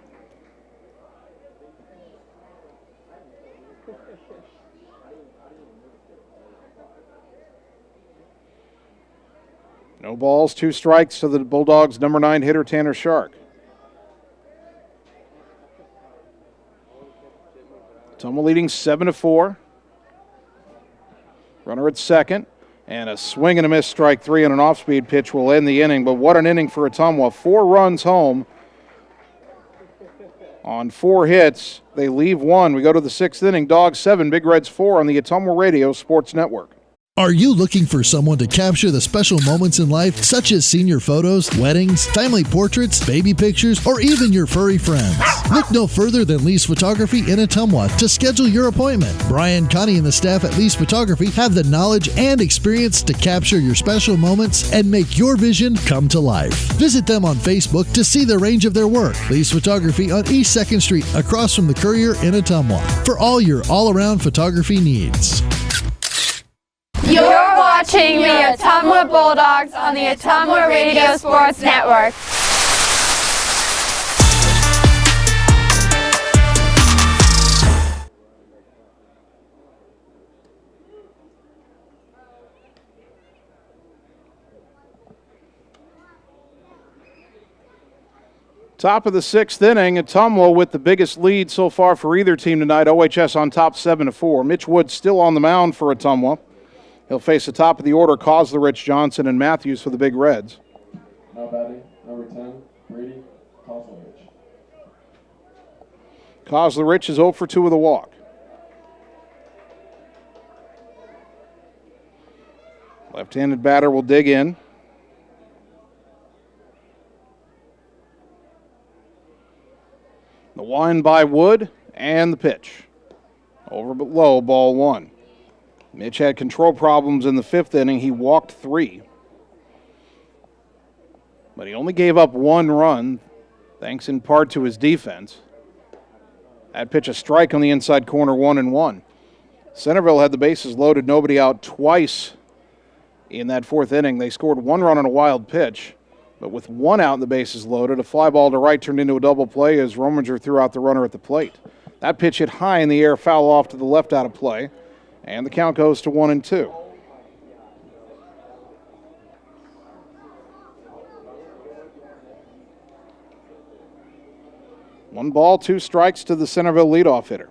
No balls, 2 strikes to the Bulldogs' number 9 hitter, Tanner Shark. Ottumwa leading 7-4. Runner at second. And a swing and a miss, strike 3 on an off-speed pitch will end the inning. But what an inning for Ottumwa. 4 runs home on 4 hits. They leave 1. We go to the 6th inning. Dogs 7, Big Reds 4 on the Ottumwa Radio Sports Network. Are you looking for someone to capture the special moments in life, such as senior photos, weddings, family portraits, baby pictures, or even your furry friends? Look no further than Lee's Photography in Ottumwa to schedule your appointment. Brian, Connie, and the staff at Lee's Photography have the knowledge and experience to capture your special moments and make your vision come to life. Visit them on Facebook to see the range of their work. Lee's Photography on East 2nd Street, across from the Courier in Ottumwa, for all your all-around photography needs. You're watching the Ottumwa Bulldogs on the Ottumwa Radio Sports Network. Top of the 6th inning, Ottumwa with the biggest lead so far for either team tonight. OHS on top 7-4. Mitch Wood still on the mound for Ottumwa. He'll face the top of the order, Kozlerich, Johnson, and Matthews for the Big Reds. Now batting, number 10, Brady Kozlerich. Kozlerich is 0 for 2 with a walk. Left-handed batter will dig in. The wind by Wood and the pitch. Over but low, ball 1. Mitch had control problems in the 5th inning. He walked 3. But he only gave up 1 run, thanks in part to his defense. That pitch a strike on the inside corner, 1-1. Centerville had the bases loaded, nobody out twice in that 4th inning. They scored 1 run on a wild pitch, but with 1 out and the bases loaded, a fly ball to right turned into a double play as Rominger threw out the runner at the plate. That pitch hit high in the air, foul off to the left out of play. And the count goes to 1-2. One ball, 2 strikes to the Centerville leadoff hitter.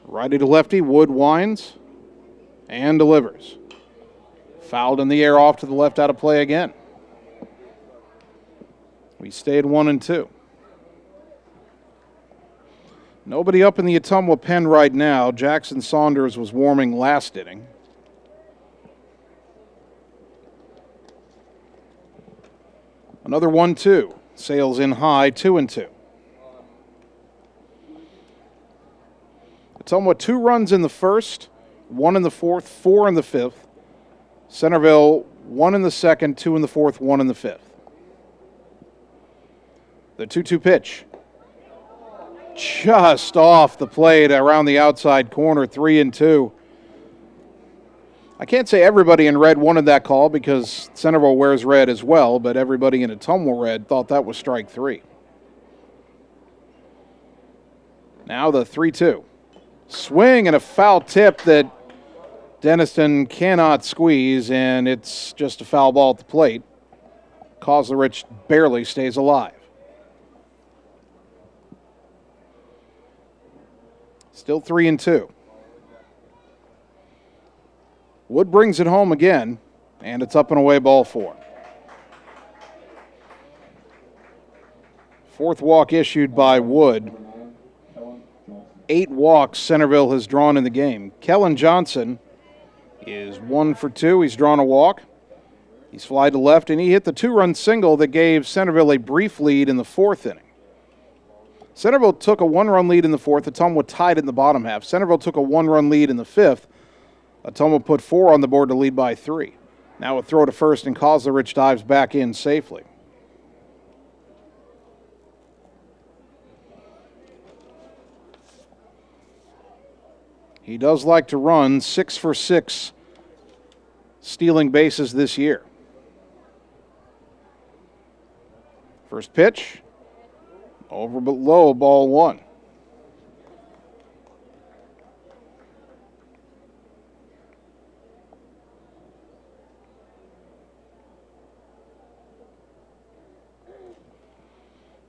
Righty to lefty, Wood winds and delivers. Fouled in the air off to the left out of play again. We stayed 1-2. Nobody up in the Ottumwa pen right now. Jackson Saunders was warming last inning. Another 1-2. Sails in high, 2-2. Ottumwa 2 runs in the first, 1 in the fourth, 4 in the fifth. Centerville 1 in the second, 2 in the fourth, 1 in the fifth. The 2-2 pitch. Just off the plate around the outside corner, 3-2. I can't say everybody in red wanted that call because Centerville wears red as well, but everybody in Ottumwa red thought that was strike 3. Now the 3-2. Swing and a foul tip that Denniston cannot squeeze, and it's just a foul ball at the plate. Kozlerich barely stays alive. Still 3-2. Wood brings it home again, and it's up and away, ball 4. Fourth walk issued by Wood. 8 walks Centerville has drawn in the game. Kellen Johnson is 1 for 2. He's drawn a walk. He's fly to left, and he hit the 2-run single that gave Centerville a brief lead in the 4th inning. Centerville took a 1-run lead in the 4th. Ottumwa tied in the bottom half. Centerville took a 1-run lead in the 5th. Ottumwa put 4 on the board to lead by 3. Now a throw to first, and Kozlerich dives back in safely. He does like to run, 6 for 6 stealing bases this year. First pitch. Over but low, ball 1.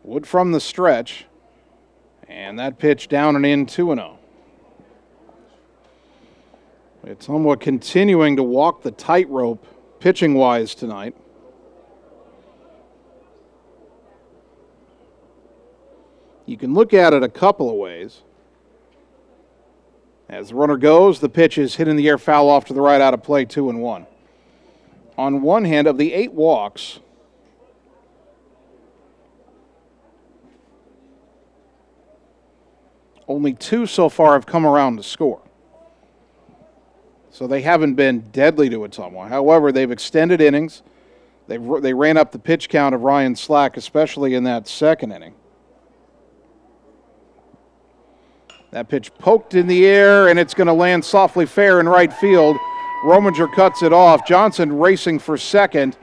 Wood from the stretch. And that pitch down and in, 2-0. Ottumwa continuing to walk the tightrope pitching-wise tonight. You can look at it a couple of ways. As the runner goes, the pitch is hit in the air, foul off to the right, out of play, 2-1. On one hand, of the 8 walks, only 2 so far have come around to score. So they haven't been deadly to Ottumwa. However, they've extended innings. They ran up the pitch count of Ryan Slack, especially in that 2nd inning. That pitch poked in the air, and it's going to land softly fair in right field. Rominger cuts it off. Johnson racing for second.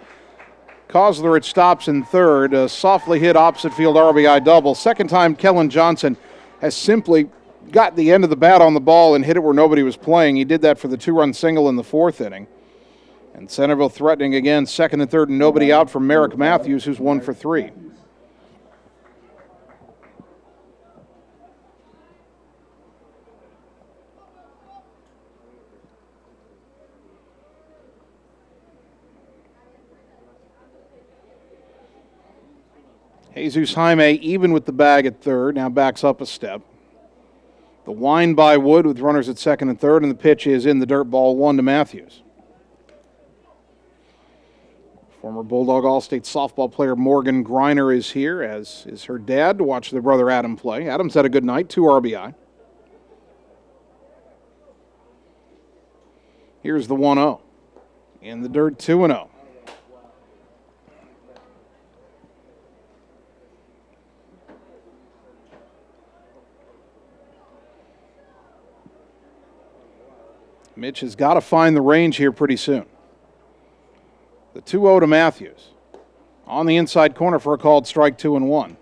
Kozlerich stops in third. A softly hit opposite field RBI double. Second time Kellen Johnson has simply got the end of the bat on the ball and hit it where nobody was playing. He did that for the 2-run single in the 4th inning. And Centerville threatening again, 2nd and 3rd, and nobody out from Merrick Matthews, who's 1 for 3. Jesus Jaime even with the bag at third, now backs up a step. The wind by Wood with runners at 2nd and 3rd, and the pitch is in the dirt, ball 1 to Matthews. Former Bulldog All-State softball player Morgan Griner is here, as is her dad, to watch their brother Adam play. Adam's had a good night, 2 RBI. Here's the 1-0. In the dirt, 2-0. Mitch has got to find the range here pretty soon. The 2-0 to Matthews. On the inside corner for a called strike, 2-1.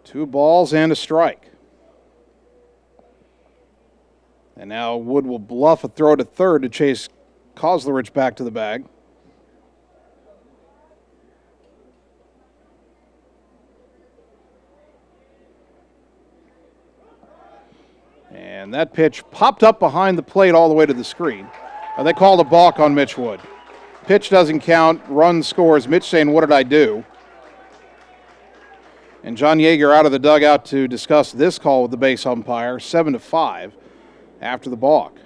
Two balls and a strike. And now Wood will bluff a throw to third to chase Kozlerich back to the bag. And that pitch popped up behind the plate all the way to the screen. They called a balk on Mitch Wood. Pitch doesn't count, run scores. Mitch saying, what did I do? And John Yeager out of the dugout to discuss this call with the base umpire, 7-5 after the balk.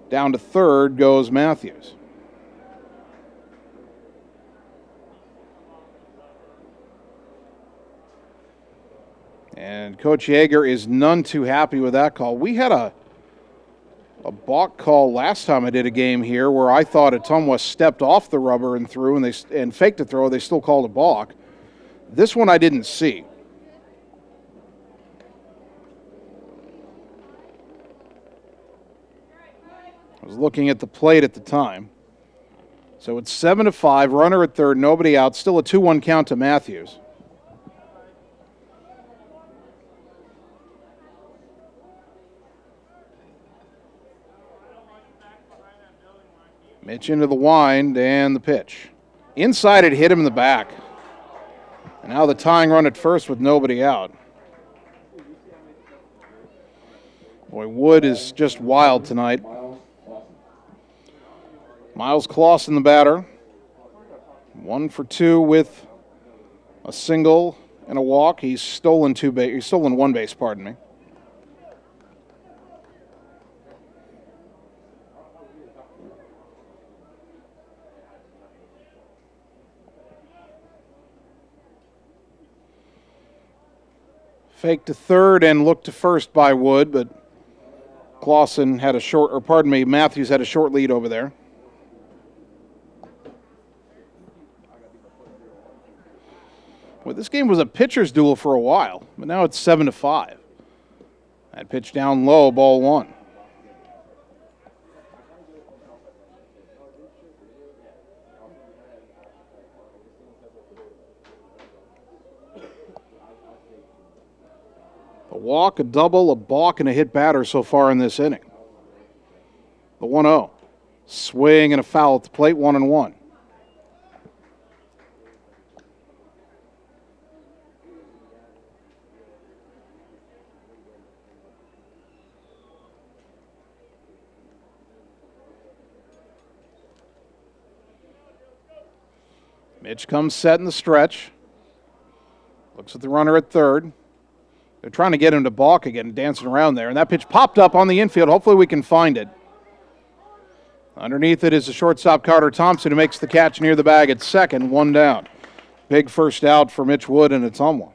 Down to third goes Matthews. And Coach Yeager is none too happy with that call. We had a balk call last time I did a game here where I thought Ottumwa stepped off the rubber and threw and faked a throw. They still called a balk. This one I didn't see. I was looking at the plate at the time. So it's 7-5, runner at third, nobody out. Still a 2-1 count to Matthews. Mitch into the wind and the pitch. Inside it hit him in the back. And now the tying run at first with nobody out. Boy, Wood is just wild tonight. Miles Clausen, the batter. 1 for 2 with a single and a walk. He's stolen one base, pardon me. Fake to third and look to first by Wood, but Clausen had Matthews had a short lead over there. Well, this game was a pitcher's duel for a while, but now it's 7-5. That pitch down low, ball 1. A walk, a double, a balk, and a hit batter so far in this inning. The 1-0. Swing and a foul at the plate, 1-1. Mitch comes set in the stretch. Looks at the runner at third. They're trying to get him to balk again, dancing around there. And that pitch popped up on the infield. Hopefully we can find it. Underneath it is the shortstop, Carter Thompson, who makes the catch near the bag at second, 1 down. Big first out for Mitch Wood and Ottumwa.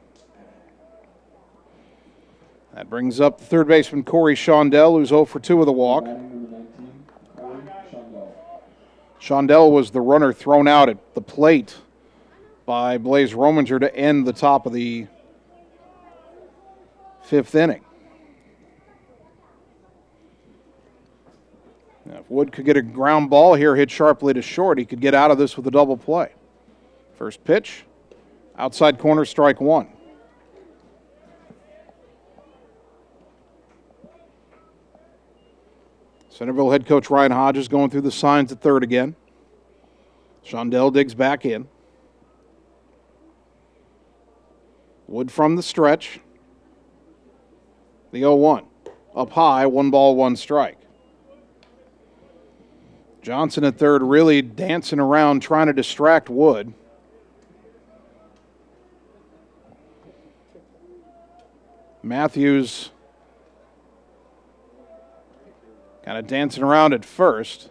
That brings up the third baseman, Corey Shondell, who's 0 for 2 with a walk. Shondell was the runner thrown out at the plate by Blaze Rominger to end the top of the 5th inning. Now, if Wood could get a ground ball here, hit sharply to short, he could get out of this with a double play. First pitch, outside corner, strike 1. Centerville head coach Ryan Hodges going through the signs at third again. Shondell digs back in. Wood from the stretch. The 0-1. Up high, 1 ball, 1 strike. Johnson at third really dancing around trying to distract Wood. Matthews kind of dancing around at first.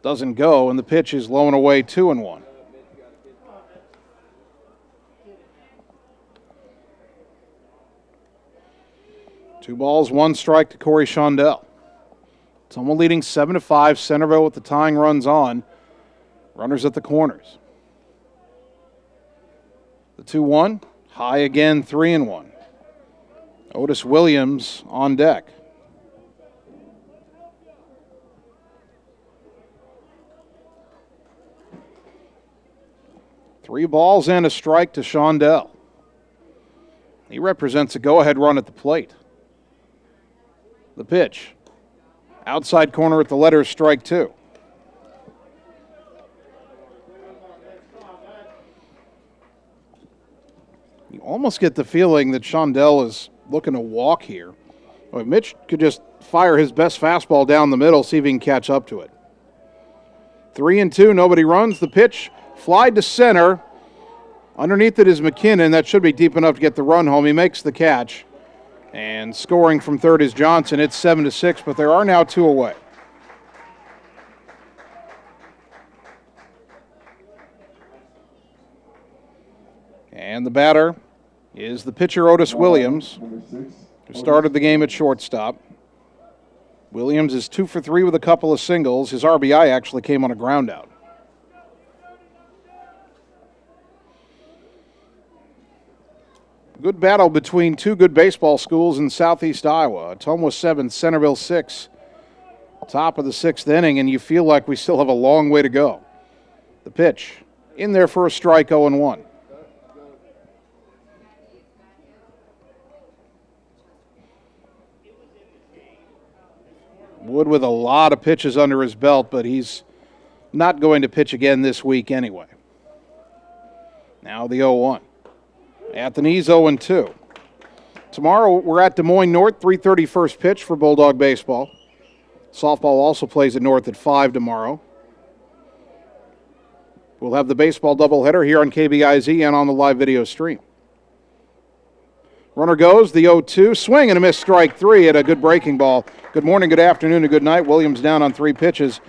Doesn't go, and the pitch is low and away, 2-1. Two balls, 1 strike to Corey Shondell. Ottumwa leading 7-5. Centerville with the tying runs on. Runners at the corners. The 2-1, high again, 3-1. Otis Williams on deck. Three balls and a strike to Shondell. He represents a go-ahead run at the plate. The pitch. Outside corner at the letters, strike 2. You almost get the feeling that Shondell is looking to walk here. Well, Mitch could just fire his best fastball down the middle, see if he can catch up to it. 3-2, nobody runs. The pitch fly to center. Underneath it is McKinnon. That should be deep enough to get the run home. He makes the catch. And scoring from third is Johnson. It's 7-6, but there are now 2 away. And the batter is the pitcher Otis Williams, who started the game at shortstop. Williams is 2 for 3 with a couple of singles. His RBI actually came on a ground out. Good battle between 2 good baseball schools in southeast Iowa. Ottumwa 7, Centerville 6. Top of the 6th inning, and you feel like we still have a long way to go. The pitch in there for a strike, 0-1. Wood with a lot of pitches under his belt, but he's not going to pitch again this week anyway. Now the 0-1. At the knees, 0-2. Tomorrow we're at Des Moines North, 3:30 first pitch for Bulldog baseball. Softball also plays at North at 5 tomorrow. We'll have the baseball doubleheader here on KBIZ and on the live video stream. Runner goes, the 0-2, swing and a miss, strike 3 at a good breaking ball. Good morning, good afternoon, and good night. Williams down on 3 pitches,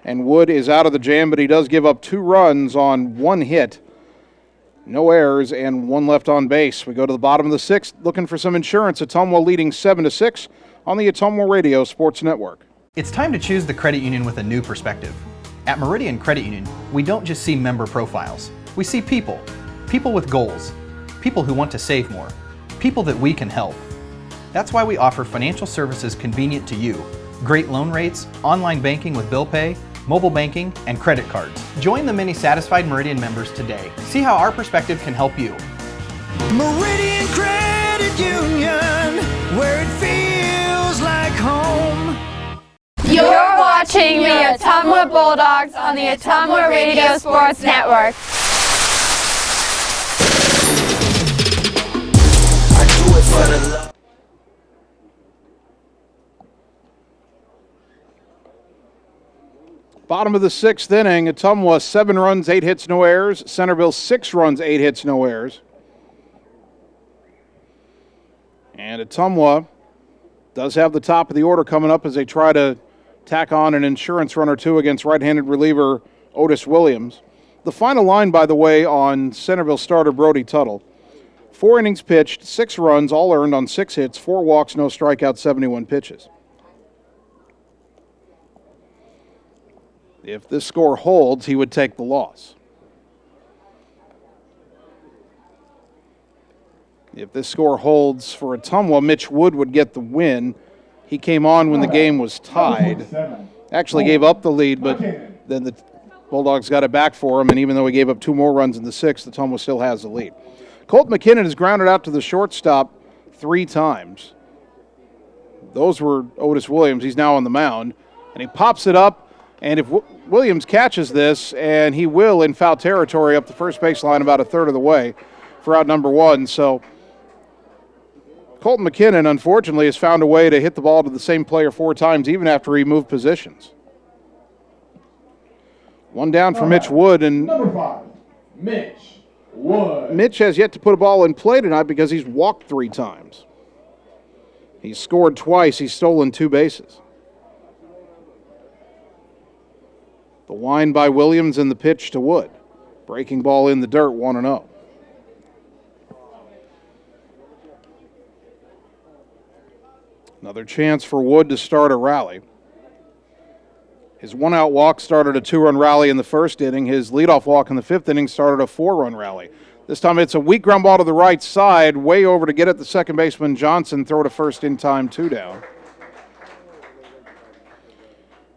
and Wood is out of the jam, but he does give up 2 runs on 1 hit. No errors and 1 left on base. We go to the bottom of the 6th, looking for some insurance. Ottumwa leading 7-6 on the Ottumwa Radio Sports Network. It's time to choose the credit union with a new perspective. At Meridian Credit Union, we don't just see member profiles. We see people. People with goals. People who want to save more. People that we can help. That's why we offer financial services convenient to you. Great loan rates, online banking with bill pay, mobile banking, and credit cards. Join the many satisfied Meridian members today. See how our perspective can help you. Meridian Credit Union, where it feels like home. You're watching the Ottumwa Bulldogs on the Ottumwa Radio Sports Network. Bottom of the 6th inning, Ottumwa 7 runs, 8 hits, no errors. Centerville 6 runs, 8 hits, no errors. And Ottumwa does have the top of the order coming up as they try to tack on an insurance run or 2 against right-handed reliever Otis Williams. The final line, by the way, on Centerville starter Brody Tuttle. 4 innings pitched, 6 runs, all earned on 6 hits, 4 walks, no strikeouts, 71 pitches. If this score holds, he would take the loss. If this score holds for Ottumwa, Mitch Wood would get the win. He came on when the game was tied. Actually gave up the lead, but then the Bulldogs got it back for him, and even though he gave up 2 more runs in the 6th, Ottumwa still has the lead. Colt McKinnon has grounded out to the shortstop 3 times. Those were Otis Williams. He's now on the mound, and he pops it up. And if Williams catches this, and he will in foul territory up the first baseline about a third of the way for out number 1. So Colton McKinnon, unfortunately, has found a way to hit the ball to the same player 4 times, even after he moved positions. 1 down for Mitch Wood. And number 5, Mitch Wood. Mitch has yet to put a ball in play tonight because he's walked 3 times. He's scored twice. He's stolen 2 bases. The wind by Williams and the pitch to Wood. Breaking ball in the dirt, 1-0. Another chance for Wood to start a rally. His 1-out walk started a 2-run rally in the 1st inning. His leadoff walk in the 5th inning started a 4-run rally. This time it's a weak ground ball to the right side, way over to get at the second baseman Johnson, throw to first in time, 2 down.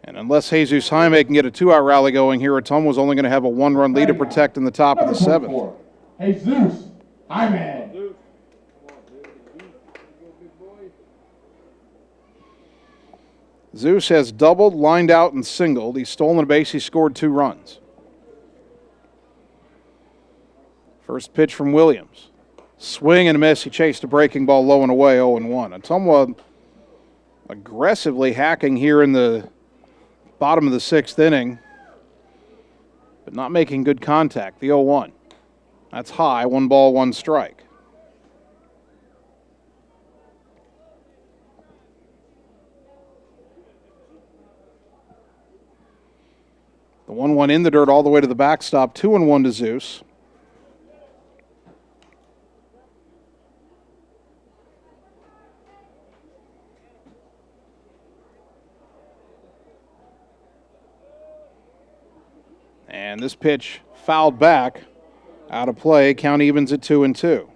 And unless Jesus Jaime can get a 2-out rally going here, Ottumwa's only going to have a 1-run lead to protect in the top of the 7th. Jesus Jaime. Zeus has doubled, lined out, and singled. He's stolen a base. He scored 2 runs. First pitch from Williams. Swing and a miss. He chased a breaking ball low and away, 0-1. Ottumwa aggressively hacking here in the bottom of the 6th inning, but not making good contact. The 0-1. That's high, 1 ball, 1 strike. The 1-1 in the dirt all the way to the backstop, 2-1 to Zeus. And this pitch fouled back, out of play. Count evens at 2-2.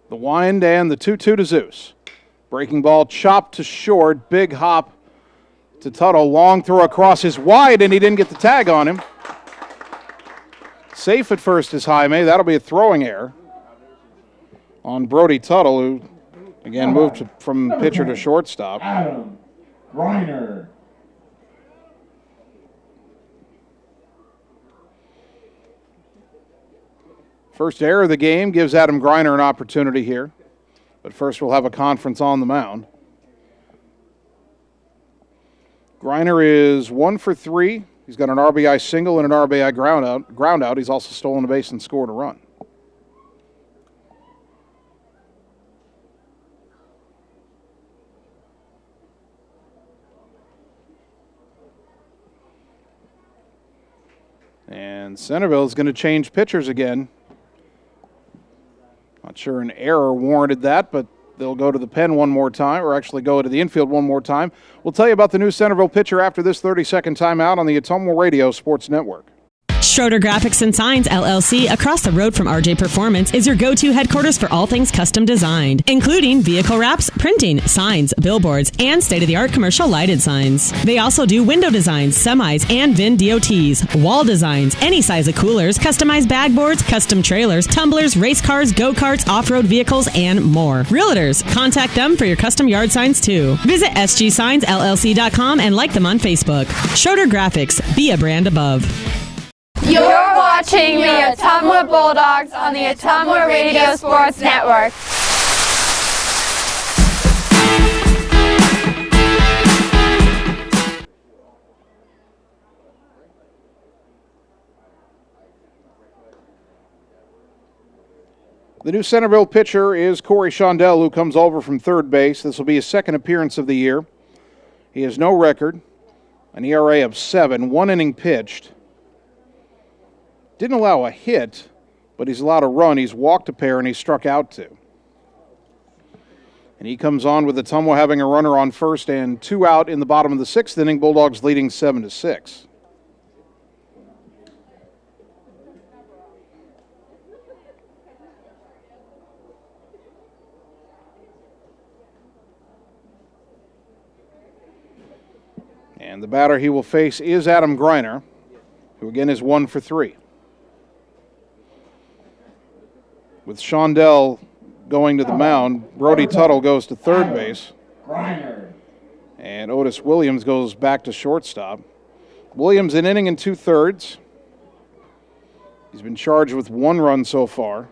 The wind and the 2-2 to Zeus. Breaking ball chopped to short. Big hop to Tuttle. Long throw across is wide, and he didn't get the tag on him. Safe at first is Jaime. That'll be a throwing error on Brody Tuttle, who again moved from pitcher to shortstop. Adam Griner. First error of the game gives Adam Griner an opportunity here. But first we'll have a conference on the mound. Griner is 1 for 3. He's got an RBI single and an RBI ground out. He's also stolen a base and scored a run. And Centerville is going to change pitchers again. Not sure an error warranted that, but they'll go to the pen one more time, or actually go to the infield one more time. We'll tell you about the new Centerville pitcher after this 30-second timeout on the Ottumwa Radio Sports Network. Schroeder Graphics and Signs, LLC, across the road from RJ Performance, is your go-to headquarters for all things custom designed, including vehicle wraps, printing, signs, billboards, and state-of-the-art commercial lighted signs. They also do window designs, semis, and VIN DOTs, wall designs, any size of coolers, customized bag boards, custom trailers, tumblers, race cars, go-karts, off-road vehicles, and more. Realtors, contact them for your custom yard signs, too. Visit sgsignsllc.com and like them on Facebook. Schroeder Graphics, be a brand above. You're watching the Ottumwa Bulldogs on the Ottumwa Radio Sports Network. The new Centerville pitcher is Corey Shondell, who comes over from third base. This will be his second appearance of the year. He has no record, an ERA of 7, 1 inning pitched. Didn't allow a hit, but he's allowed a run. He's walked a pair, and he struck out 2. And he comes on with Ottumwa having a runner on first and 2 out in the bottom of the 6th inning. Bulldogs leading 7-6. And the batter he will face is Adam Griner, who again is 1 for 3. With Shondell going to the mound, Brody Tuttle goes to third base. And Otis Williams goes back to shortstop. Williams an inning and 2/3. He's been charged with 1 run so far,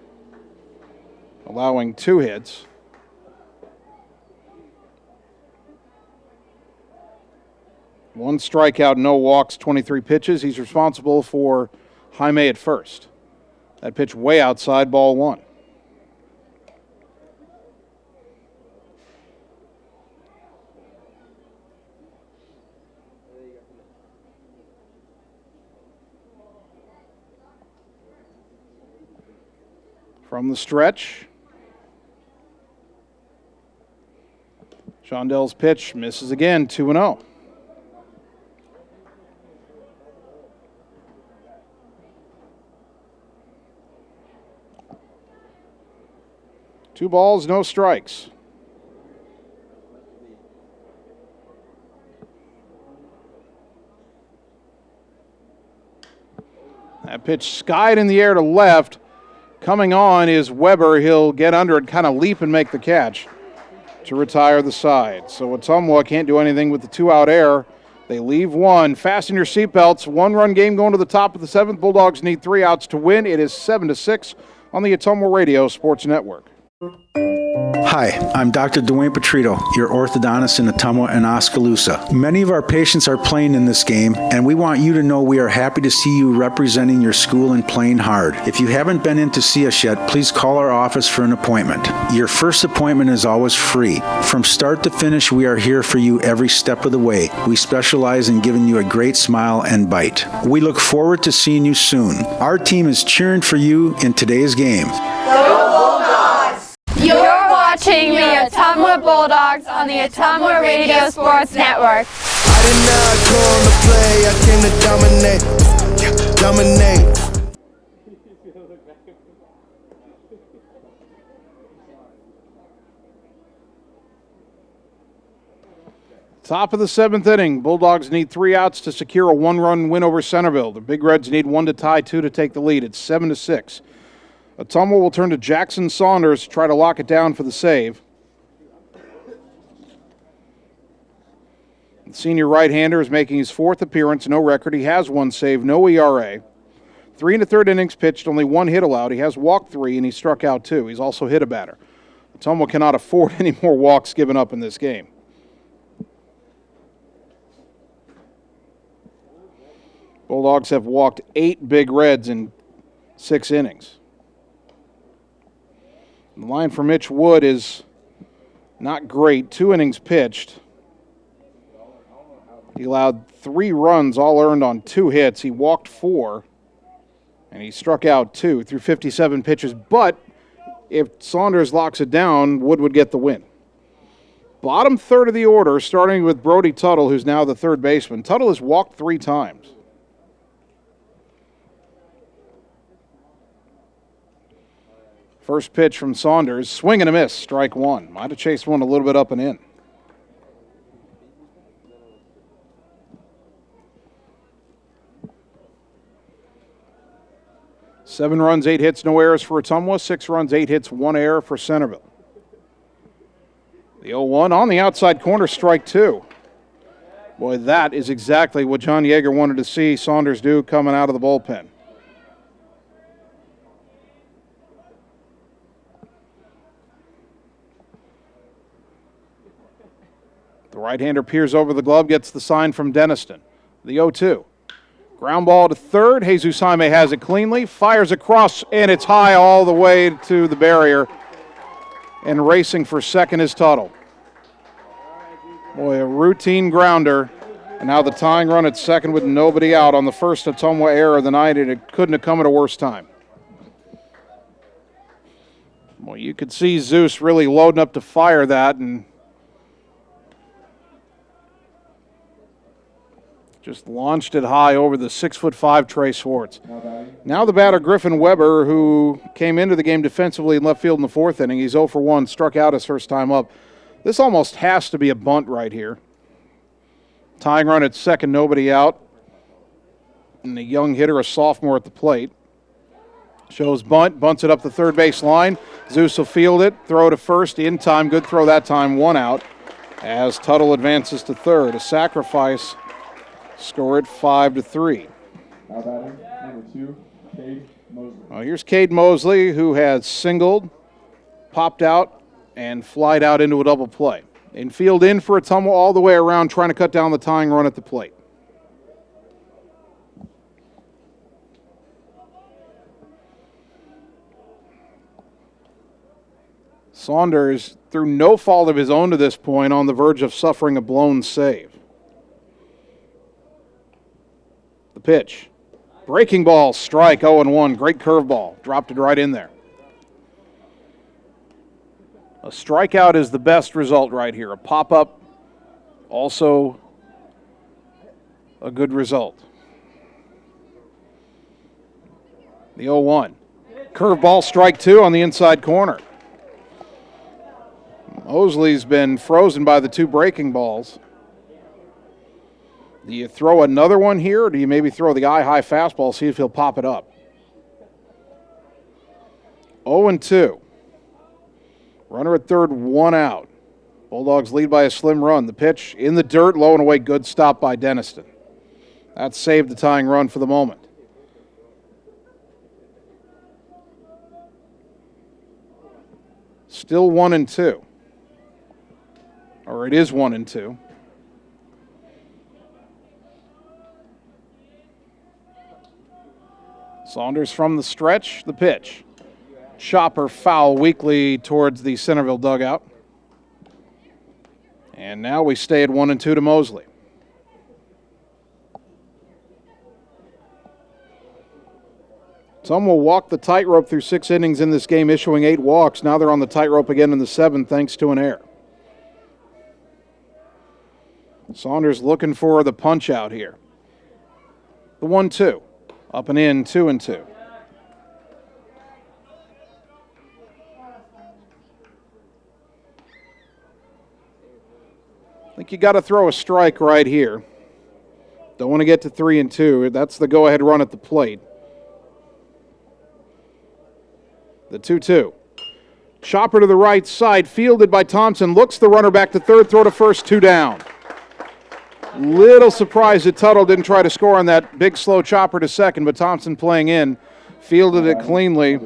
allowing 2 hits. One strikeout, no walks, 23 pitches. He's responsible for Jaime at first. That pitch way outside, ball 1. From the stretch, Shondell's pitch misses again, 2-0. Two balls, no strikes. That pitch skied in the air to left. Coming on is Weber. He'll get under it, kind of leap and make the catch to retire the side. So Ottumwa can't do anything with the 2-out error. They leave one. Fasten your seatbelts. One-run game going to the top of the seventh. Bulldogs need 3 outs to win. It is 7-6 on the Ottumwa Radio Sports Network. Hi, I'm Dr. Dwayne Petrito, your orthodontist in Ottumwa and Oskaloosa. Many of our patients are playing in this game, and we want you to know we are happy to see you representing your school and playing hard. If you haven't been in to see us yet, please call our office for an appointment. Your first appointment is always free. From start to finish, we are here for you every step of the way. We specialize in giving you a great smile and bite. We look forward to seeing you soon. Our team is cheering for you in today's game. You're watching the Ottumwa Bulldogs on the Ottumwa Radio Sports Network. I did not come to play, I came to dominate. Top of the seventh inning. Bulldogs need 3 outs to secure a 1-run win over Centerville. The Big Reds need 1 to tie, 2 to take the lead. It's 7-6. Ottumwa will turn to Jackson Saunders to try to lock it down for the save. The senior right-hander is making his 4th appearance, no record. He has 1 save, no ERA. 3 1/3 innings pitched, only 1 hit allowed. He has walked 3 and he struck out 2. He's also hit a batter. Ottumwa cannot afford any more walks given up in this game. Bulldogs have walked 8 Big Reds in 6 innings. The line for Mitch Wood is not great. 2 innings pitched. He allowed 3 runs, all earned on 2 hits. He walked 4, and he struck out 2 through 57 pitches. But if Saunders locks it down, Wood would get the win. Bottom third of the order, starting with Brody Tuttle, who's now the third baseman. Tuttle has walked 3 times. First pitch from Saunders, swing and a miss, strike 1. Might have chased one a little bit up and in. Seven runs, 8 hits, no errors for Ottumwa. 6 runs, 8 hits, 1 error for Centerville. The 0-1 on the outside corner, strike 2. Boy, that is exactly what John Yeager wanted to see Saunders do coming out of the bullpen. The right-hander peers over the glove, gets the sign from Denniston. The 0-2. Ground ball to third. Jesus Jaime has it cleanly, fires across, and it's high all the way to the barrier. And racing for second is Tuttle. Boy, a routine grounder. And now the tying run at second with nobody out on the first Ottumwa error of the night, and it couldn't have come at a worse time. Well, you could see Zeus really loading up to fire that, and just launched it high over the 6'5" Trey Swartz. Now the batter, Griffin Weber, who came into the game defensively in left field in the 4th inning. He's 0 for 1, struck out his first time up. This almost has to be a bunt right here. Tying run at second, nobody out. And the young hitter, a sophomore at the plate. Shows bunt, bunts it up the third base line. Zeus will field it, throw to first, in time, good throw that time, 1 out. As Tuttle advances to third, a sacrifice. Score it 5-3. Now batting, number 2, Cade Mosley. Well, here's Cade Mosley, who has singled, popped out, and flied out into a double play. Infield in for Ottumwa all the way around, trying to cut down the tying run at the plate. Saunders, through no fault of his own to this point, on the verge of suffering a blown save. The pitch. Breaking ball, strike, 0-1. Great curveball. Dropped it right in there. A strikeout is the best result right here. A pop-up, also a good result. The 0-1. Curveball, strike 2 on the inside corner. Mosley's been frozen by the 2 breaking balls. Do you throw another one here, or do you maybe throw the eye-high fastball, see if he'll pop it up? 0-2. Runner at third, 1 out. Bulldogs lead by a slim run. The pitch in the dirt, low and away. Good stop by Denniston. That saved the tying run for the moment. Still 1-2. Or it is 1-2. Saunders from the stretch, the pitch. Chopper foul weakly towards the Centerville dugout. And now we stay at 1-2 to Mosley. Some will walk the tightrope through 6 innings in this game, issuing 8 walks. Now they're on the tightrope again in the 7th, thanks to an error. Saunders looking for the punch out here. The 1-2. Up and in, 2-2. I think you got to throw a strike right here. Don't want to get to 3-2. That's the go-ahead run at the plate. The 2-2. Chopper to the right side, fielded by Thompson. Looks the runner back to third, throw to first, 2 down. Little surprised that Tuttle didn't try to score on that big slow chopper to second, but Thompson playing in, fielded it cleanly.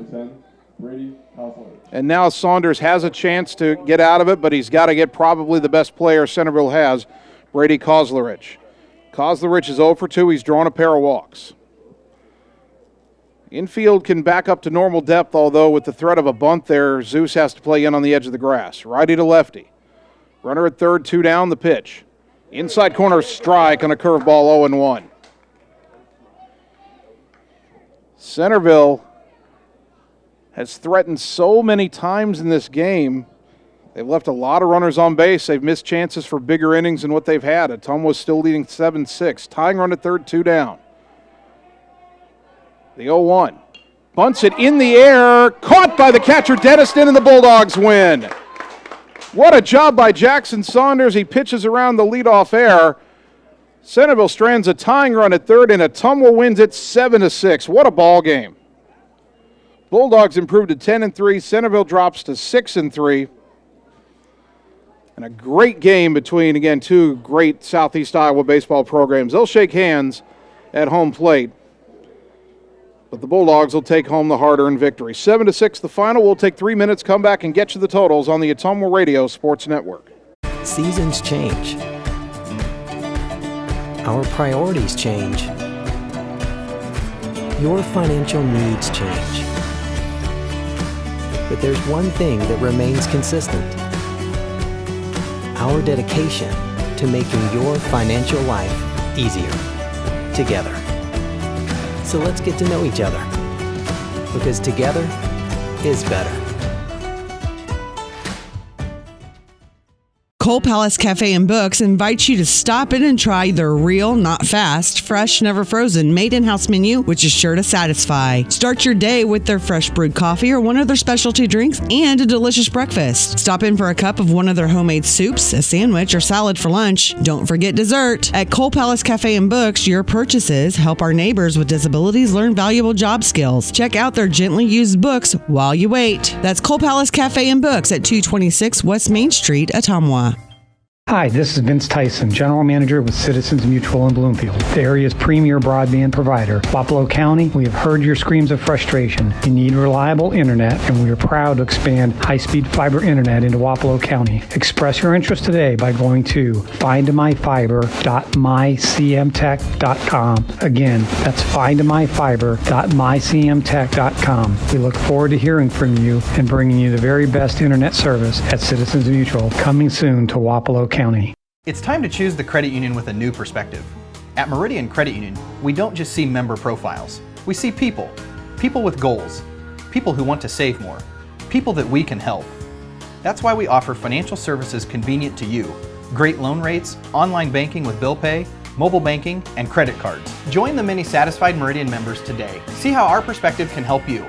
And now Saunders has a chance to get out of it, but he's got to get probably the best player Centerville has, Brady Kozlerich. Kozlerich is 0 for 2. He's drawn a pair of walks. Infield can back up to normal depth, although with the threat of a bunt there, Zeus has to play in on the edge of the grass. Righty to lefty. Runner at third, 2 down, the pitch. Inside corner strike on a curveball, 0-1. Centerville has threatened so many times in this game. They've left a lot of runners on base. They've missed chances for bigger innings than what they've had. Ottumwa still leading 7-6. Tying run at third, 2 down. The 0-1. Bunts it in the air. Caught by the catcher, Denniston, and the Bulldogs win. What a job by Jackson Saunders. He pitches around the leadoff air. Centerville strands a tying run at third, and Ottumwa wins it 7-6. What a ball game. Bulldogs improved to 10-3. Centerville drops to 6-3. And a great game between, again, 2 great Southeast Iowa baseball programs. They'll shake hands at home plate. But the Bulldogs will take home the hard-earned victory. 7-6 the final. We'll take 3 minutes, come back, and get you the totals on the Ottumwa Radio Sports Network. Seasons change. Our priorities change. Your financial needs change. But there's one thing that remains consistent. Our dedication to making your financial life easier together. So let's get to know each other, because together is better. Cole Palace Cafe and Books invites you to stop in and try their real, not fast, fresh, never frozen, made-in-house menu, which is sure to satisfy. Start your day with their fresh brewed coffee or one of their specialty drinks and a delicious breakfast. Stop in for a cup of one of their homemade soups, a sandwich, or salad for lunch. Don't forget dessert. At Cole Palace Cafe and Books, your purchases help our neighbors with disabilities learn valuable job skills. Check out their gently used books while you wait. That's Cole Palace Cafe and Books at 226 West Main Street, Ottumwa. Hi, this is Vince Tyson, General Manager with Citizens Mutual in Bloomfield, the area's premier broadband provider. Wapello County, we have heard your screams of frustration. You need reliable internet, and we are proud to expand high-speed fiber internet into Wapello County. Express your interest today by going to findmyfiber.mycmtech.com. Again, that's findmyfiber.mycmtech.com. We look forward to hearing from you and bringing you the very best internet service at Citizens Mutual, coming soon to Wapello County. It's time to choose the credit union with a new perspective. At Meridian Credit Union, we don't just see member profiles. We see people. People with goals. People who want to save more. People that we can help. That's why we offer financial services convenient to you. Great loan rates, online banking with bill pay, mobile banking, and credit cards. Join the many satisfied Meridian members today. See how our perspective can help you.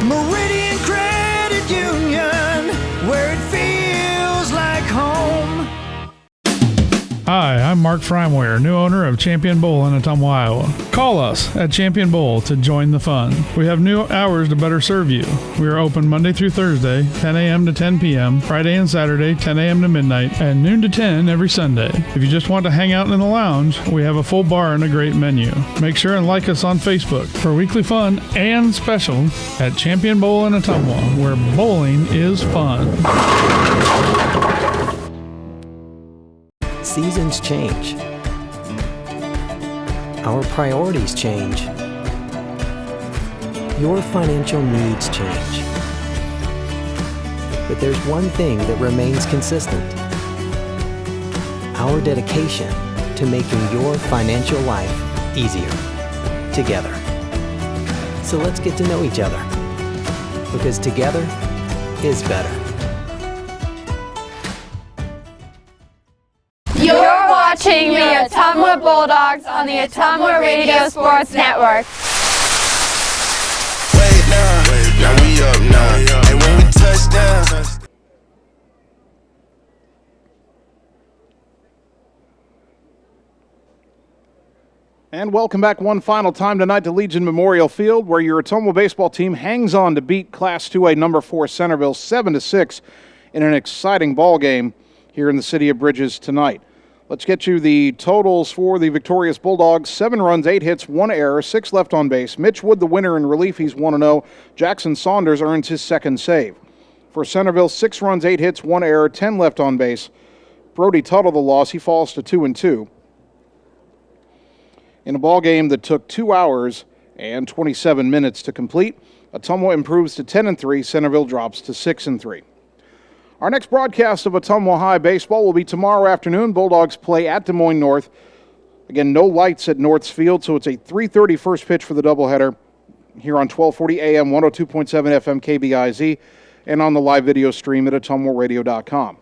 Meridian Credit Union, where it feels like home. Hi, I'm Mark Freimwehr, new owner of Champion Bowl in Ottumwa, Iowa. Call us at Champion Bowl to join the fun. We have new hours to better serve you. We are open Monday through Thursday, 10 a.m. to 10 p.m., Friday and Saturday, 10 a.m. to midnight, and noon to 10 every Sunday. If you just want to hang out in the lounge, we have a full bar and a great menu. Make sure and like us on Facebook for weekly fun and special at Champion Bowl in Ottumwa, where bowling is fun. Seasons change. Our priorities change. Your financial needs change. But there's one thing that remains consistent: our dedication to making your financial life easier together. So let's get to know each other, because together is better. You're watching the Ottumwa Bulldogs on the Ottumwa Radio Sports Network. Wait now we up now. And when we touch down. And welcome back one final time tonight to Legion Memorial Field, where your Ottumwa baseball team hangs on to beat Class 2A number 4 Centerville 7-6 in an exciting ball game here in the city of Bridges tonight. Let's get you the totals for the victorious Bulldogs. 7 runs, 8 hits, 1 error, 6 left on base. Mitch Wood, the winner in relief, he's 1-0. Jackson Saunders earns his second save. For Centerville, 6 runs, 8 hits, 1 error, 10 left on base. Brody Tuttle, the loss, he falls to 2-2. In a ball game that took 2 hours and 27 minutes to complete, Ottumwa improves to 10-3. Centerville drops to 6-3. Our next broadcast of Ottumwa High baseball will be tomorrow afternoon. Bulldogs play at Des Moines North. Again, no lights at North's Field, so it's a 3:30 first pitch for the doubleheader here on 1240 AM, 102.7 FM KBIZ, and on the live video stream at ottumwaradio.com.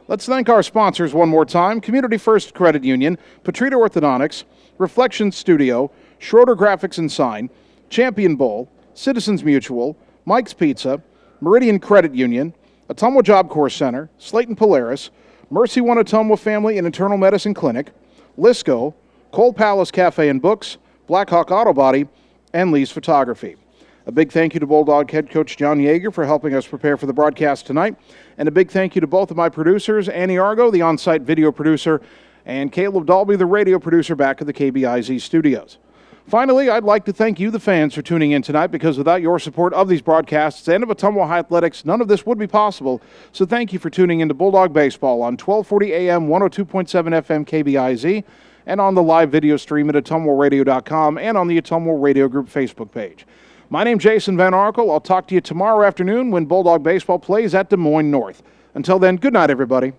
Let's thank our sponsors one more time: Community First Credit Union, Petrita Orthodontics, Reflection Studio, Schroeder Graphics and Sign, Champion Bowl, Citizens Mutual, Mike's Pizza, Meridian Credit Union, Ottumwa Job Corps Center, Slayton Polaris, Mercy One Ottumwa Family and Internal Medicine Clinic, Lisco, Cole Palace Cafe and Books, Blackhawk Auto Body, and Lee's Photography. A big thank you to Bulldog head coach John Yeager for helping us prepare for the broadcast tonight, and a big thank you to both of my producers, Annie Argo, the on-site video producer, and Caleb Dalby, the radio producer back at the KBIZ studios. Finally, I'd like to thank you, the fans, for tuning in tonight, because without your support of these broadcasts and of Ottumwa High Athletics, none of this would be possible. So thank you for tuning in to Bulldog Baseball on 1240 AM, 102.7 FM KBIZ, and on the live video stream at ottumwaradio.com and on the Ottumwa Radio Group Facebook page. My name's Jason Van Arkel. I'll talk to you tomorrow afternoon when Bulldog Baseball plays at Des Moines North. Until then, good night, everybody.